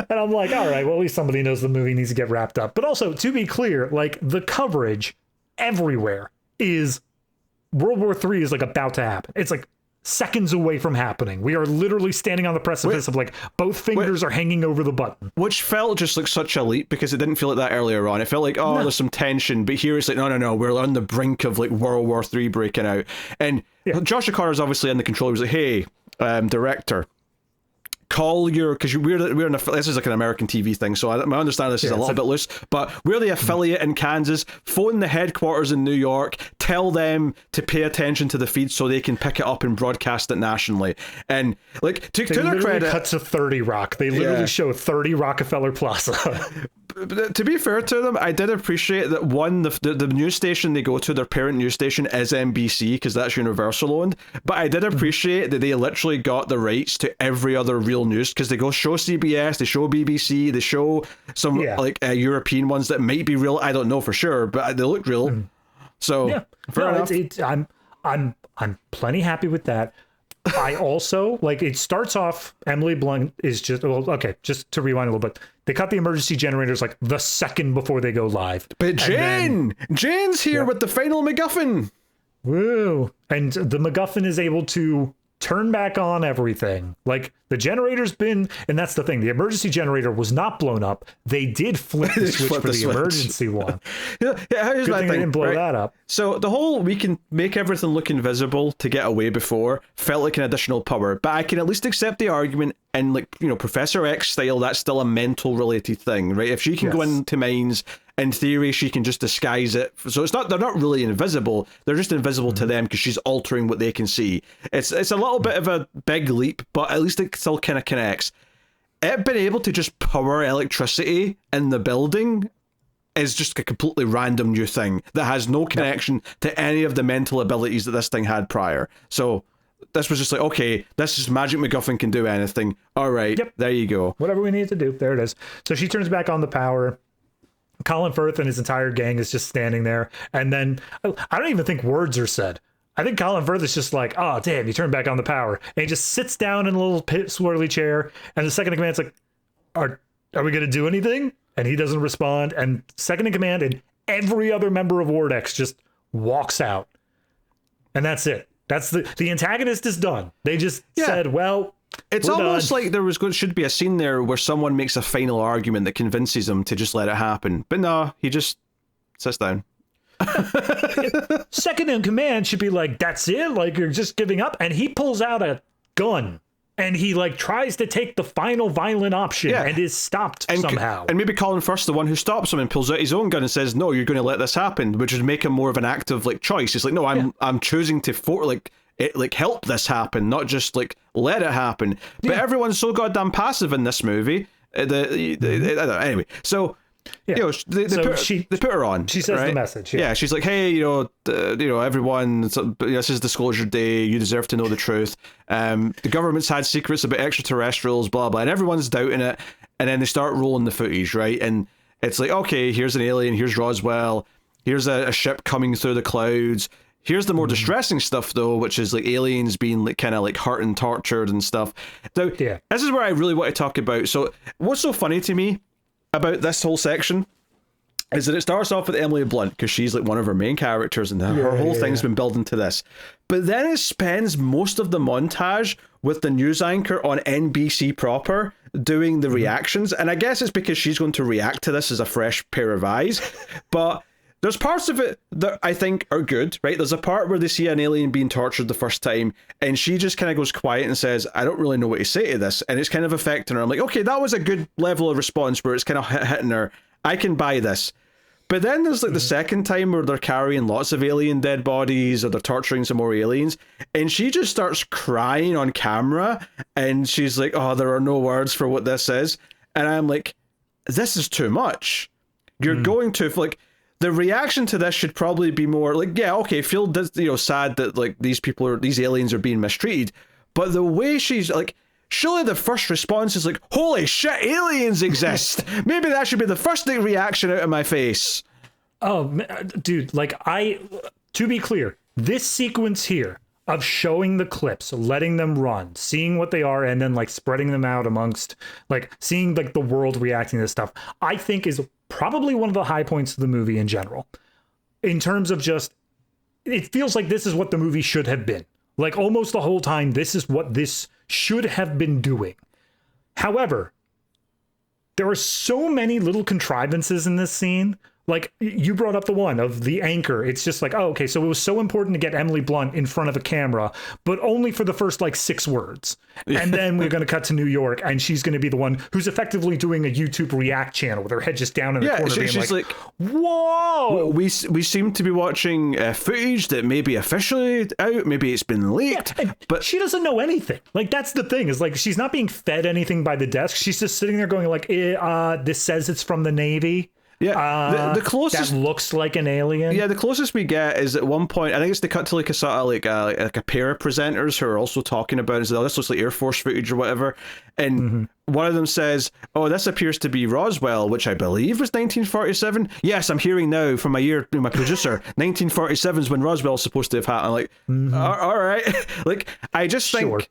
And I'm like, all right, well, at least somebody knows the movie needs to get wrapped up. But also, to be clear, like the coverage everywhere is World War III is like about to happen. It's like seconds away from happening. We are literally standing on the precipice of like both fingers are hanging over the button. Which felt just like such a leap because it didn't feel like that earlier on. It felt like, there's some tension, but here it's like, no, we're on the brink of like World War III breaking out. And Josh O'Connor's obviously in the control. He's like, hey, director, call your, because we're in a, this is like an American TV thing, so I understand this is a little bit loose, but we're the affiliate in Kansas. Phone the headquarters in New York, tell them to pay attention to the feed so they can pick it up and broadcast it nationally. And like to their credit, cut to 30 Rock. They literally show 30 Rockefeller Plaza. To be fair to them, I did appreciate that one, the news station they go to, their parent news station, is NBC because that's Universal owned. But I did appreciate that they literally got the rights to every other real news because they go show CBS, they show BBC, they show some European ones that might be real. I don't know for sure, but they look real. So fair enough. I'm plenty happy with that. I also like it starts off. Emily Blunt is just just to rewind a little bit. They cut the emergency generators like the second before they go live. But Jane's here with the final MacGuffin. Woo! And the MacGuffin is able to turn back on everything. Like the generator's been, and that's the thing. The emergency generator was not blown up. They did flip the switch for the emergency one. Here's my thing. They didn't blow that up. So the whole we can make everything look invisible to get away before felt like an additional power, but I can at least accept the argument in Professor X style. That's still a mental related thing, right? If she can go into minds, in theory, she can just disguise it. So they're not really invisible. They're just invisible to them because she's altering what they can see. It's a little bit of a big leap, but at least it still kind of connects. it being able to just power electricity in the building is just a completely random new thing that has no connection to any of the mental abilities that this thing had prior. So this was just like, okay, this is Magic MacGuffin can do anything. All right, there you go. Whatever we need to do, there it is. So she turns back on the power. Colin Firth and his entire gang is just standing there. And then I don't even think words are said. I think Colin Firth is just like, oh, damn, you turned back on the power. And he just sits down in a little swirly chair. And the second in command's like, are we going to do anything? And he doesn't respond. And second in command and every other member of Vortex just walks out. And that's it. That's the antagonist is done. They just said, well, it's almost like there should be a scene there where someone makes a final argument that convinces him to just let it happen. But no, he just sits down. Second in command should be like, that's it? Like, you're just giving up? And he pulls out a gun. And he like tries to take the final violent option and is stopped somehow. And maybe Colin Firth, the one who stops him and pulls out his own gun and says, no, you're going to let this happen, which would make him more of an active like choice. It's like, no, I'm choosing to help this happen, not just like let it happen. But everyone's so goddamn passive in this movie. Anyway, so you know, they put her on. She says the message. Yeah, she's like, hey, everyone, this is Disclosure Day. You deserve to know the truth. The government's had secrets about extraterrestrials, blah blah, and everyone's doubting it. And then they start rolling the footage, right? And it's like, okay, here's an alien. Here's Roswell. Here's a ship coming through the clouds. Here's the more distressing stuff, though, which is like aliens being like kind of like hurt and tortured and stuff. Now, this is where I really want to talk about. So, what's so funny to me about this whole section is that it starts off with Emily Blunt because she's like one of her main characters and her whole thing's been building to this. But then it spends most of the montage with the news anchor on NBC proper doing the reactions. And I guess it's because she's going to react to this as a fresh pair of eyes. But there's parts of it that I think are good, right? There's a part where they see an alien being tortured the first time and she just kind of goes quiet and says, I don't really know what to say to this. And it's kind of affecting her. I'm like, okay, that was a good level of response where it's kind of hitting her. I can buy this. But then there's like the second time where they're carrying lots of alien dead bodies or they're torturing some more aliens. And she just starts crying on camera. And she's like, oh, there are no words for what this is. And I'm like, this is too much. You're going to like... The reaction to this should probably be more like, yeah, okay, feel sad that like these aliens are being mistreated, but the way she's like, surely the first response is like, holy shit, aliens exist. Maybe that should be the first reaction out of my face. Oh, dude, to be clear, this sequence here of showing the clips, letting them run, seeing what they are, and then like spreading them out amongst like seeing like the world reacting to this stuff, I think is probably one of the high points of the movie in general. In terms of just, it feels like this is what the movie should have been. Like almost the whole time, this is what this should have been doing. However, there are so many little contrivances in this scene. Like you brought up the one of the anchor. It's just like, oh, okay, so it was so important to get Emily Blunt in front of a camera, but only for the first like 6 words. And then we're going to cut to New York and she's going to be the one who's effectively doing a YouTube react channel with her head just down in the corner being she's like, whoa! We seem to be watching footage that may be officially out. Maybe it's been leaked. Yeah, but she doesn't know anything. Like that's the thing is like she's not being fed anything by the desk. She's just sitting there going like, this says it's from the Navy. Yeah, the closest that looks like an alien. Yeah, the closest we get is at one point. I think it's they cut to like a sort of like a pair of presenters who are also talking about it. So this looks like Air Force footage or whatever. And one of them says, "Oh, this appears to be Roswell, which I believe was 1947." Yes, I'm hearing now from my producer, 1947 is when Roswell's supposed to have happened. I'm like, all right, like I just think.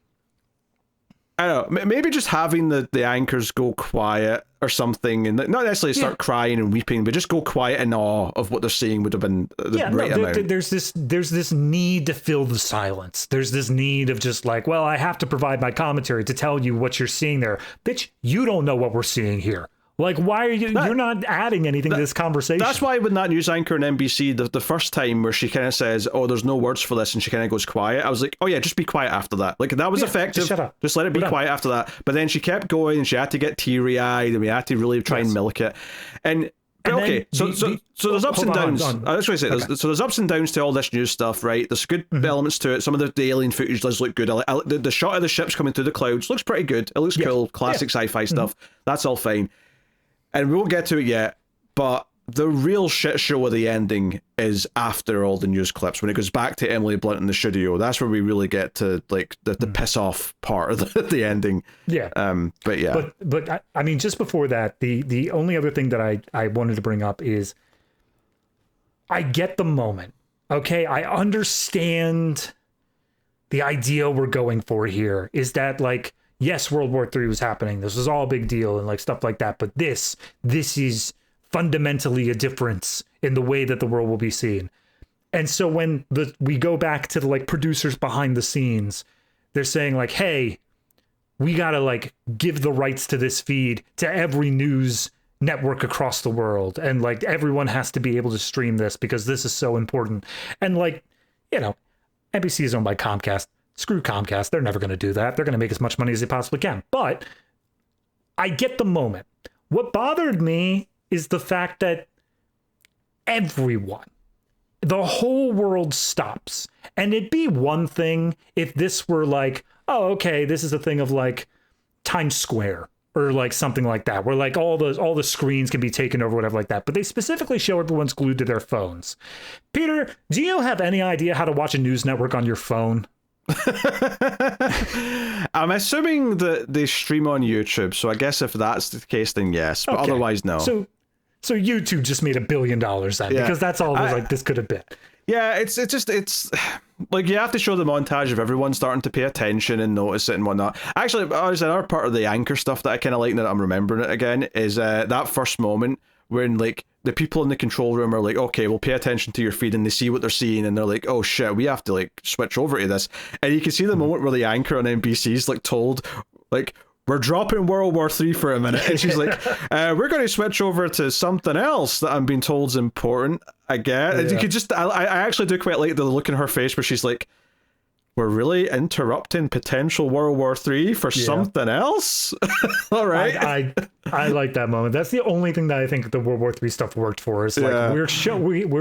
I don't know, maybe just having the anchors go quiet or something, and not necessarily start crying and weeping, but just go quiet in awe of what they're seeing would have been the right amount. There's this need to fill the silence. There's this need of just like, well, I have to provide my commentary to tell you what you're seeing there. Bitch, you don't know what we're seeing here. Like, why are you? You're not adding anything to this conversation. That's why when that news anchor on NBC, the first time where she kind of says, "Oh, there's no words for this," and she kind of goes quiet, I was like, "Oh yeah, just be quiet after that." Like that was effective. Just shut up. Just let it be quiet after that. But then she kept going, and she had to get teary eyed, and we had to really try and milk it. And okay, so there's ups and downs. I was going to say, so there's ups and downs to all this new stuff, right? There's good elements to it. Some of the alien footage does look good. The shot of the ships coming through the clouds looks pretty good. It looks cool, classic sci-fi stuff. That's all fine. And we won't get to it yet, but the real shit show of the ending is after all the news clips, when it goes back to Emily Blunt in the studio. That's where we really get to like the piss off part of the ending. Yeah. But I mean, just before that, the only other thing that I wanted to bring up is I get the moment. Okay, I understand the idea we're going for here is that, like, yes, World War III was happening. This was all a big deal and like stuff like that. But this is fundamentally a difference in the way that the world will be seen. And so when we go back to the like producers behind the scenes, they're saying like, hey, we gotta like give the rights to this feed to every news network across the world, and like everyone has to be able to stream this because this is so important. And like, you know, NBC is owned by Comcast. Screw Comcast, they're never going to do that. They're going to make as much money as they possibly can. But I get the moment. What bothered me is the fact that everyone, the whole world stops. And it'd be one thing if this were like, oh, okay, this is a thing of like Times Square or like something like that, where like all the screens can be taken over, whatever like that. But they specifically show everyone's glued to their phones. Peter, do you have any idea how to watch a news network on your phone? I'm assuming that they stream on YouTube, so I guess if that's the case, then yes, but otherwise, no. So YouTube just made $1 billion then, because that's all like this could have been. Yeah, it's like you have to show the montage of everyone starting to pay attention and notice it and whatnot. Actually, another part of the anchor stuff that I kind of like, now that I'm remembering it again, is that first moment when like the people in the control room are like, okay, we'll pay attention to your feed, and they see what they're seeing, and they're like, oh shit, we have to like switch over to this. And you can see the moment where the anchor on NBC is like told, like, we're dropping World War III for a minute, and she's like, we're going to switch over to something else that I'm being told is important, I guess. And you could just, I actually do quite like the look in her face where she's like, we're really interrupting potential World War III for something else? All right. I like that moment. That's the only thing that I think the World War III stuff worked for. Is like we're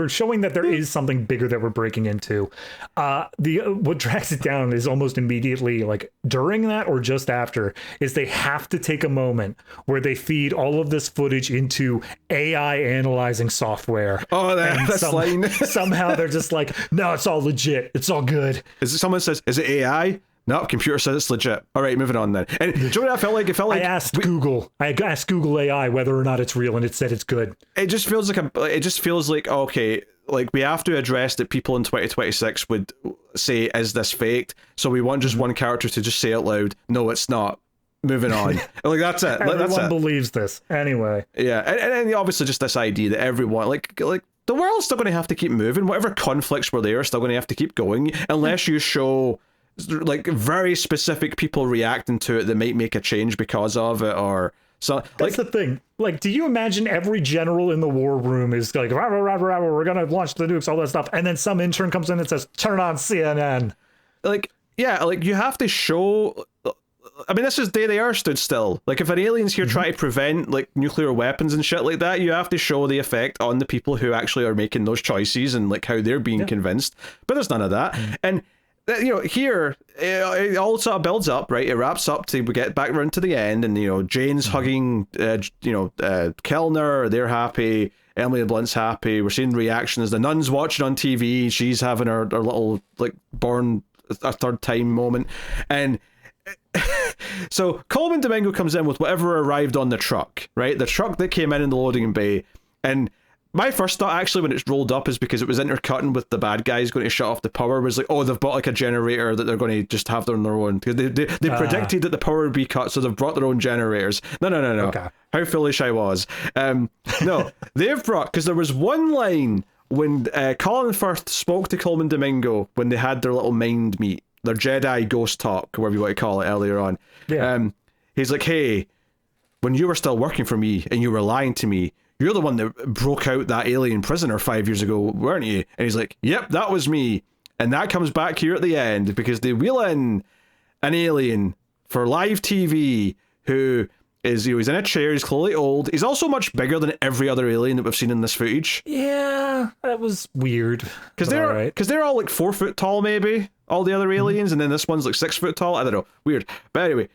showing that there is something bigger that we're breaking into. What drags it down is almost immediately, like during that or just after, is they have to take a moment where they feed all of this footage into AI analyzing software. Oh, that's line. Somehow they're just like, no, it's all legit. It's all good. Someone says, is it AI? No, computer says it's legit. All right, moving on then. And do you know what I felt like? It felt like I asked Google AI whether or not it's real, and it said it's good. It just feels like okay, like we have to address that people in 2026 would say, "Is this faked?" So we want just one character to just say out loud, "No, it's not." Moving on. Like that's it. Everyone believes this anyway. Yeah, and obviously just this idea that everyone like the world's still going to have to keep moving. Whatever conflicts were there are still going to have to keep going unless you show like very specific people reacting to it that might make a change because of it, or so. That's the thing. Like, do you imagine every general in the war room is like, rah, rah, rah, rah, we're gonna launch the nukes, all that stuff, and then some intern comes in and says, turn on CNN. Like, yeah, like you have to show. I mean, this is day they are stood still. Like, if an alien's here trying to prevent like nuclear weapons and shit like that, you have to show the effect on the people who actually are making those choices and like how they're being convinced. But there's none of that. And you know, here it all sort of builds up, right? It wraps up to we get back around to the end, and you know, Jane's hugging, Kellner. They're happy. Emily Blunt's happy. We're seeing reactions. The nun's watching on TV. She's having her little like born a third time moment, and so Colman Domingo comes in with whatever arrived on the truck, right? The truck that came in the loading bay, and my first thought actually when it's rolled up is because it was intercutting with the bad guys going to shut off the power, was like, oh, they've bought like a generator that they're going to just have on their own, because they predicted that the power would be cut, so they've brought their own generators. No. Okay. How foolish I was. No, they've brought, because there was one line when Colin Firth spoke to Colman Domingo when they had their little mind meet, their Jedi ghost talk, whatever you want to call it, earlier on. Yeah. He's like, hey, when you were still working for me and you were lying to me, you're the one that broke out that alien prisoner 5 years ago, weren't you? And he's like, yep, that was me. And that comes back here at the end because they wheel in an alien for live TV who is he's in a chair. He's clearly old. He's also much bigger than every other alien that we've seen in this footage. Yeah, that was weird. Because they're all like 4 foot tall, maybe. All the other aliens, and then this one's like 6 foot tall. I don't know. Weird. But anyway,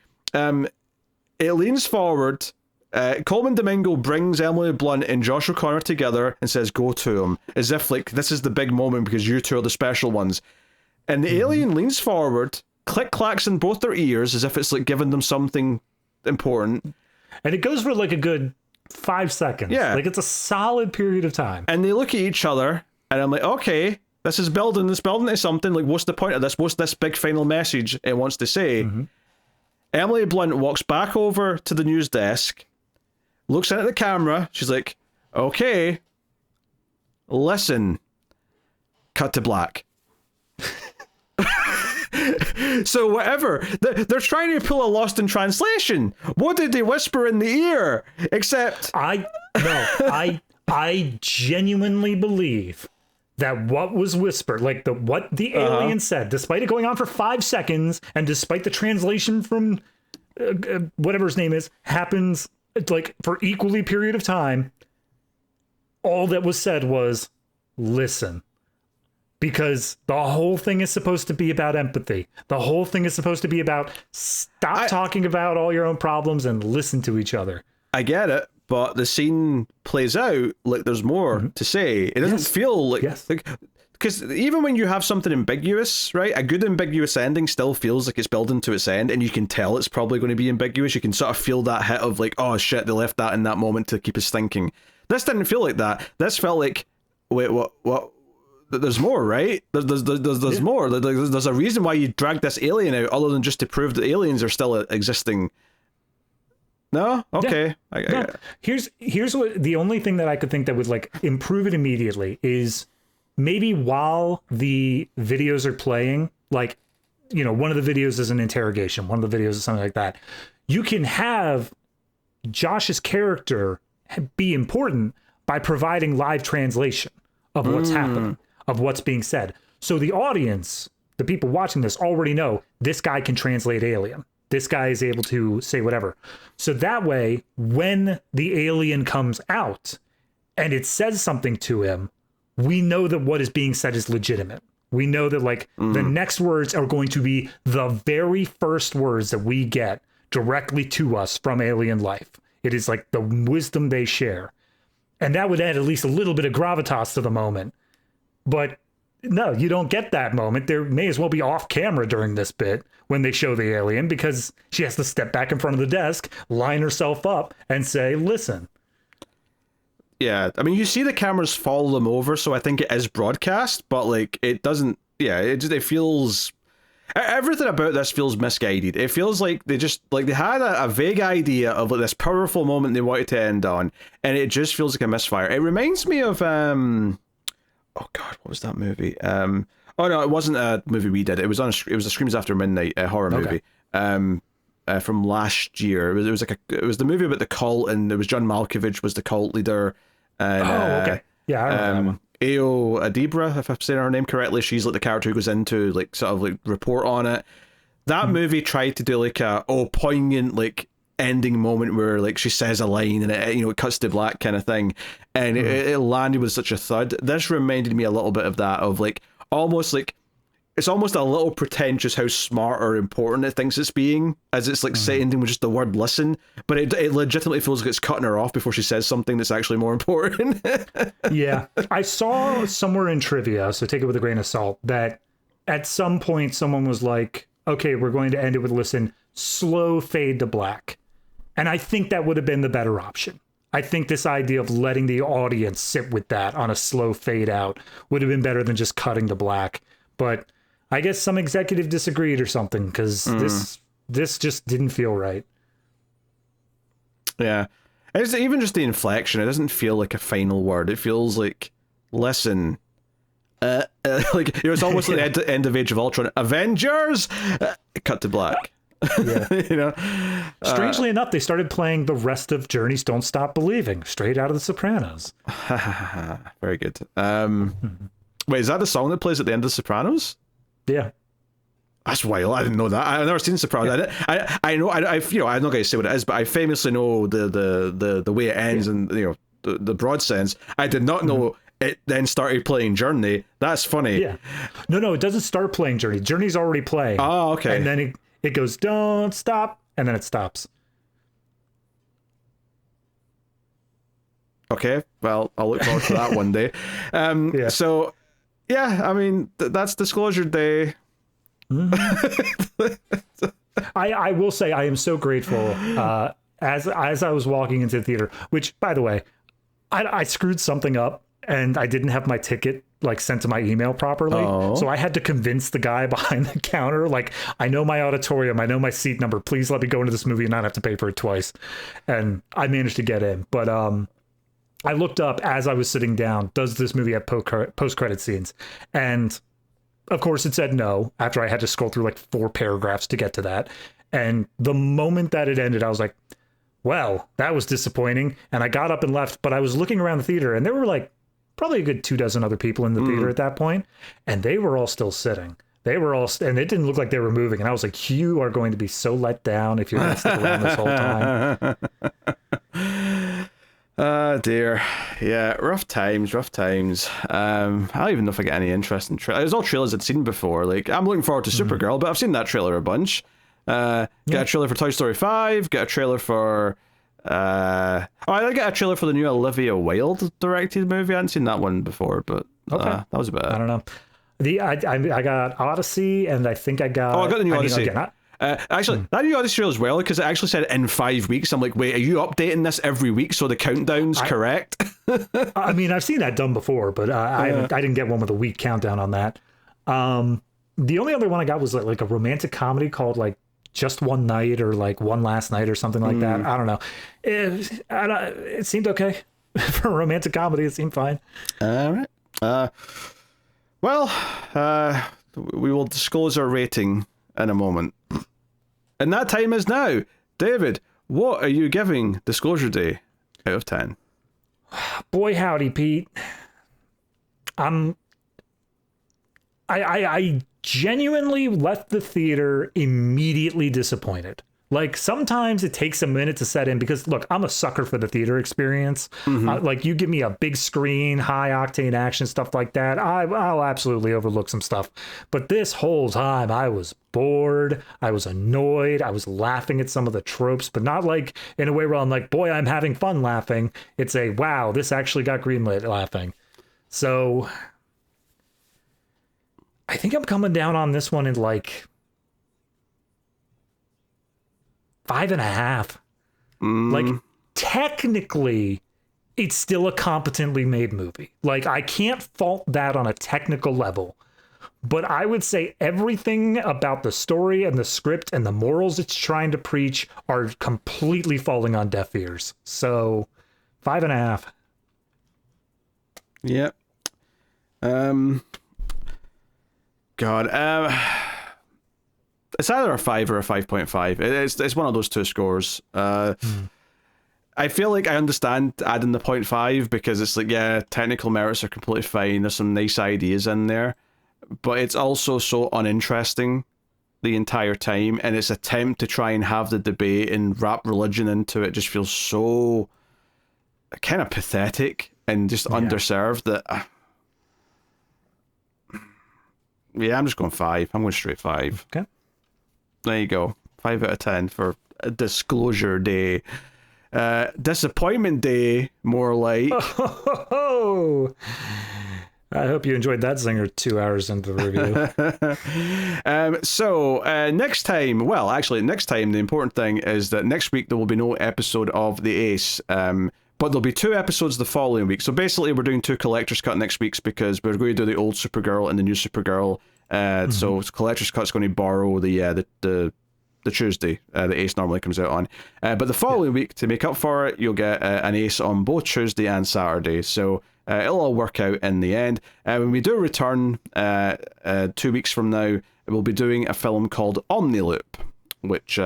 it leans forward. Colman Domingo brings Emily Blunt and Josh O'Connor together and says, "Go to him," as if like this is the big moment because you two are the special ones. And the alien leans forward, click clacks in both their ears as if it's like giving them something important. And it goes for like a good 5 seconds. Yeah, like it's a solid period of time. And they look at each other, and I'm like, okay, this is building to something. Like, what's the point of this? What's this big final message it wants to say? Emily Blunt walks back over to the news desk, looks in at the camera. She's like, okay, listen, cut to black. So whatever, they're trying to pull a Lost in Translation. What did they whisper in the ear? Except I genuinely believe that what was whispered, like what the alien said, despite it going on for 5 seconds, and despite the translation from whatever his name is, happens like for equally period of time, all that was said was, listen. Because the whole thing is supposed to be about empathy. The whole thing is supposed to be about stop talking about all your own problems and listen to each other. I get it, but the scene plays out like there's more to say. It doesn't feel like... Because even when you have something ambiguous, right, a good ambiguous ending still feels like it's building to its end, and you can tell it's probably going to be ambiguous. You can sort of feel that hit of like, oh shit, they left that in that moment to keep us thinking. This didn't feel like that. This felt like, wait, what? There's more, right? There's more. There's a reason why you dragged this alien out, other than just to prove that aliens are still existing. No? Okay. No. Here's what the only thing that I could think that would like improve it immediately is maybe while the videos are playing, like, you know, one of the videos is an interrogation, one of the videos is something like that. You can have Josh's character be important by providing live translation of what's happening, of what's being said. So the audience, the people watching this, already know this guy can translate alien. This guy is able to say whatever. So that way, when the alien comes out and it says something to him, we know that what is being said is legitimate. We know that like the next words are going to be the very first words that we get directly to us from alien life. It is like the wisdom they share. And that would add at least a little bit of gravitas to the moment. But no, you don't get that moment. There may as well be off camera during this bit when they show the alien, because she has to step back in front of the desk, line herself up, and say, listen. Yeah, I mean, you see the cameras follow them over, so I think it is broadcast, but like it doesn't. Yeah, it feels. Everything about this feels misguided. It feels like they had a vague idea of like this powerful moment they wanted to end on, and it just feels like a misfire. It reminds me of oh god, what was that movie? Oh no, it wasn't a movie we did. It was a Screams After Midnight horror movie. From last year. It was the movie about the cult, and there was John Malkovich was the cult leader. And, yeah, I remember that one. Ao Adibra, if I'm saying her name correctly, she's like the character who goes into like sort of like report on it. That movie tried to do like a poignant like ending moment where like she says a line and it, you know, it cuts to black kind of thing, and it landed with such a thud. This reminded me a little bit of that, of like almost like it's almost a little pretentious how smart or important it thinks it's being, as it's like saying with just the word listen, but it legitimately feels like it's cutting her off before she says something that's actually more important. Yeah. I saw somewhere in trivia, so take it with a grain of salt, that at some point someone was like, okay, we're going to end it with listen, slow fade to black. And I think that would have been the better option. I think this idea of letting the audience sit with that on a slow fade out would have been better than just cutting to black. But I guess some executive disagreed or something, because this just didn't feel right. Yeah. It's even just the inflection. It doesn't feel like a final word. It feels like, listen. Like, you know, it's almost like the end of Age of Ultron. Avengers! Cut to black. Yeah. You know? Strangely enough, they started playing the rest of Journey's Don't Stop Believing, straight out of The Sopranos. Very good. Wait, is that the song that plays at the end of The Sopranos? Yeah. That's wild. I didn't know that. I've never seen Sopranos. I know. I'm not going to say what it is, but I famously know the way it ends, and the broad sense. I did not know it then started playing Journey. That's funny. Yeah. No, it doesn't start playing Journey. Journey's already playing. Oh, okay. And then it goes, don't stop, and then it stops. Okay, well, I'll look forward to that one day. So, yeah, I mean, that's Disclosure Day. I will say I am so grateful as I was walking into the theater, which, by the way, I screwed something up and I didn't have my ticket like sent to my email properly. So I had to convince the guy behind the counter, like, I know my auditorium, I know my seat number, please let me go into this movie and not have to pay for it twice. And I managed to get in. But I looked up as I was sitting down, does this movie have post-credit scenes? And of course it said no, after I had to scroll through like 4 paragraphs to get to that. And the moment that it ended, I was like, well, that was disappointing. And I got up and left, but I was looking around the theater and there were like probably a good 24 other people in the theater at that point, and they were all still sitting. They were all, and it didn't look like they were moving. And I was like, you are going to be so let down if you're going to stick around this whole time. Dear. Yeah, rough times. I don't even know if I get any interest in trailers. There's all trailers I'd seen before. Like, I'm looking forward to Supergirl, but I've seen that trailer a bunch. Get a trailer for Toy Story 5, get a trailer for... I did get a trailer for the new Olivia Wilde directed movie. I hadn't seen that one before, but that was about it. I don't know. I got Odyssey, and I think I got... Oh, I got the new Odyssey. Actually, that new Odyssey trailer as well, because it actually said in 5 weeks. I'm like, wait, are you updating this every week so the countdown's correct? I mean, I've seen that done before, but I didn't get one with a week countdown on that. The only other one I got was like a romantic comedy called like Just One Night or like One Last Night or something like that. I don't know. It seemed okay. For a romantic comedy, it seemed fine. All right. We will disclose our rating in a moment. And that time is now. David, what are you giving Disclosure Day out of 10? Boy, howdy, Pete. I genuinely left the theater immediately disappointed. Like, sometimes it takes a minute to set in because, look, I'm a sucker for the theater experience. Like, you give me a big screen, high octane action, stuff like that, I'll absolutely overlook some stuff. But this whole time, I was bored, I was annoyed, I was laughing at some of the tropes, but not like in a way where I'm like, boy, I'm having fun laughing. It's a, wow, this actually got greenlit laughing. So, I think I'm coming down on this one in like 5.5. Like, technically, it's still a competently made movie. Like, I can't fault that on a technical level. But I would say everything about the story and the script and the morals it's trying to preach are completely falling on deaf ears. So, 5.5. Yep. It's either a 5 or a 5.5. It's one of those two scores. I feel like I understand adding the 0.5 because it's like, yeah, technical merits are completely fine. There's some nice ideas in there, but it's also so uninteresting the entire time, and its attempt to try and have the debate and wrap religion into it just feels so kind of pathetic and just underserved that... yeah, I'm just going 5. I'm going straight 5. Okay. There you go. 5 out of 10 for Disclosure Day. Disappointment Day, more like. Oh, I hope you enjoyed that zinger 2 hours into the review. So next time, the important thing is that next week there will be no episode of The Ace. But there'll be 2 episodes the following week. So basically we're doing 2 Collector's Cut next week because we're going to do the old Supergirl and the new Supergirl. So Collector's Cut's going to borrow the Tuesday the Ace normally comes out on. But the following week, to make up for it, you'll get an Ace on both Tuesday and Saturday. So it'll all work out in the end. When we do return 2 weeks from now, we'll be doing a film called Omniloop, which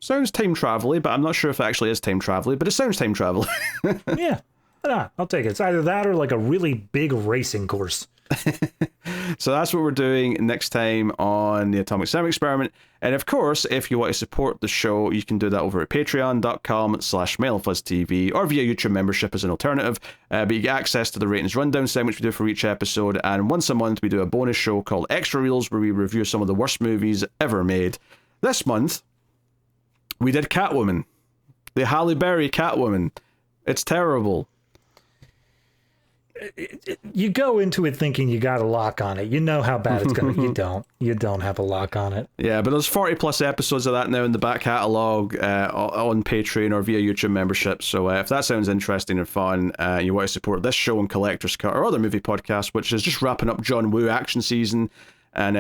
sounds time travel-y, but I'm not sure if it actually is time travel-y, but it sounds time travel. Yeah, I'll take it. It's either that or like a really big racing course. So that's what we're doing next time on the Atomic Cinema Experiment. And of course, if you want to support the show, you can do that over at patreon.com/MailFuzzTV or via YouTube membership as an alternative. But you get access to the Ratings Rundown segment, which we do for each episode. And once a month, we do a bonus show called Extra Reels, where we review some of the worst movies ever made. This month, we did Catwoman. The Halle Berry Catwoman. It's terrible. You go into it thinking you got a lock on it. You know how bad it's going to be. You don't. You don't have a lock on it. Yeah, but there's 40 plus episodes of that now in the back catalogue on Patreon or via YouTube membership. So if that sounds interesting and fun, you want to support this show and Collector's Cut or other movie podcast, which is just wrapping up John Woo action season. And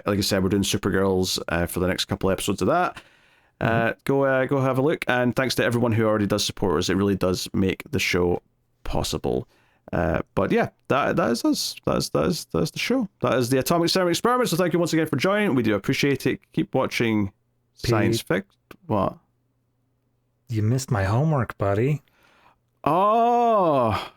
like I said, we're doing Supergirls for the next couple episodes of that. Go have a look. And thanks to everyone who already does support us. It really does make the show possible. But yeah, that is us. That is the show. That is the Atomic Cinema Experiment. So thank you once again for joining. We do appreciate it. Keep watching science fiction. What? You missed my homework, buddy. Oh.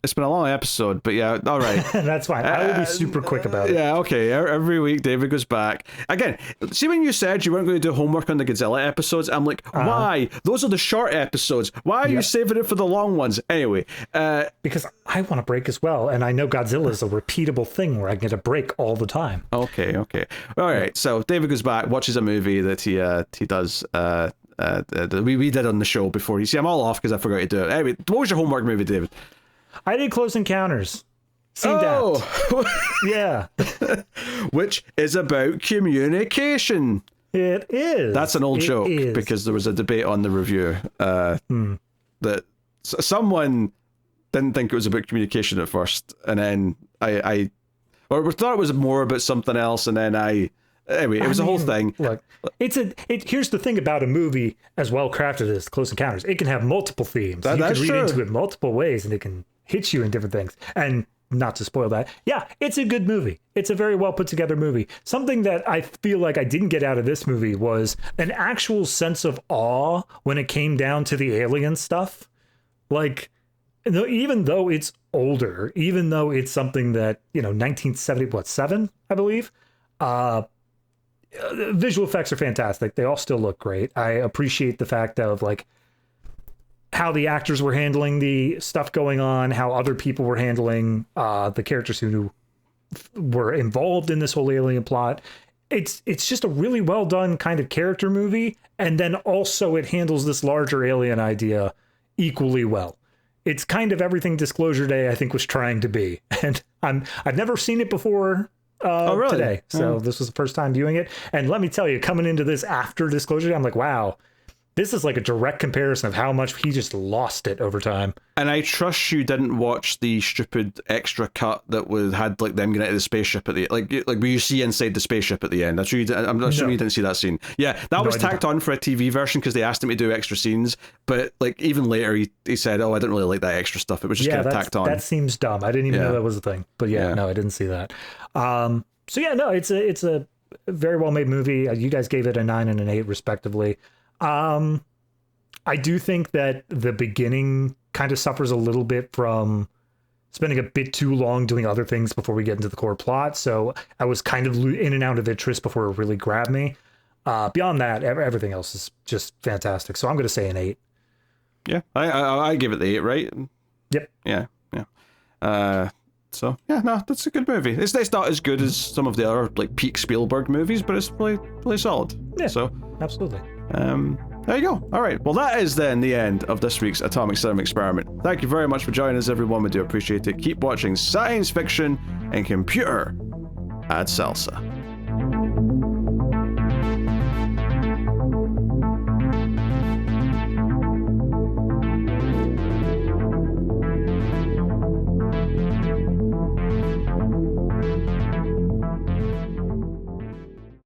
It's been a long episode, but yeah, all right. That's fine. I will be super quick about it. Yeah, okay. Every week, David goes back. Again, see when you said you weren't going to do homework on the Godzilla episodes, I'm like, why? Those are the short episodes. Why are you saving it for the long ones? Anyway. Because I want a break as well, and I know Godzilla is a repeatable thing where I get a break all the time. Okay. All right, so David goes back, watches a movie that he does... we did on the show before. You see, I'm all off because I forgot to do it. Anyway, what was your homework movie, David? I did Close Encounters. Oh! Yeah. Which is about communication. It is. That's an old joke because there was a debate on the review that someone didn't think it was about communication at first, and then I thought it was more about something else, and then anyway, it was a whole thing. Look, here's the thing about a movie as well crafted as Close Encounters. It can have multiple themes. You can read into it multiple ways, and it can hit you in different things. And not to spoil that, yeah, it's a good movie. It's a very well put together movie. Something that I feel like I didn't get out of this movie was an actual sense of awe when it came down to the alien stuff. Even though it's older, even though it's something that, 1977, I believe, visual effects are fantastic. They all still look great. I appreciate the fact of how the actors were handling the stuff going on, how other people were handling the characters who were involved in this whole alien plot. It's just a really well done kind of character movie, and then also it handles this larger alien idea equally well. It's kind of everything Disclosure Day I think was trying to be, and I've never seen it before. Really? Today. So this was the first time viewing it. And let me tell you, coming into this after Disclosure Day, I'm like, wow, this is like a direct comparison of how much he just lost it over time. And I trust you didn't watch the stupid extra cut that had them getting into the spaceship at the like where you see inside the spaceship at the end. I'm not sure you didn't see that scene. Yeah, that was tacked on for a TV version because they asked him to do extra scenes. But even later, he said, "Oh, I didn't really like that extra stuff. It was just kind of tacked on." That seems dumb. I didn't even know that was a thing. But no, I didn't see that. So yeah, no, it's a very well made movie. You guys gave it a 9 and an 8 respectively. I do think that the beginning kind of suffers a little bit from spending a bit too long doing other things before we get into the core plot. So I was kind of in and out of interest before it really grabbed me. Beyond that, everything else is just fantastic. So I'm going to say an 8. Yeah, I give it the 8, right? Yep. Yeah. So yeah, no, that's a good movie. It's not as good as some of the other peak Spielberg movies, but it's really solid. Yeah. So absolutely. There you go. All right. Well, that is then the end of this week's Atomic Cinema Experiment. Thank you very much for joining us, everyone. We do appreciate it. Keep watching science fiction and computer ad salsa.